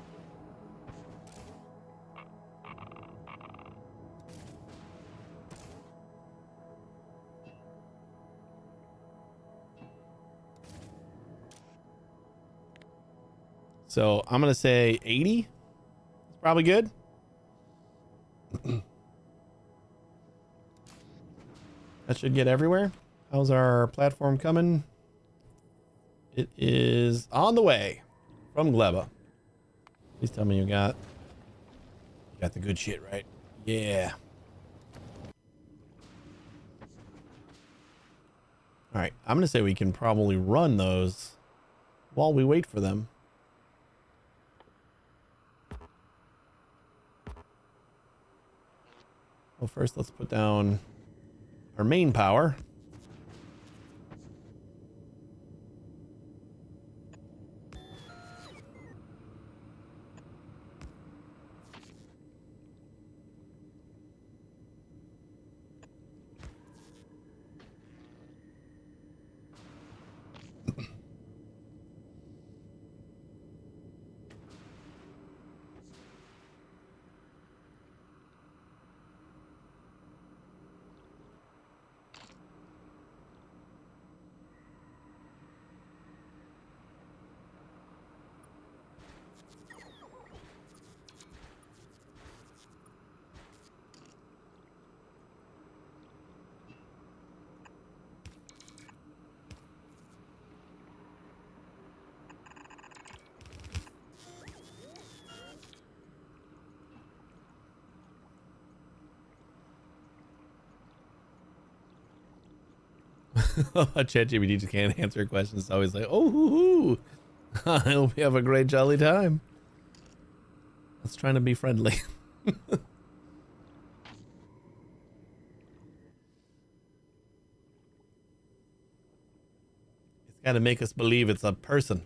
So I'm going to say 80. It's probably good. That should get everywhere. How's our platform coming? It is on the way from Gleba. Please tell me you got the good shit, right? Yeah. All right. I'm going to say we can probably run those while we wait for them. Well, first let's put down our main power. ChatGPT just can't answer questions. It's always like, oh, hoo, hoo. I hope you have a great jolly time. Let's try to be friendly. It's got to make us believe it's a person.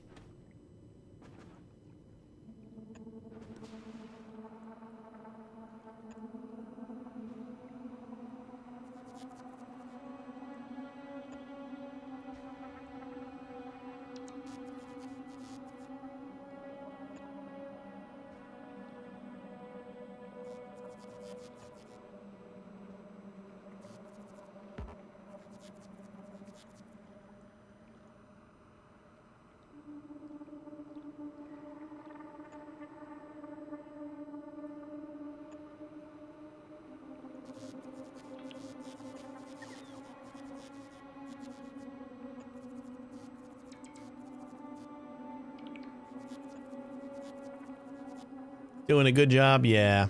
Doing a good job? Yeah.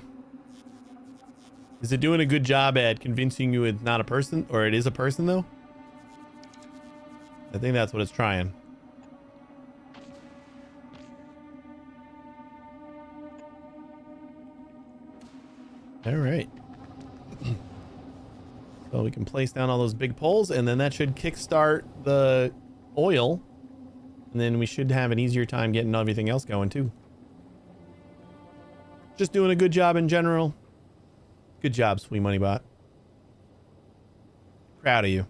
Is it doing a good job at convincing you it's not a person? Or it is a person, though? I think that's what it's trying. All right. So we can place down all those big poles, and then that should kickstart the oil. And then we should have an easier time getting everything else going, too. Just doing a good job in general. Good job, Sweet Money Bot. Proud of you.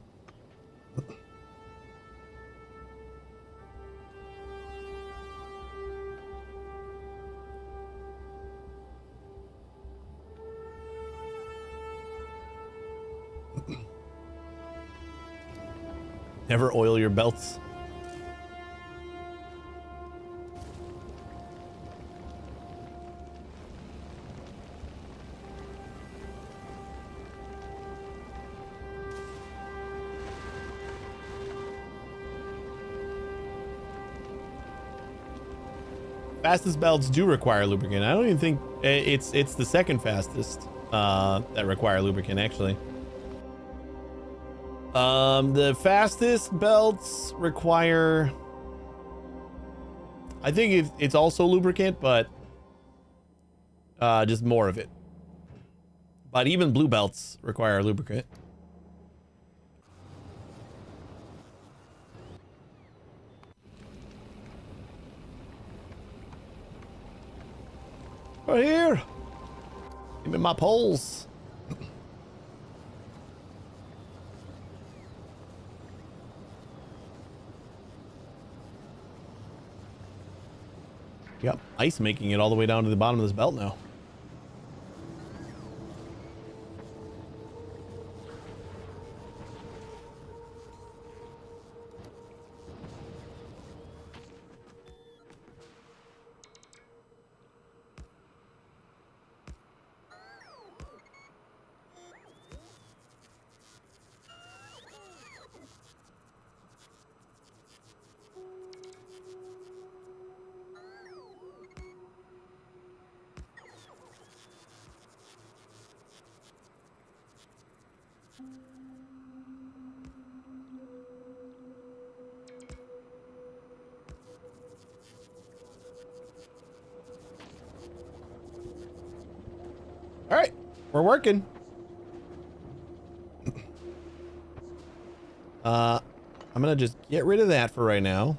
Never oil your belts. Fastest belts do require lubricant. I don't even think it's the second fastest that require lubricant, actually. The fastest belts require, I think it's also lubricant, but just more of it. But even blue belts require lubricant. Right here. Give me my poles. Yep, ice making it all the way down to the bottom of this belt now. All right, we're working. I'm gonna just get rid of that for right now.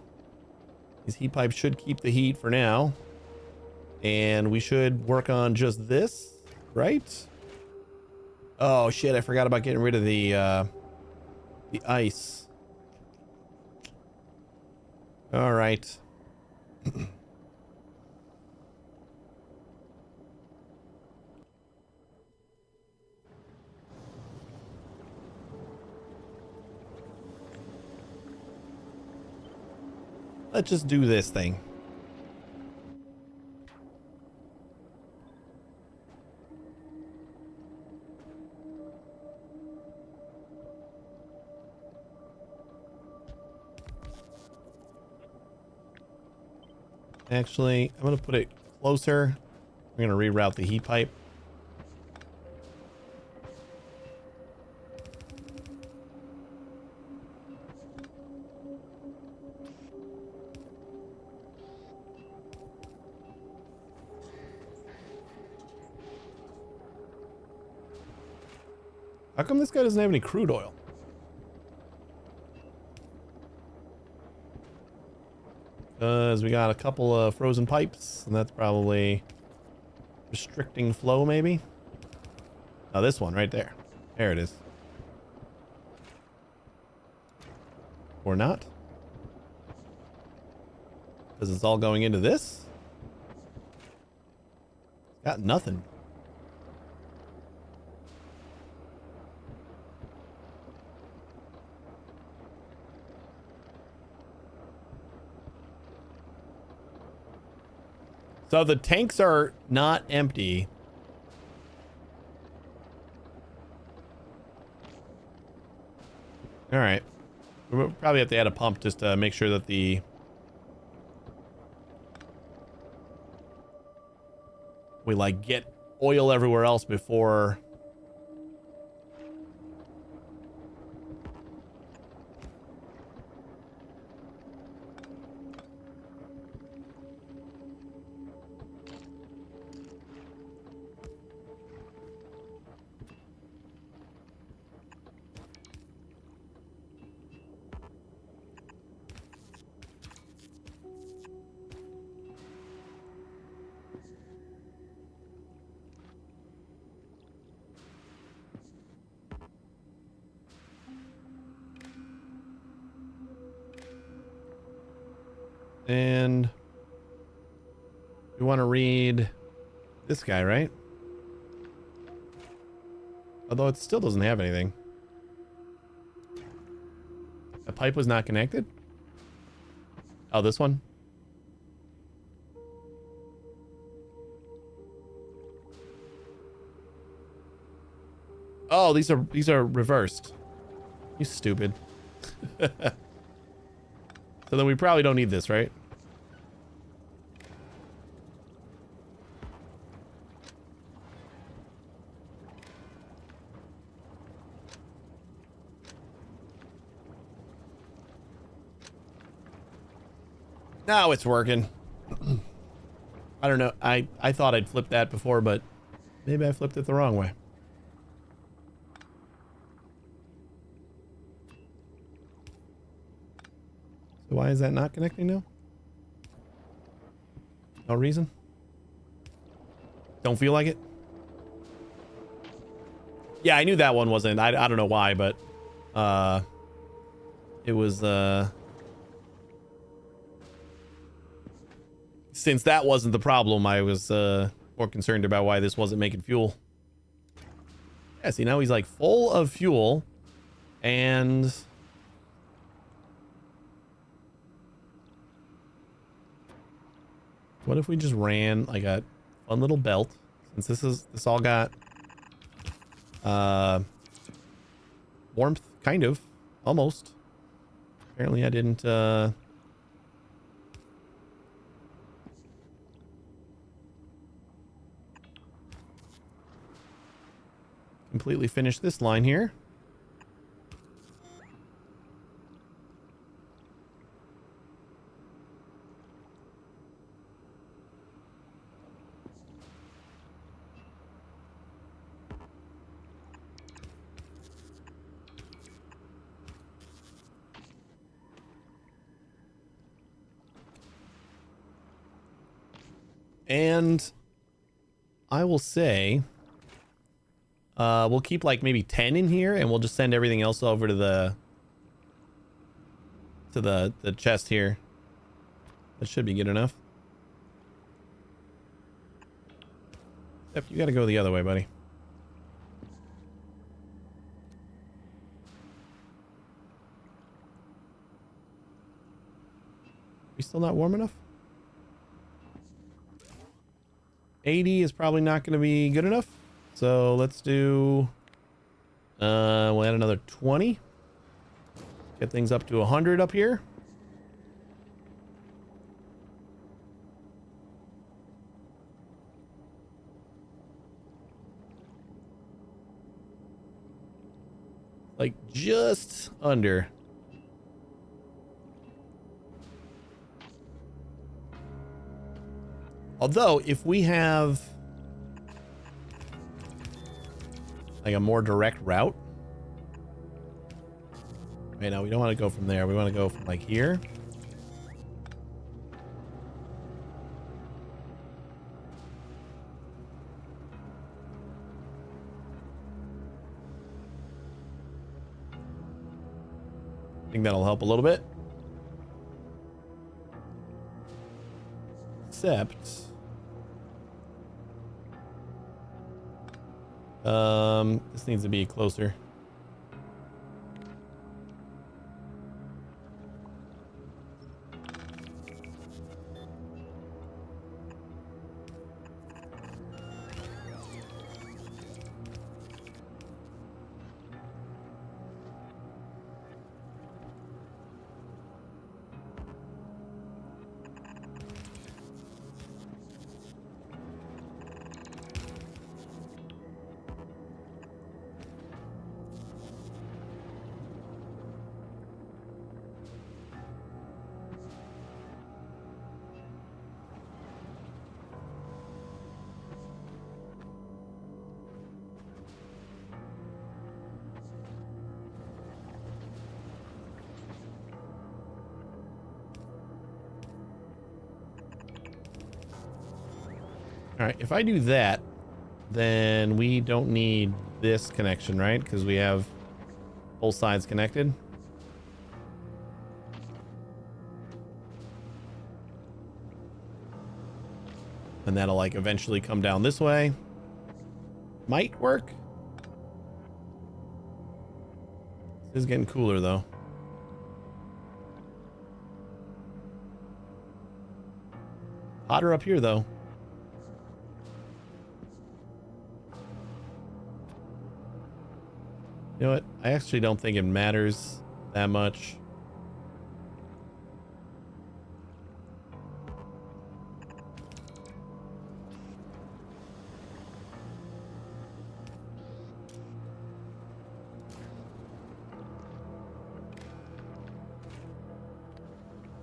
These heat pipes should keep the heat for now. And we should work on just this, right? Oh shit, I forgot about getting rid of the ice. All right. Let's just do this thing. Actually, I'm going to put it closer. I'm going to reroute the heat pipe. How come this guy doesn't have any crude oil? Because we got a couple of frozen pipes, and that's probably restricting flow, maybe? Oh, this one right there. There it is. Or not? Because it's all going into this? Got nothing. So the tanks are not empty. All right. We'll probably have to add a pump just to make sure that the we like get oil everywhere else before. And we want to read this guy, right? Although it still doesn't have anything. The pipe was not connected? Oh, this one? Oh, these are reversed. You stupid. So then we probably don't need this, right? Now it's working. I don't know. I thought I'd flipped that before, but maybe I flipped it the wrong way. So why is that not connecting now? No reason? Don't feel like it? Yeah, I knew that one wasn't. I don't know why, but it was since that wasn't the problem, I was more concerned about why this wasn't making fuel. Yeah, see, now he's like full of fuel, and what if we just ran like a fun little belt, since this all got warmth, kind of, almost. Apparently I didn't completely finish this line here. And I will say, we'll keep like maybe 10 in here, and we'll just send everything else over to the chest here. That should be good enough. Yep, you gotta go the other way, buddy. We still not warm enough? 80 is probably not going to be good enough. So let's do, we'll add another 20. Get things up to 100 up here. Like just under. Although, if we have like a more direct route. Right now, we don't want to go from there. We want to go from like here. I think that'll help a little bit. Except this needs to be closer. All right, if I do that, then we don't need this connection, right? Because we have both sides connected. And that'll like eventually come down this way. Might work. This is getting cooler though. Hotter up here though. You know what? I actually don't think it matters that much.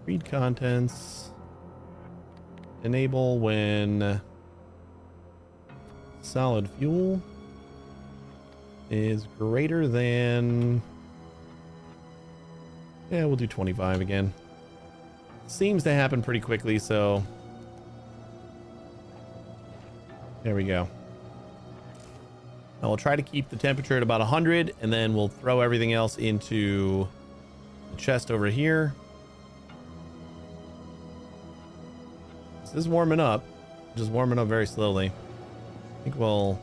Read contents. Enable when solid fuel is greater than, yeah, we'll do 25 again. Seems to happen pretty quickly, so there we go. Now we'll try to keep the temperature at about 100, and then we'll throw everything else into the chest over here. This is warming up, just warming up very slowly. I think we'll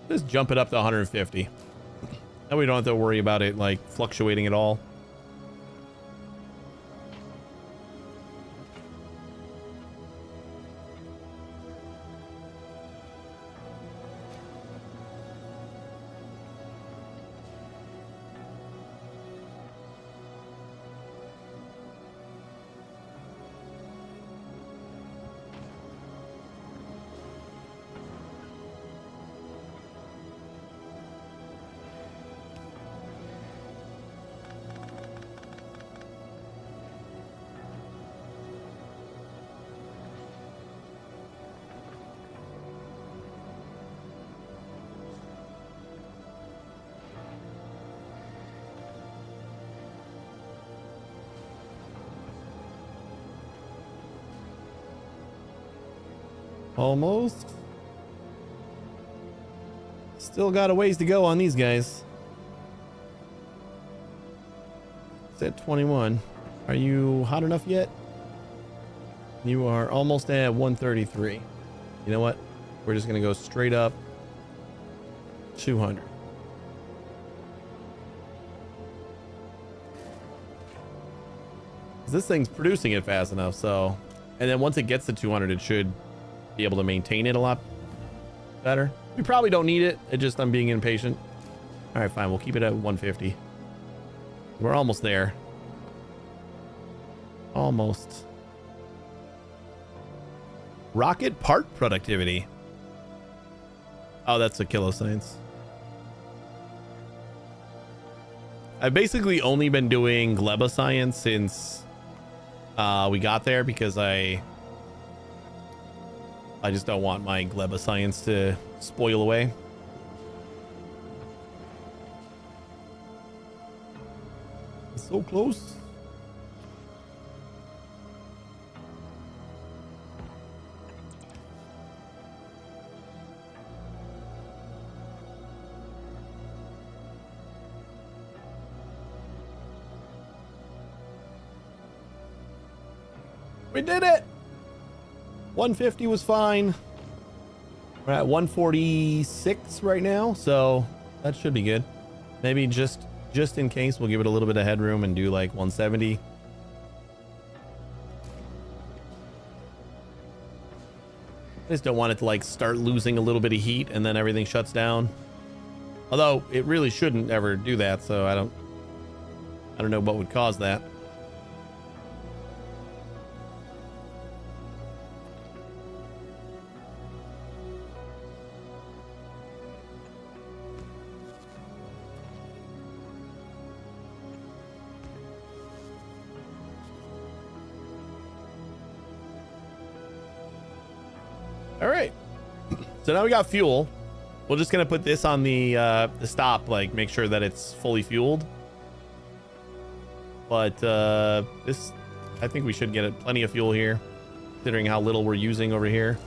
just jump it up to 150. Now we don't have to worry about it like fluctuating at all. Almost. Still got a ways to go on these guys. It's at 21. Are you hot enough yet? You are almost at 133. You know what? We're just going to go straight up 200. This thing's producing it fast enough, so... And then once it gets to 200, it should be able to maintain it a lot better. We probably don't need it. It just, I'm being impatient. All right, fine. We'll keep it at 150. We're almost there. Almost. Rocket part productivity. Oh, that's a kilo science. I've basically only been doing gleba science since we got there because I just don't want my gleba science to spoil away. It's so close. We did it. 150 was fine. We're at 146 right now, so that should be good. Maybe just in case, we'll give it a little bit of headroom and do like 170. I just don't want it to like start losing a little bit of heat and then everything shuts down. Although it really shouldn't ever do that, so I don't know what would cause that. All right, so now we got fuel. We're just gonna put this on the stop, like make sure that it's fully fueled. But this, I think we should get plenty of fuel here. considering how little we're using over here.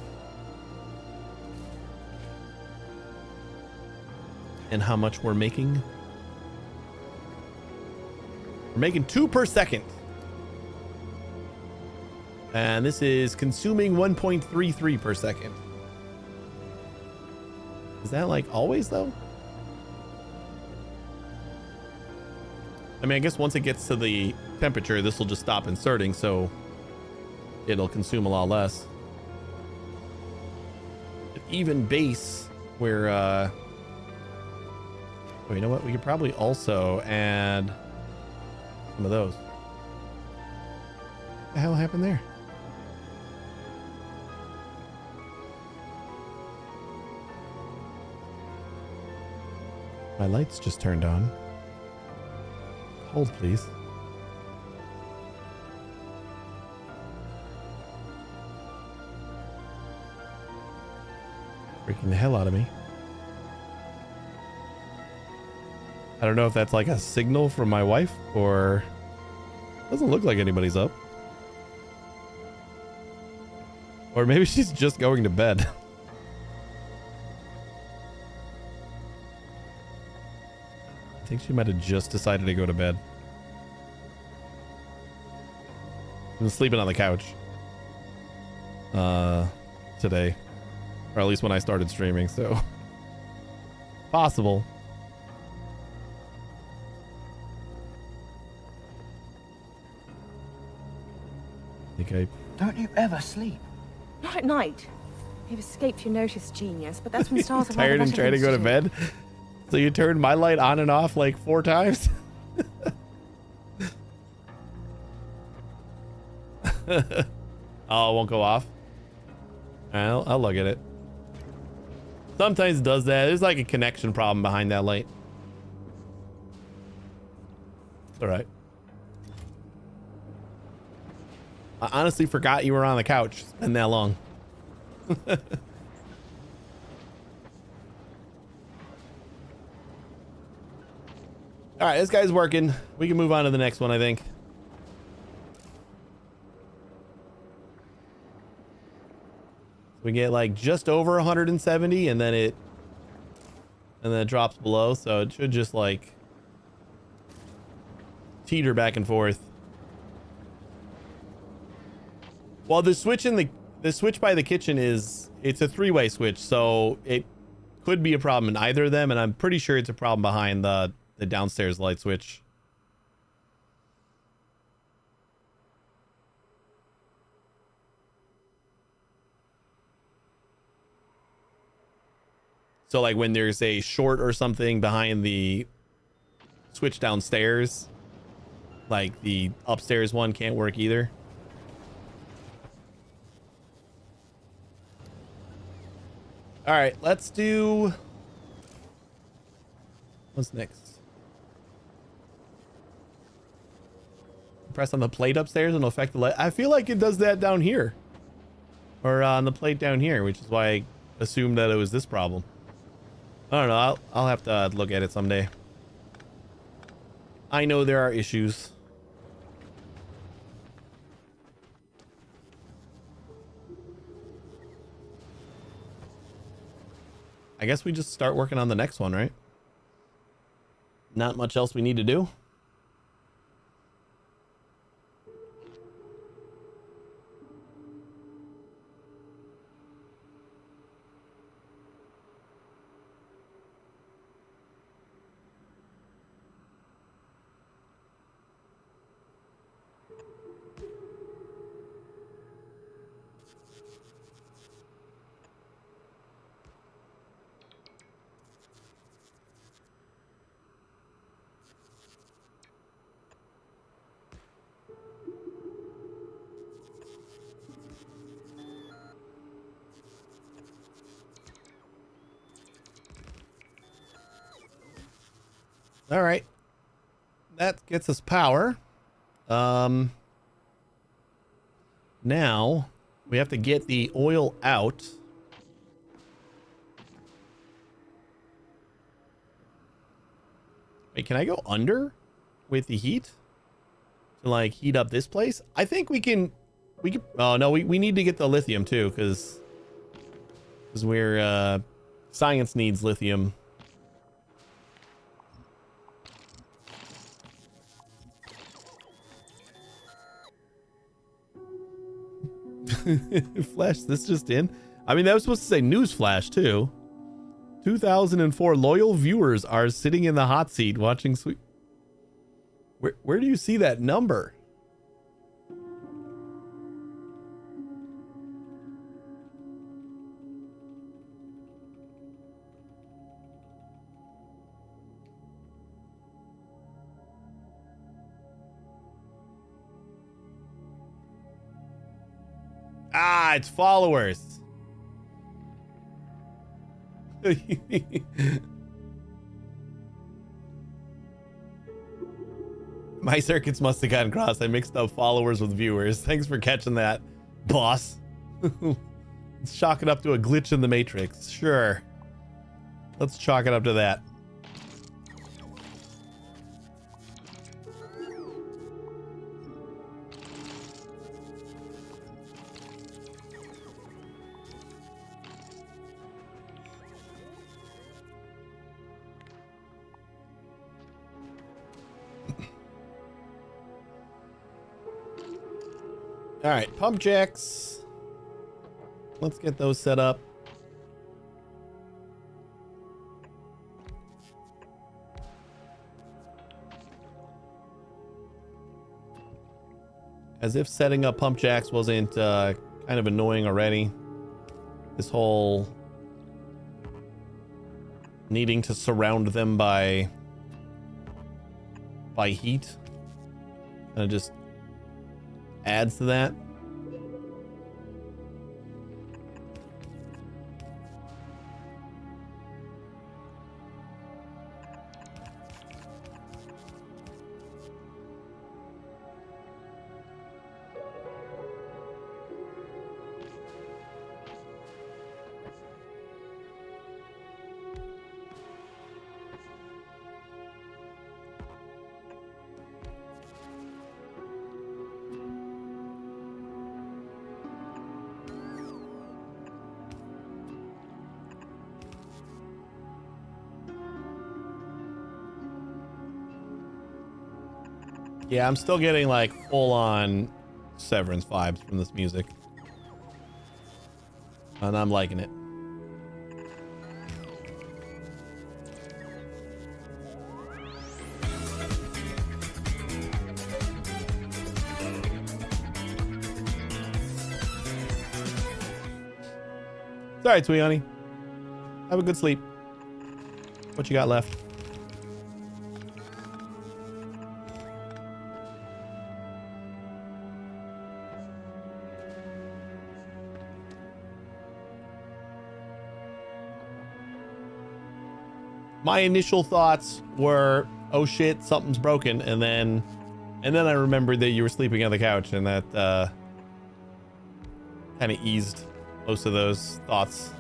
And how much we're making. We're making 2 per second. And this is consuming 1.33 per second. Is that like always though? I mean, I guess once it gets to the temperature, this will just stop inserting, so it'll consume a lot less. But even base, where oh, you know what? We could probably also add some of those. What the hell happened there? My lights just turned on. Hold, please. Freaking the hell out of me. I don't know if that's like a signal from my wife or doesn't look like anybody's up. Or maybe she's just going to bed. I think she might have just decided to go to bed. I'm sleeping on the couch. Today. Or at least when I started streaming, so. Possible. Don't you ever sleep? Not at night. You've escaped your notice, genius, but that's when stars have tired rather and better trying to things go to do. bed? So you turned my light on and off like 4 times? Oh, it won't go off? I'll look at it. Sometimes it does that. There's like a connection problem behind that light. All right. I honestly forgot you were on the couch. It's been that long. All right, this guy's working. We can move on to the next one, I think. We get like just over 170 and then it drops below, so it should just like teeter back and forth. Well, the switch in the switch by the kitchen it's a 3-way switch, so it could be a problem in either of them, and I'm pretty sure it's a problem behind the downstairs light switch. So like when there's a short or something behind the switch downstairs, like the upstairs one can't work either. All right, let's do, what's next? Press on the plate upstairs and it'll affect the light. I feel like it does that down here, or on the plate down here, which is why I assumed that it was this problem. I don't know. I'll have to look at it someday. I know there are issues. I guess we just start working on the next one, right? Not much else we need to do. All right, that gets us power. Now we have to get the oil out. Wait, can I go under with the heat to like heat up this place? I think we can We could, oh no, we need to get the lithium too, because we're science needs lithium. Flash this just in. I mean, that was supposed to say news flash too. 2004 loyal viewers are sitting in the hot seat watching sweet. Where do you see that number? Ah, it's followers. My circuits must have gotten crossed. I mixed up followers with viewers. Thanks for catching that, boss. Let's chalk it up to a glitch in the matrix. Sure. Let's chalk it up to that. All right, pump jacks. Let's get those set up. As if setting up pump jacks wasn't kind of annoying already. This whole needing to surround them by heat kind of just adds to that. Yeah, I'm still getting like full-on Severance vibes from this music. And I'm liking it. It's all right, sweet honey. Have a good sleep. What you got left? My initial thoughts were, oh shit, something's broken, and then I remembered that you were sleeping on the couch, and that kind of eased most of those thoughts.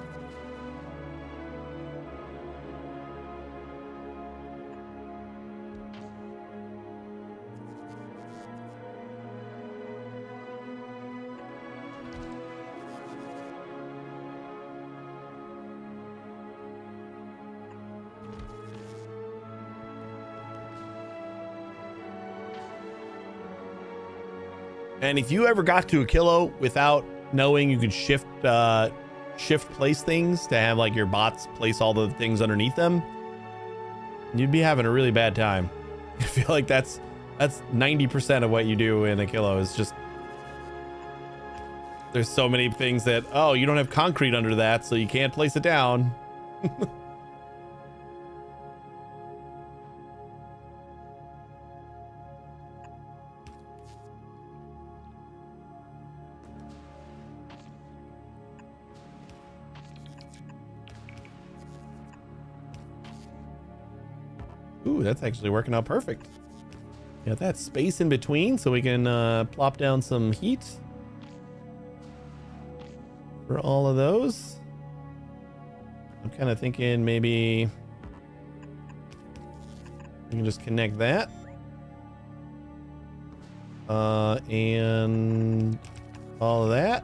And if you ever got to Aquilo without knowing you could shift place things to have like your bots place all the things underneath them, you'd be having a really bad time. I feel like that's 90% of what you do in Aquilo is just there's so many things that, oh, you don't have concrete under that, so you can't place it down. Ooh, that's actually working out perfect. Got that space in between so we can plop down some heat for all of those. I'm kind of thinking maybe we can just connect that. And all of that.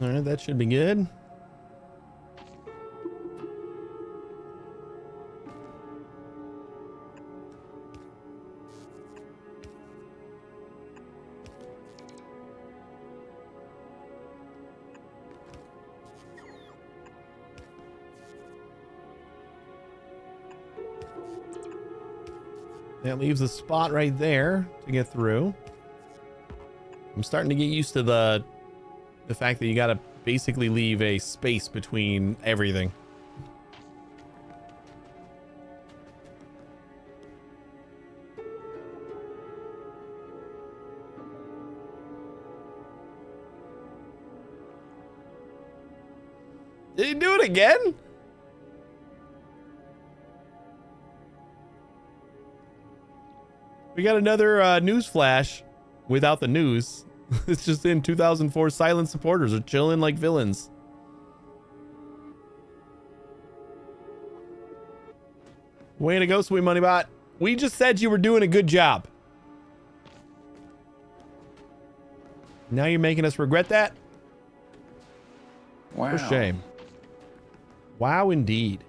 All right, that should be good. That leaves a spot right there to get through. I'm starting to get used to the fact that you got to basically leave a space between everything. Did he do it again? We got another news flash without the news. It's just in 2004 silent supporters are chilling like villains. Way to go, Sweet Money Bot. We just said you were doing a good job. Now you're making us regret that? Wow. For shame. Wow, indeed.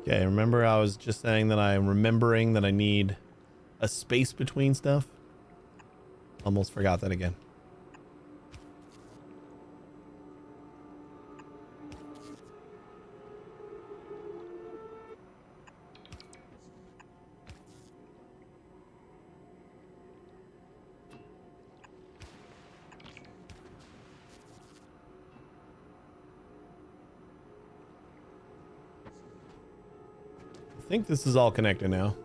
Okay, remember I was just saying that I'm remembering that I need a space between stuff? Almost forgot that again. I think this is all connected now.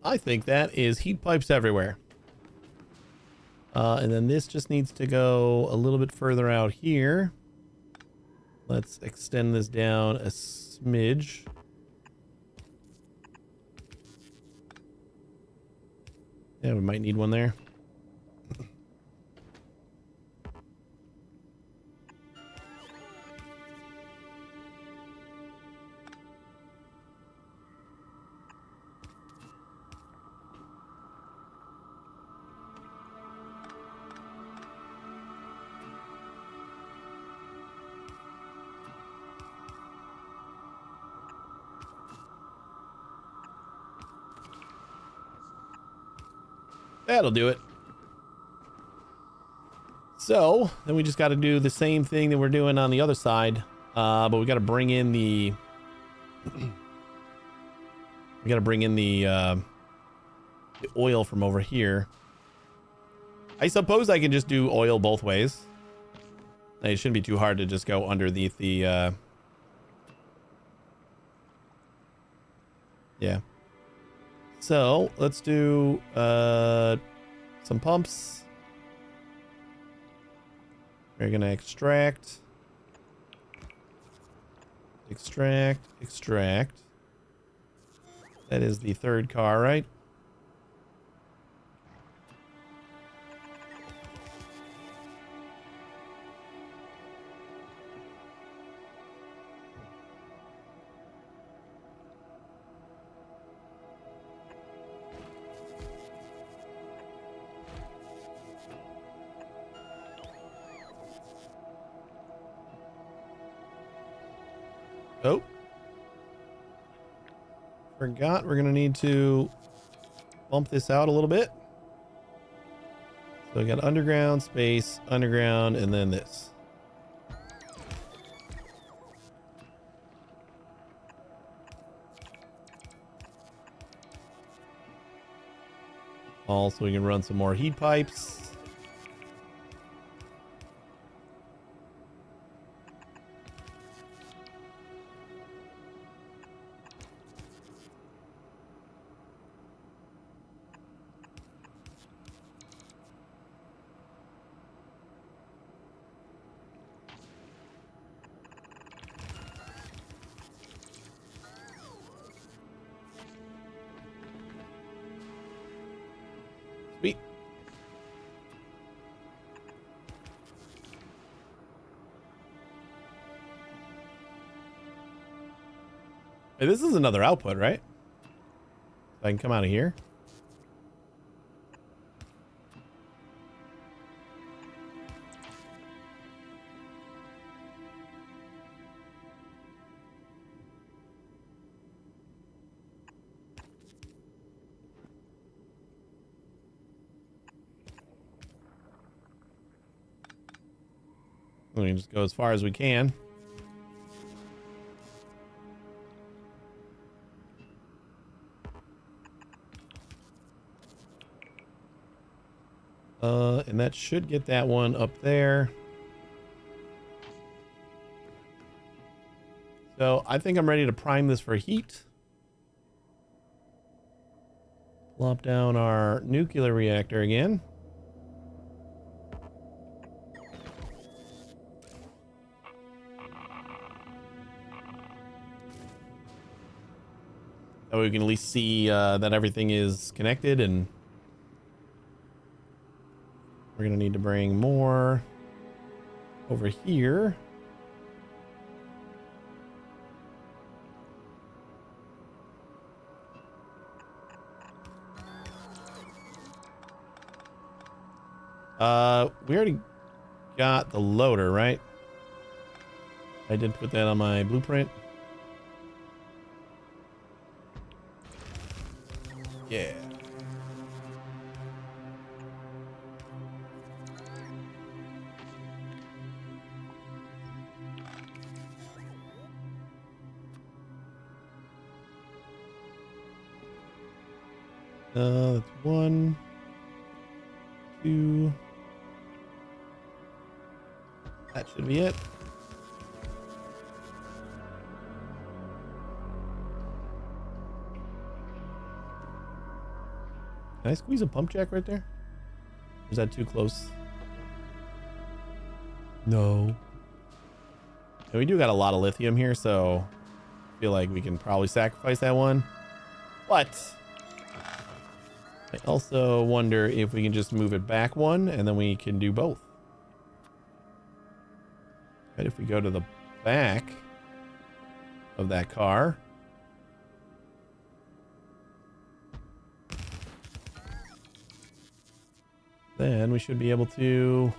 I think that is heat pipes everywhere. And then this just needs to go a little bit further out here. Let's extend this down a smidge. Yeah, we might need one there. That'll do it. So then we just got to do the same thing that we're doing on the other side, but we got to bring in the the oil from over here. I suppose I can just do oil both ways. It shouldn't be too hard to just go underneath the yeah. So let's do some pumps. We're gonna extract. That is the third car, right? Oh. Forgot we're going to need to bump this out a little bit. So we got underground, space, underground, and then this. Also, we can run some more heat pipes. Sweet. Hey, this is another output, right? I can come out of here. We can just go as far as we can. And that should get that one up there. So I think I'm ready to prime this for heat. Plop down our nuclear reactor again. That way we can at least see that everything is connected, and we're going to need to bring more over here. We already got the loader, right? I did put that on my blueprint. Yeah. That's 1, 2. That should be it. Can I squeeze a pump jack right there? Or is that too close? No. And we do got a lot of lithium here, so I feel like we can probably sacrifice that one. But I also wonder if we can just move it back one and then we can do both. Right, if we go to the back of that car. Then we should be able to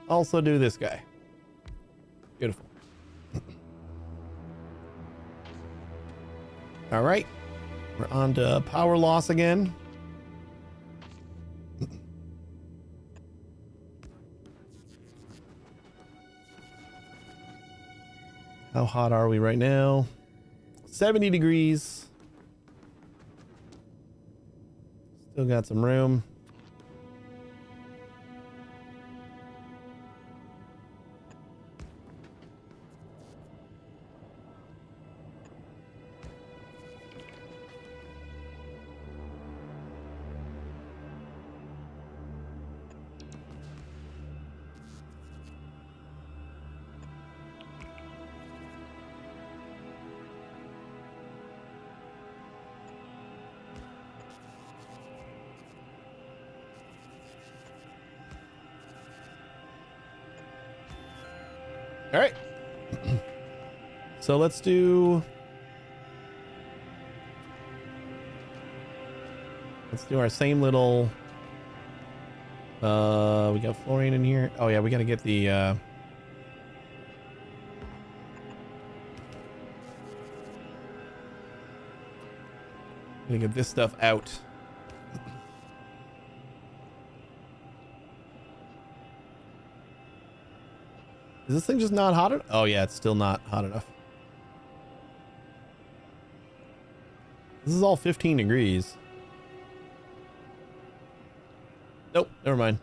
also do this guy. Beautiful. All right. We're on to power loss again. How hot are we right now? 70 degrees. Still got some room. All right. So let's do our same little we got fluorine in here. Oh yeah, we got to get the gonna get this stuff out. Is this thing just not hot enough? Oh yeah, it's still not hot enough. This is all 15 degrees. Nope, never mind.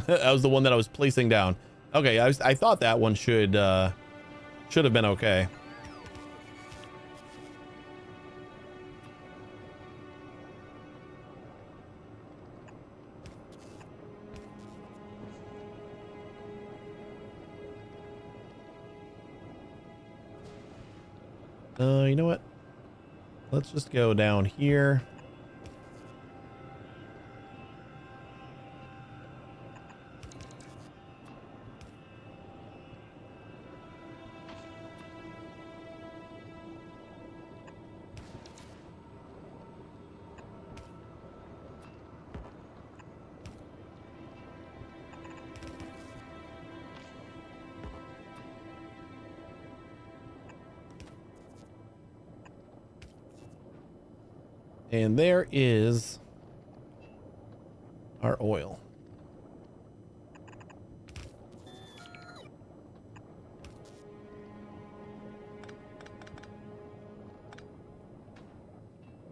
That was the one that I was placing down. Okay, I thought that one should have been okay. You know what? Let's just go down here. And there is our oil.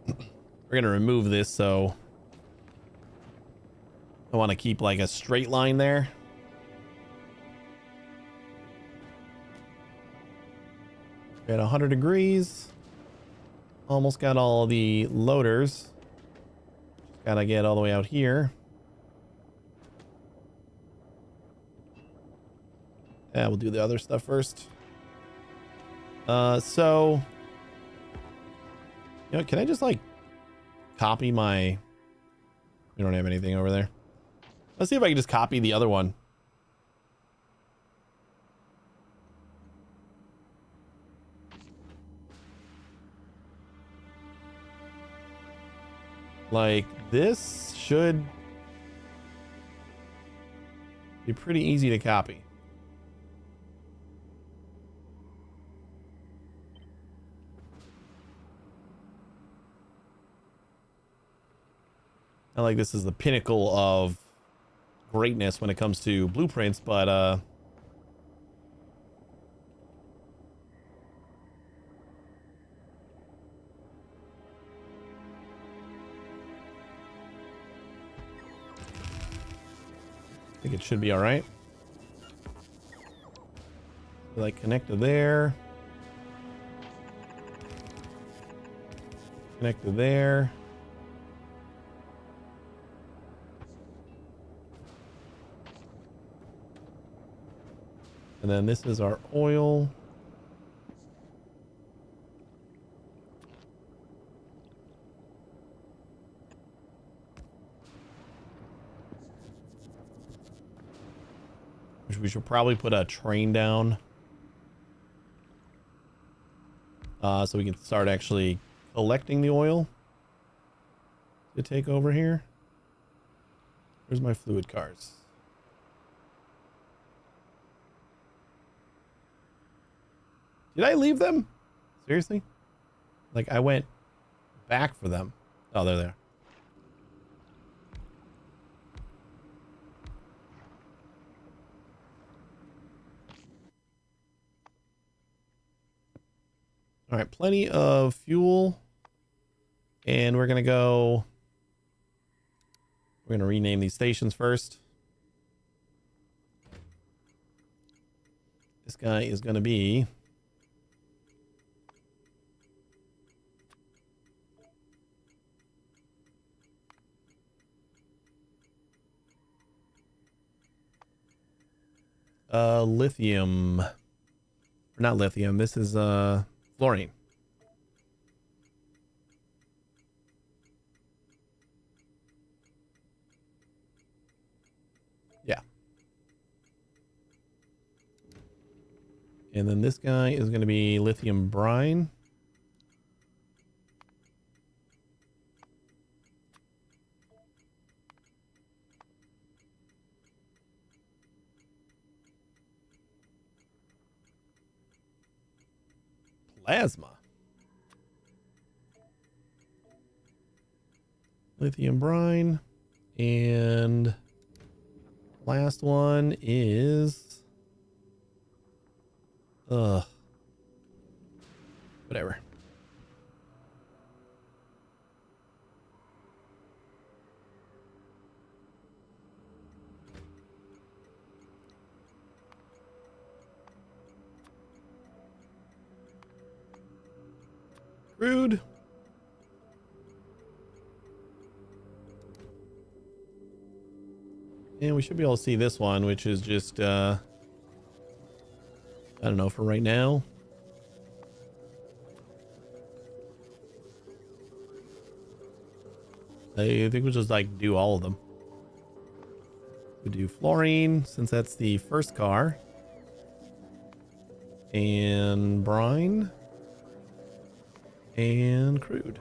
We're going to remove this, so I want to keep like a straight line there. We're at 100 degrees. Almost got all the loaders. Just gotta get all the way out here. Yeah, we'll do the other stuff first. So, you know, can I just like copy my... We don't have anything over there. Let's see if I can just copy the other one. Like, this should be pretty easy to copy. Not like this is the pinnacle of greatness when it comes to blueprints, but I think it should be all right. Like connect to there. Connect to there. And then this is our oil. Which we should probably put a train down. So we can start actually collecting the oil to take over here. Where's my fluid cars? Did I leave them? Seriously? Like I went back for them. Oh, they're there. All right, plenty of fuel. And we're going to rename these stations first. This guy is going to be lithium. Or not lithium. This is fluorine. Yeah. And then this guy is going to be lithium brine. Plasma. Lithium brine. And last one is whatever. Crude. And we should be able to see this one, which is just, I don't know, for right now. I think we'll just like do all of them. We do fluorine, since that's the first car. And brine. And crude.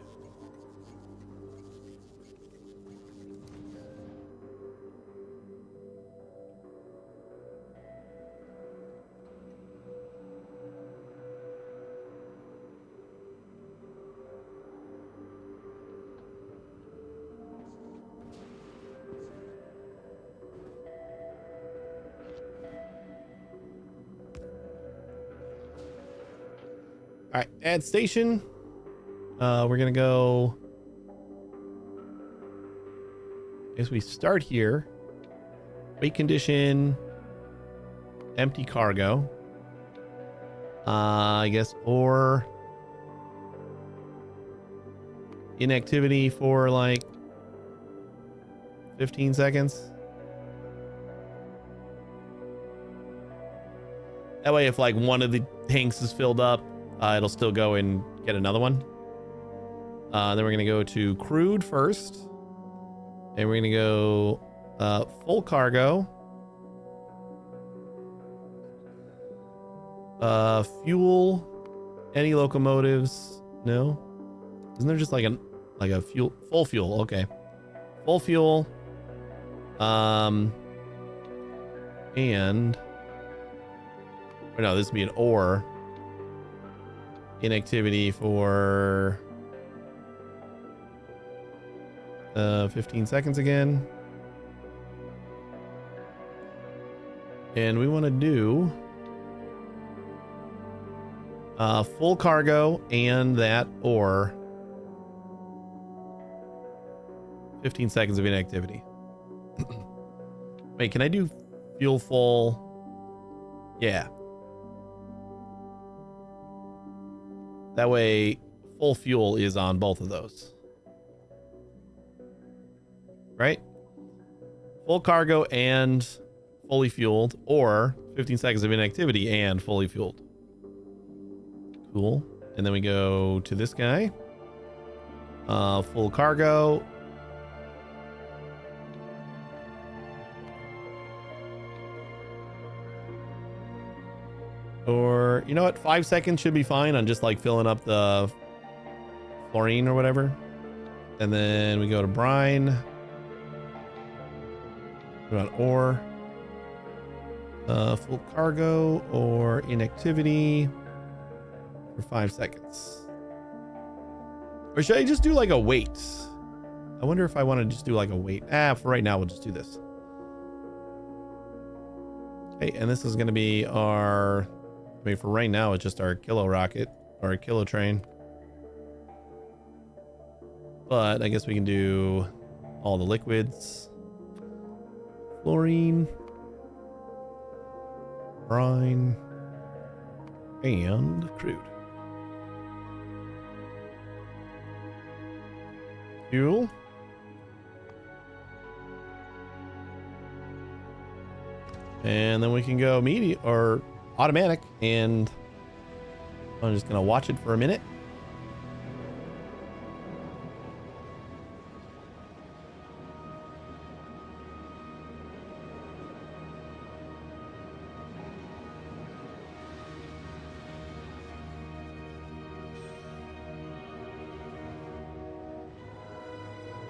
All right, add station. We're gonna go. I guess we start here. Weight condition. Empty cargo. I guess, or inactivity for like 15 seconds. That way, if like one of the tanks is filled up, it'll still go and get another one. Then we're going to go to crude first. And we're going to go full cargo. Fuel. Any locomotives? No. Isn't there just like a fuel? Full fuel. Okay. Full fuel. And or no, this would be an or. Inactivity for 15 seconds again. And we want to do full cargo and that or 15 seconds of inactivity. Wait, can I do fuel full? Yeah. That way, full fuel is on both of those. Right? Full cargo and fully fueled, or 15 seconds of inactivity and fully fueled. Cool. And then we go to this guy. Full cargo. Or, you know what? 5 seconds should be fine on just like filling up the fluorine or whatever. And then we go to brine. What about ore? Full cargo or inactivity for 5 seconds. Or should I just do like a wait? I wonder if I want to just do like a wait. For right now, we'll just do this. Okay, and this is going to be our... I mean, for right now, it's just our kilo rocket or a kilo train. But I guess we can do all the liquids. Fluorine. Brine. And crude. Fuel. And then we can go immediate or automatic, and I'm just gonna watch it for a minute.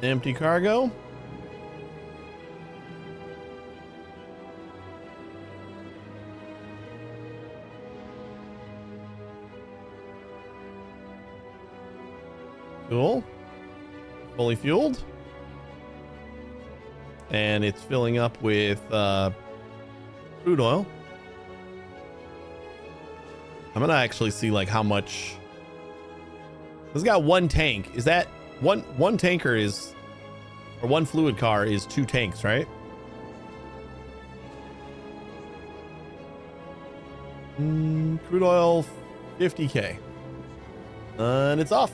Empty cargo. Cool. Fully fueled. And it's filling up with crude oil. I'm gonna actually see like how much. It's got one tank. Is that one tanker is, or one fluid car is 2 tanks, right? Crude oil 50K. And it's off.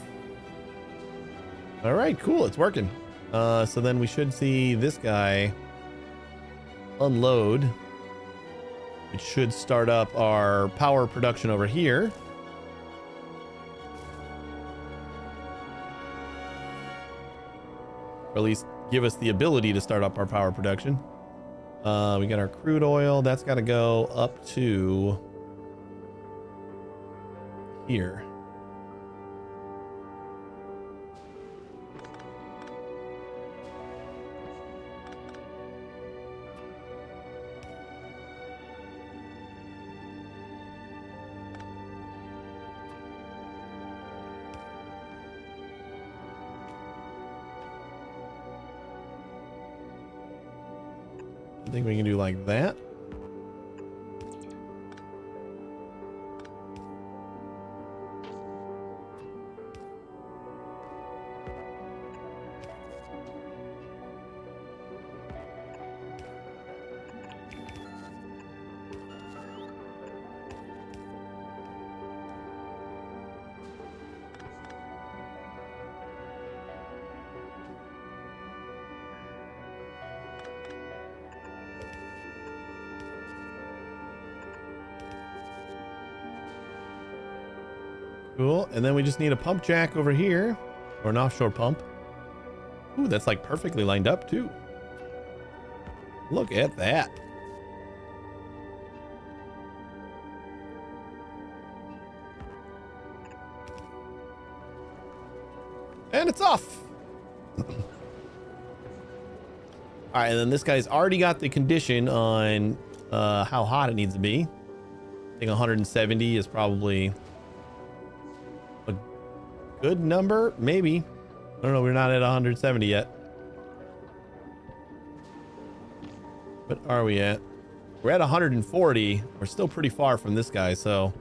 All right, cool. It's working. So then we should see this guy unload. It should start up our power production over here. Or at least give us the ability to start up our power production. We got our crude oil. That's got to go up to here. I think we can do like that. Cool. And then we just need a pump jack over here, or an offshore pump. Ooh, that's like perfectly lined up too. Look at that. And it's off. All right, and then this guy's already got the condition on how hot it needs to be. I think 170 is probably a good number, maybe. I don't know, we're not at 170 yet. What are we at? We're at 140. We're still pretty far from this guy, so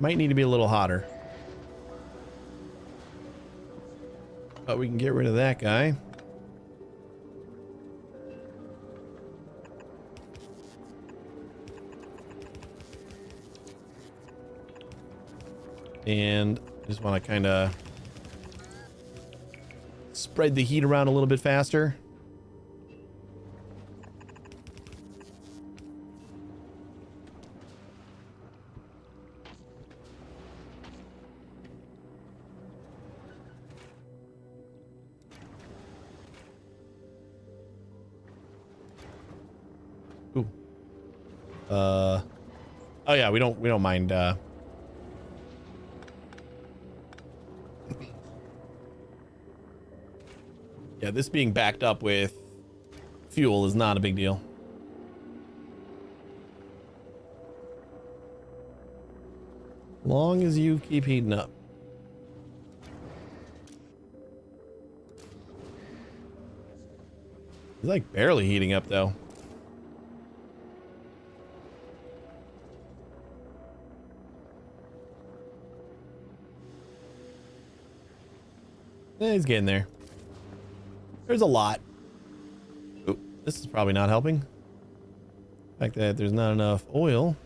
might need to be a little hotter. But we can get rid of that guy. And just want to kind of spread the heat around a little bit faster. Oh yeah, we don't mind. Yeah, this being backed up with fuel is not a big deal. Long as you keep heating up. He's like barely heating up though. Yeah, he's getting there. There's a lot. Oop, this is probably not helping. The fact that there's not enough oil.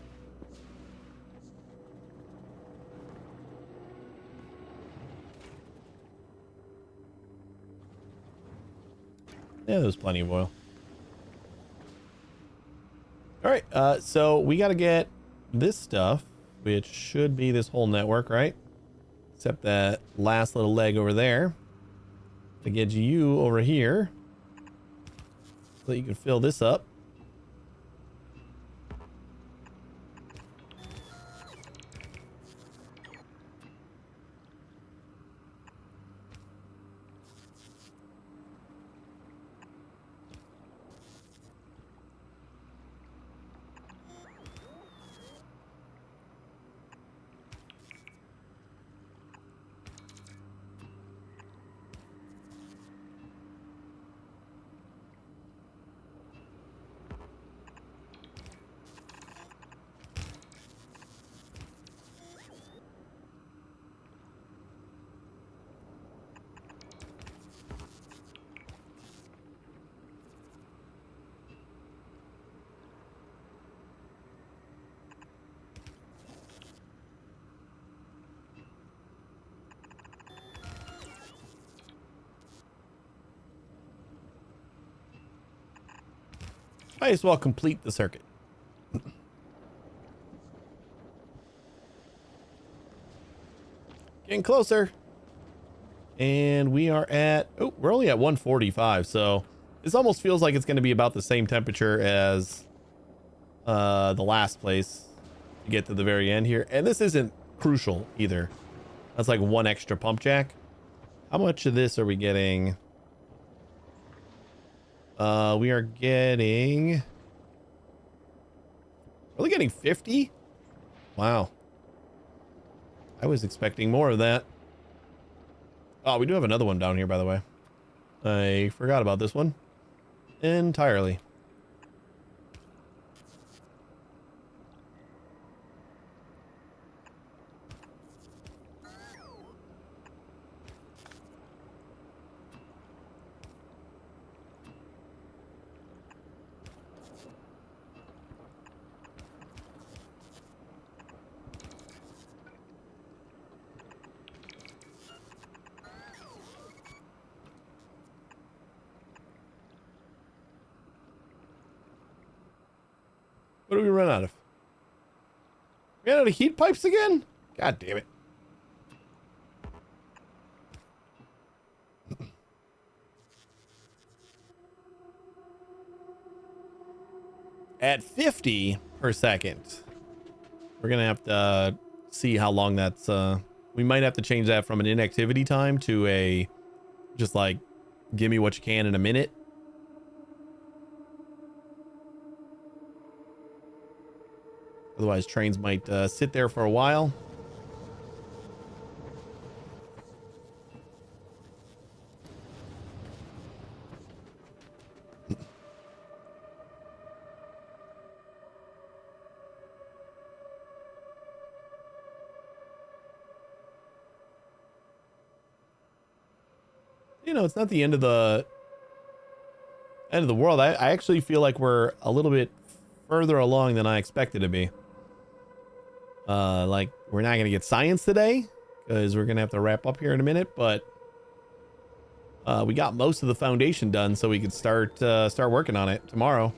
Yeah, there's plenty of oil. All right, so we got to get this stuff, which should be this whole network, right? Except that last little leg over there to get you over here so that you can fill this up. Might as well complete the circuit. Getting closer. And we are at, oh, we're only at 145. So this almost feels like it's going to be about the same temperature as the last place to get to the very end here. And this isn't crucial either. That's like one extra pump jack. How much of this are we getting? We are getting, really getting 50? Wow. I was expecting more of that. Oh, we do have another one down here, by the way. I forgot about this one entirely. What do we run out of? We ran out of heat pipes again? God damn it. At 50 per second. We're going to have to see how long that's... we might have to change that from an inactivity time to a... just like, give me what you can in a minute. Otherwise, trains might sit there for a while. You know, it's not the end of the world. I actually feel like we're a little bit further along than I expected to be. Like, we're not going to get science today because we're going to have to wrap up here in a minute, but we got most of the foundation done so we could start working on it tomorrow.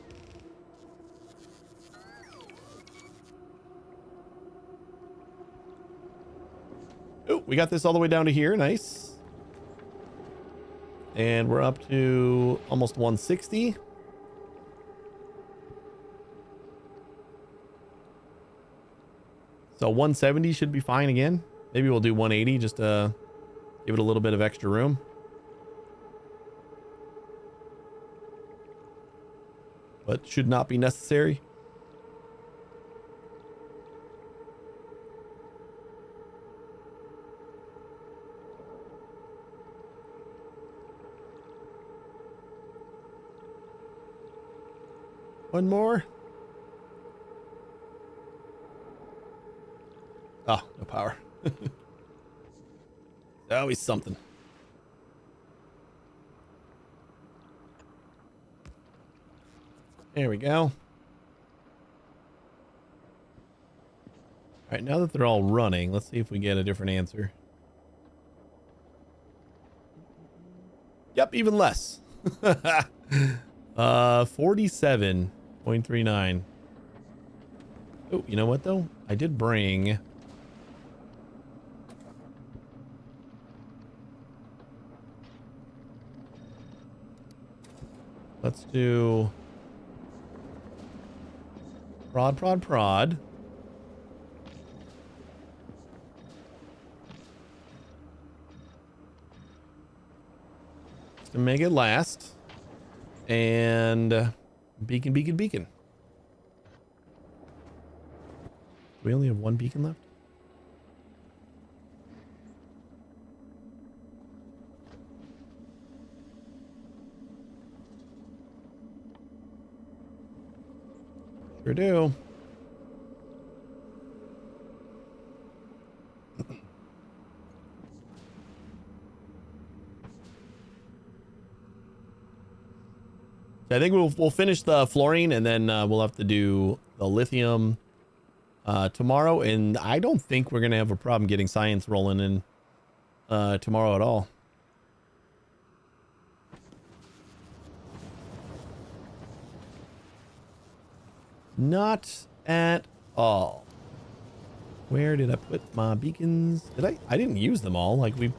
Oh, we got this all the way down to here. Nice. And we're up to almost 160. So 170 should be fine again. Maybe we'll do 180 just to give it a little bit of extra room. But should not be necessary. One more. Oh, no power. Always something. There we go. All right, now that they're all running, let's see if we get a different answer. Yep, even less. 47.39. Oh, you know what though? I did bring let's do prod. Just to make it last. And beacon. Do we only have one beacon left? Sure do. I think we'll finish the fluorine and then we'll have to do the lithium tomorrow. And I don't think we're gonna have a problem getting science rolling in tomorrow at all. Not at all. Where did I put my beacons? Did I? I didn't use them all. Like we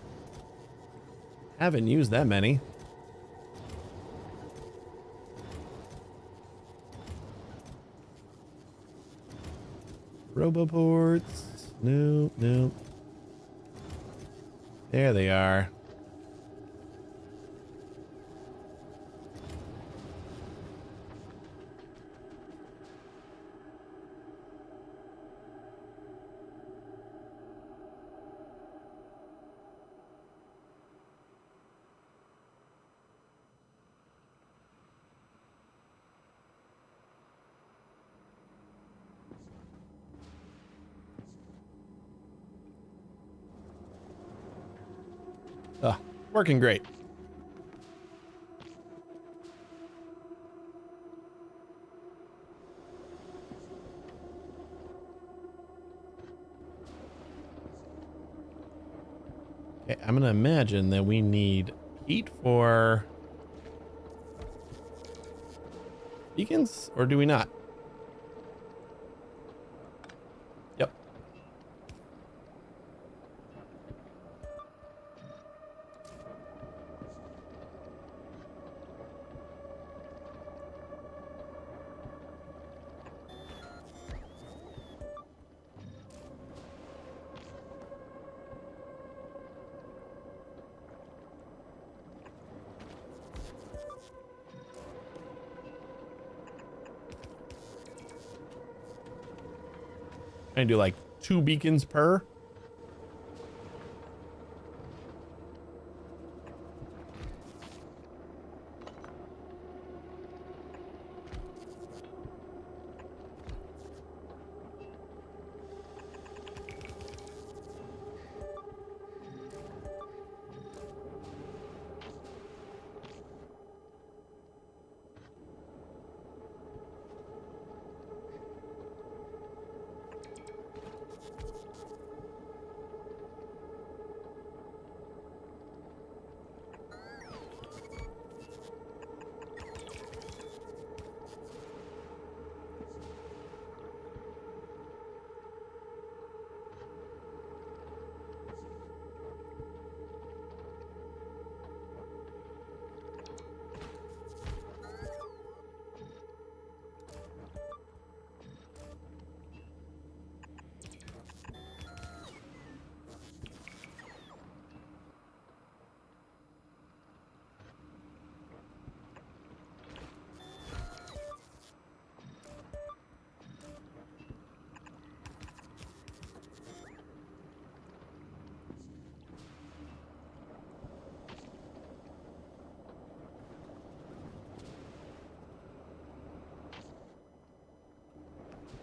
haven't used that many. Roboports. No. There they are. Working great. Okay, I'm gonna imagine that we need heat for beacons, or do we not? Yep. I do like 2 beacons per.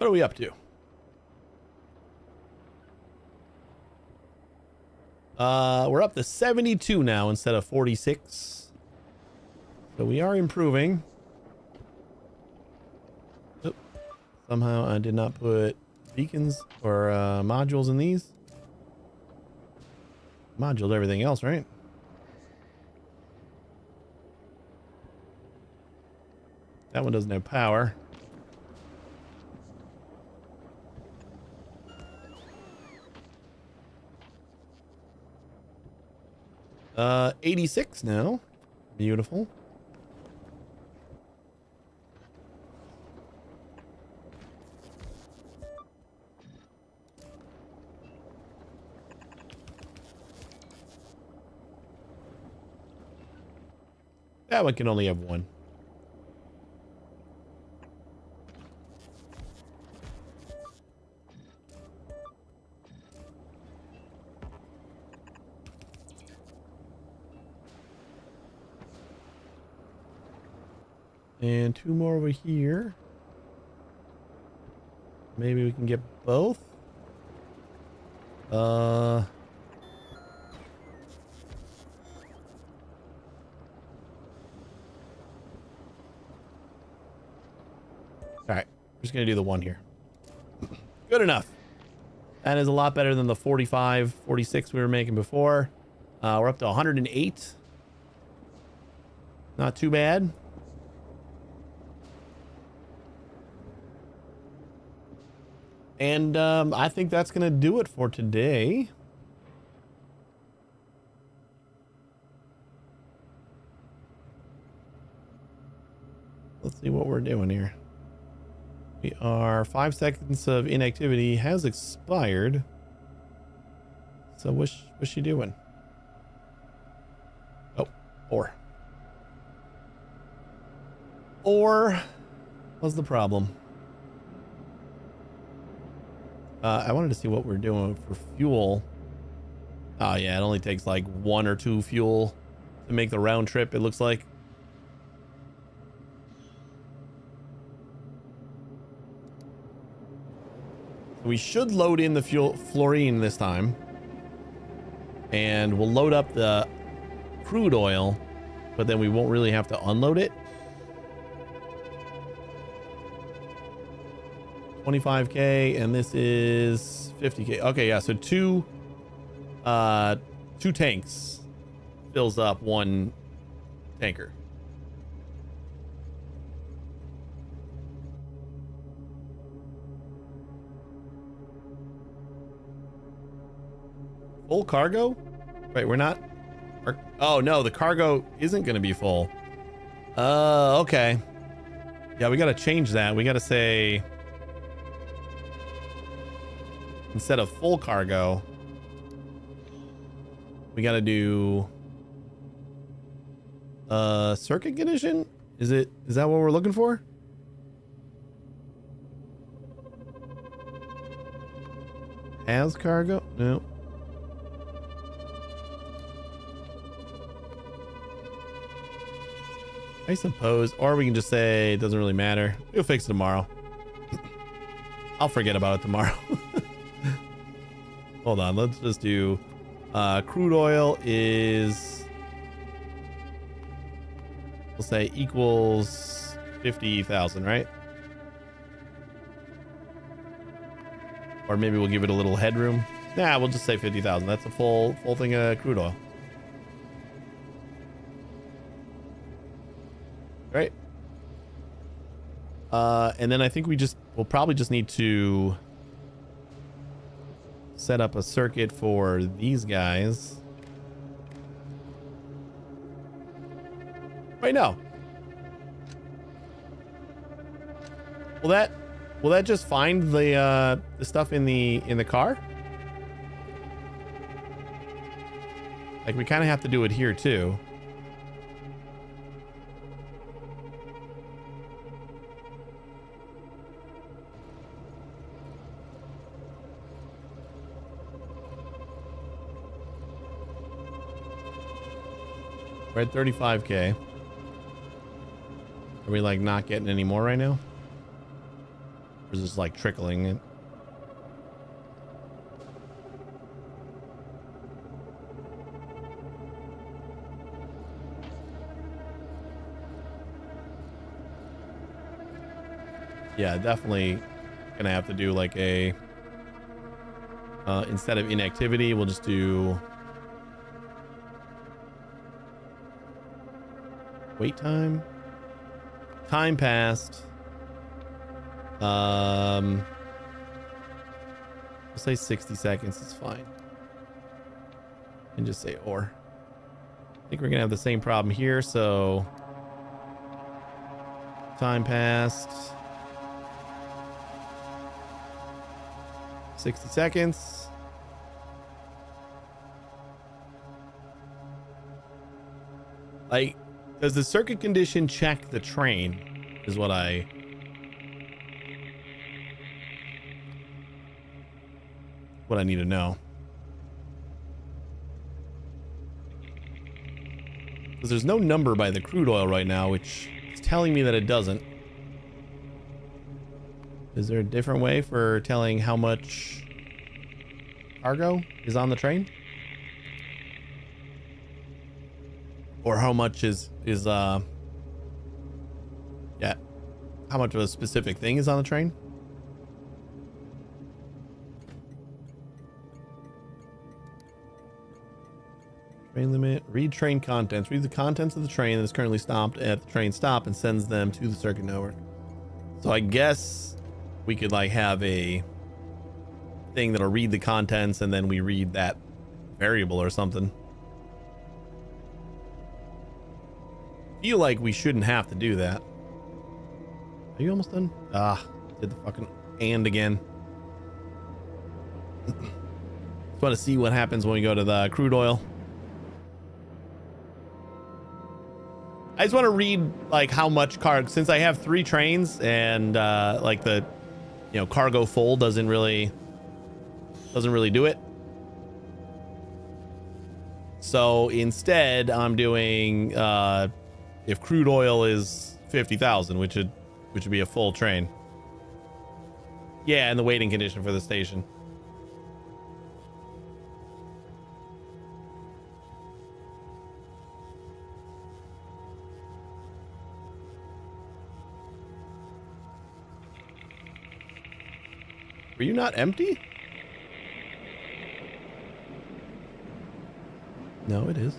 What are we up to? We're up to 72 now instead of 46. So we are improving. Oop. Somehow I did not put beacons or modules in these. Moduled everything else, right? That one doesn't have power. 86 now. Beautiful. That one can only have one. And two more over here. Maybe we can get both. All right, we're just gonna do the one here. Good enough. That is a lot better than the 45, 46 we were making before. We're up to 108. Not too bad. And I think that's going to do it for today. Let's see what we're doing here. We are 5 seconds of inactivity has expired. So what's she doing? Oh, or what's the problem? I wanted to see what we're doing for fuel. Oh yeah, it only takes like 1 or 2 fuel to make the round trip, it looks like. We should load in the fuel fluorine this time. And we'll load up the crude oil, but then we won't really have to unload it. 25k, and this is 50k. Okay, yeah, so two tanks fills up 1 tanker. Full cargo? Wait, we're not. Oh no, the cargo isn't going to be full. Okay. Yeah, we got to change that. We got to say, instead of full cargo, we got to do circuit condition. Is that what we're looking for? Has cargo? No. I suppose, or we can just say it doesn't really matter. We'll fix it tomorrow. I'll forget about it tomorrow. Hold on, let's just do crude oil is, we'll say equals 50,000, right? Or maybe we'll give it a little headroom. Nah, we'll just say 50,000. That's a full thing of crude oil. Right. And then I think we'll probably just need to set up a circuit for these guys. Wait, no. Will that just find the stuff in the car? Like, we kind of have to do it here too. We're at 35k. Are we like not getting any more right now? Or is this like trickling in? Yeah, definitely gonna have to do like a instead of inactivity, we'll just do wait time. Time passed. We'll say 60 seconds is fine. And just say or. I think we're gonna have the same problem here, so time passed. 60 seconds. Like, does the circuit condition check the train? Is what I need to know. Because there's no number by the crude oil right now, which is telling me that it doesn't. Is there a different way for telling how much cargo is on the train? Or how much is yeah, how much of a specific thing is on the train? Train limit, read train contents. Read the contents of the train that is currently stopped at the train stop and sends them to the circuit network. So I guess we could like have a thing that'll read the contents and then we read that variable or something. Feel like we shouldn't have to do that. Are you almost done? Did the fucking and again. Just want to see what happens when we go to the crude oil. I just want to read like how much cargo, since I have 3 trains and like the, you know, cargo full doesn't really do it. So instead I'm doing if crude oil is 50,000, which would be a full train. Yeah, and the waiting condition for the station. Were you not empty? No, it is.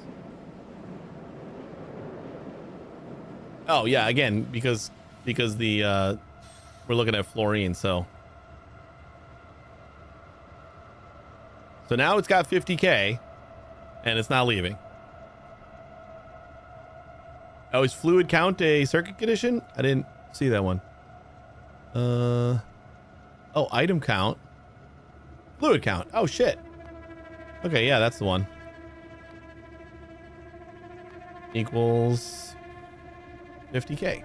Oh yeah, again, because the we're looking at fluorine, so now it's got 50K and it's not leaving. Oh, is fluid count a circuit condition? I didn't see that one. Oh, item count. Fluid count. Oh shit. Okay, yeah, that's the one. Equals 50K.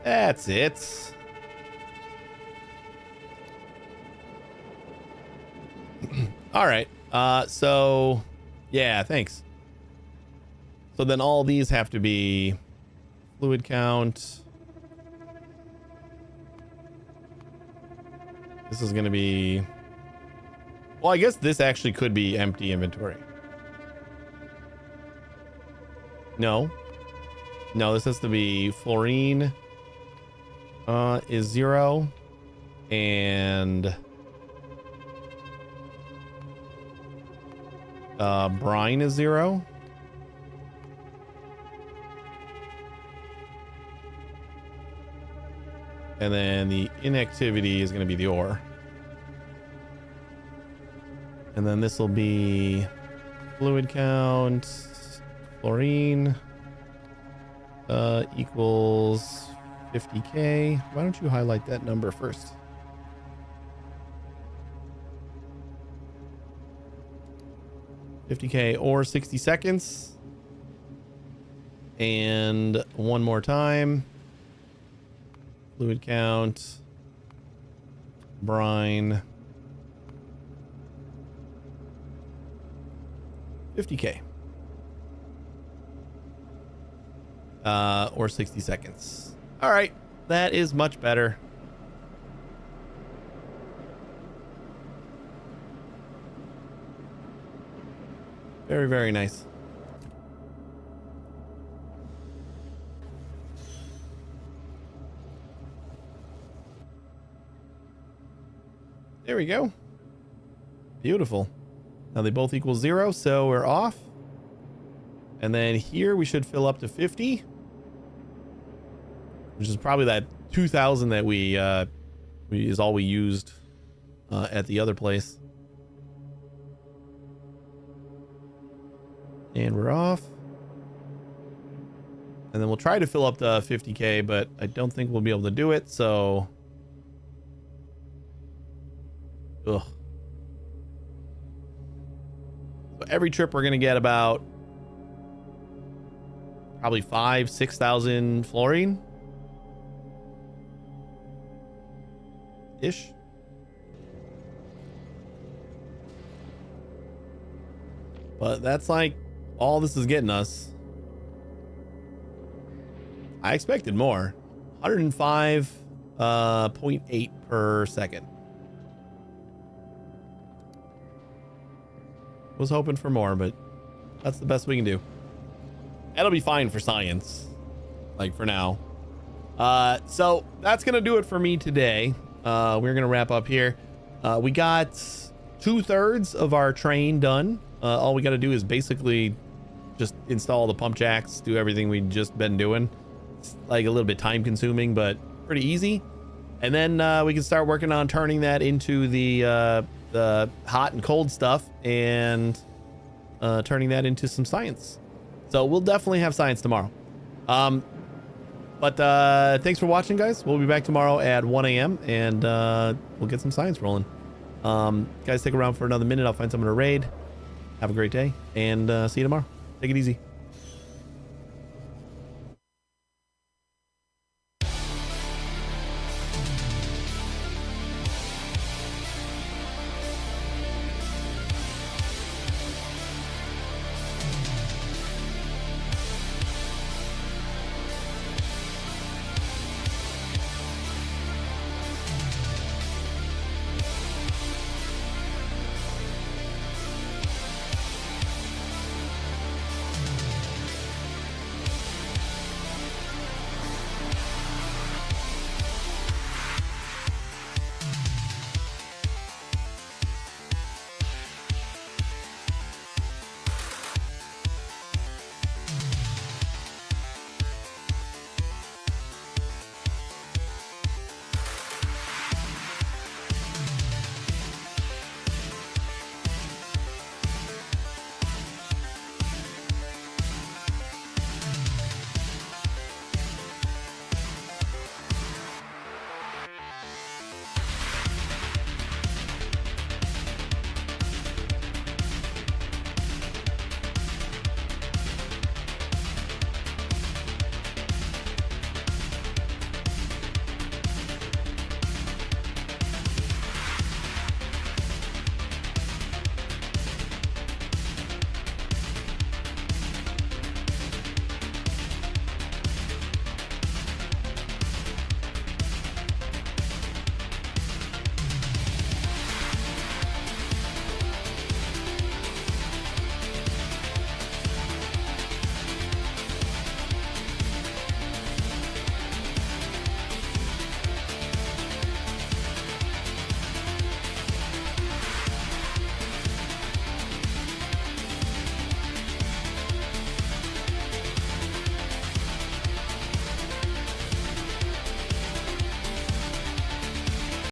That's it. All right. So yeah, thanks. So then all these have to be fluid count. This is going to be, well, I guess this actually could be empty inventory. No, this has to be fluorine is 0 and brine is 0. And then the inactivity is going to be the ore. And then this will be fluid count, fluorine equals 50K. Why don't you highlight that number first? $50K or 60 seconds. And one more time. Fluid count, brine, 50K, or 60 seconds. All right. that is much better. Very, very nice. There we go. Beautiful. Now they both equal 0, so we're off. And then here we should fill up to 50, which is probably that 2,000 that we is all we used at the other place. And we're off. And then we'll try to fill up the 50K, but I don't think we'll be able to do it, so... Ugh. So every trip we're going to get about probably 5,000-6,000 fluorine. Ish. But that's like all this is getting us. I expected more. 105.8 per second. Was hoping for more, but that's the best we can do. That'll be fine for science, like for now. So that's gonna do it for me today. We're gonna wrap up here. We got 2/3 of our train done. All we got to do is basically just install the pump jacks, do everything we've just been doing. It's like a little bit time consuming, but pretty easy. And then we can start working on turning that into the hot and cold stuff and turning that into some science. So we'll definitely have science tomorrow. But thanks for watching, guys. We'll be back tomorrow at 1 a.m. and we'll get some science rolling. Guys, stick around for another minute. I'll find someone to raid. Have a great day, and see you tomorrow. Take it easy.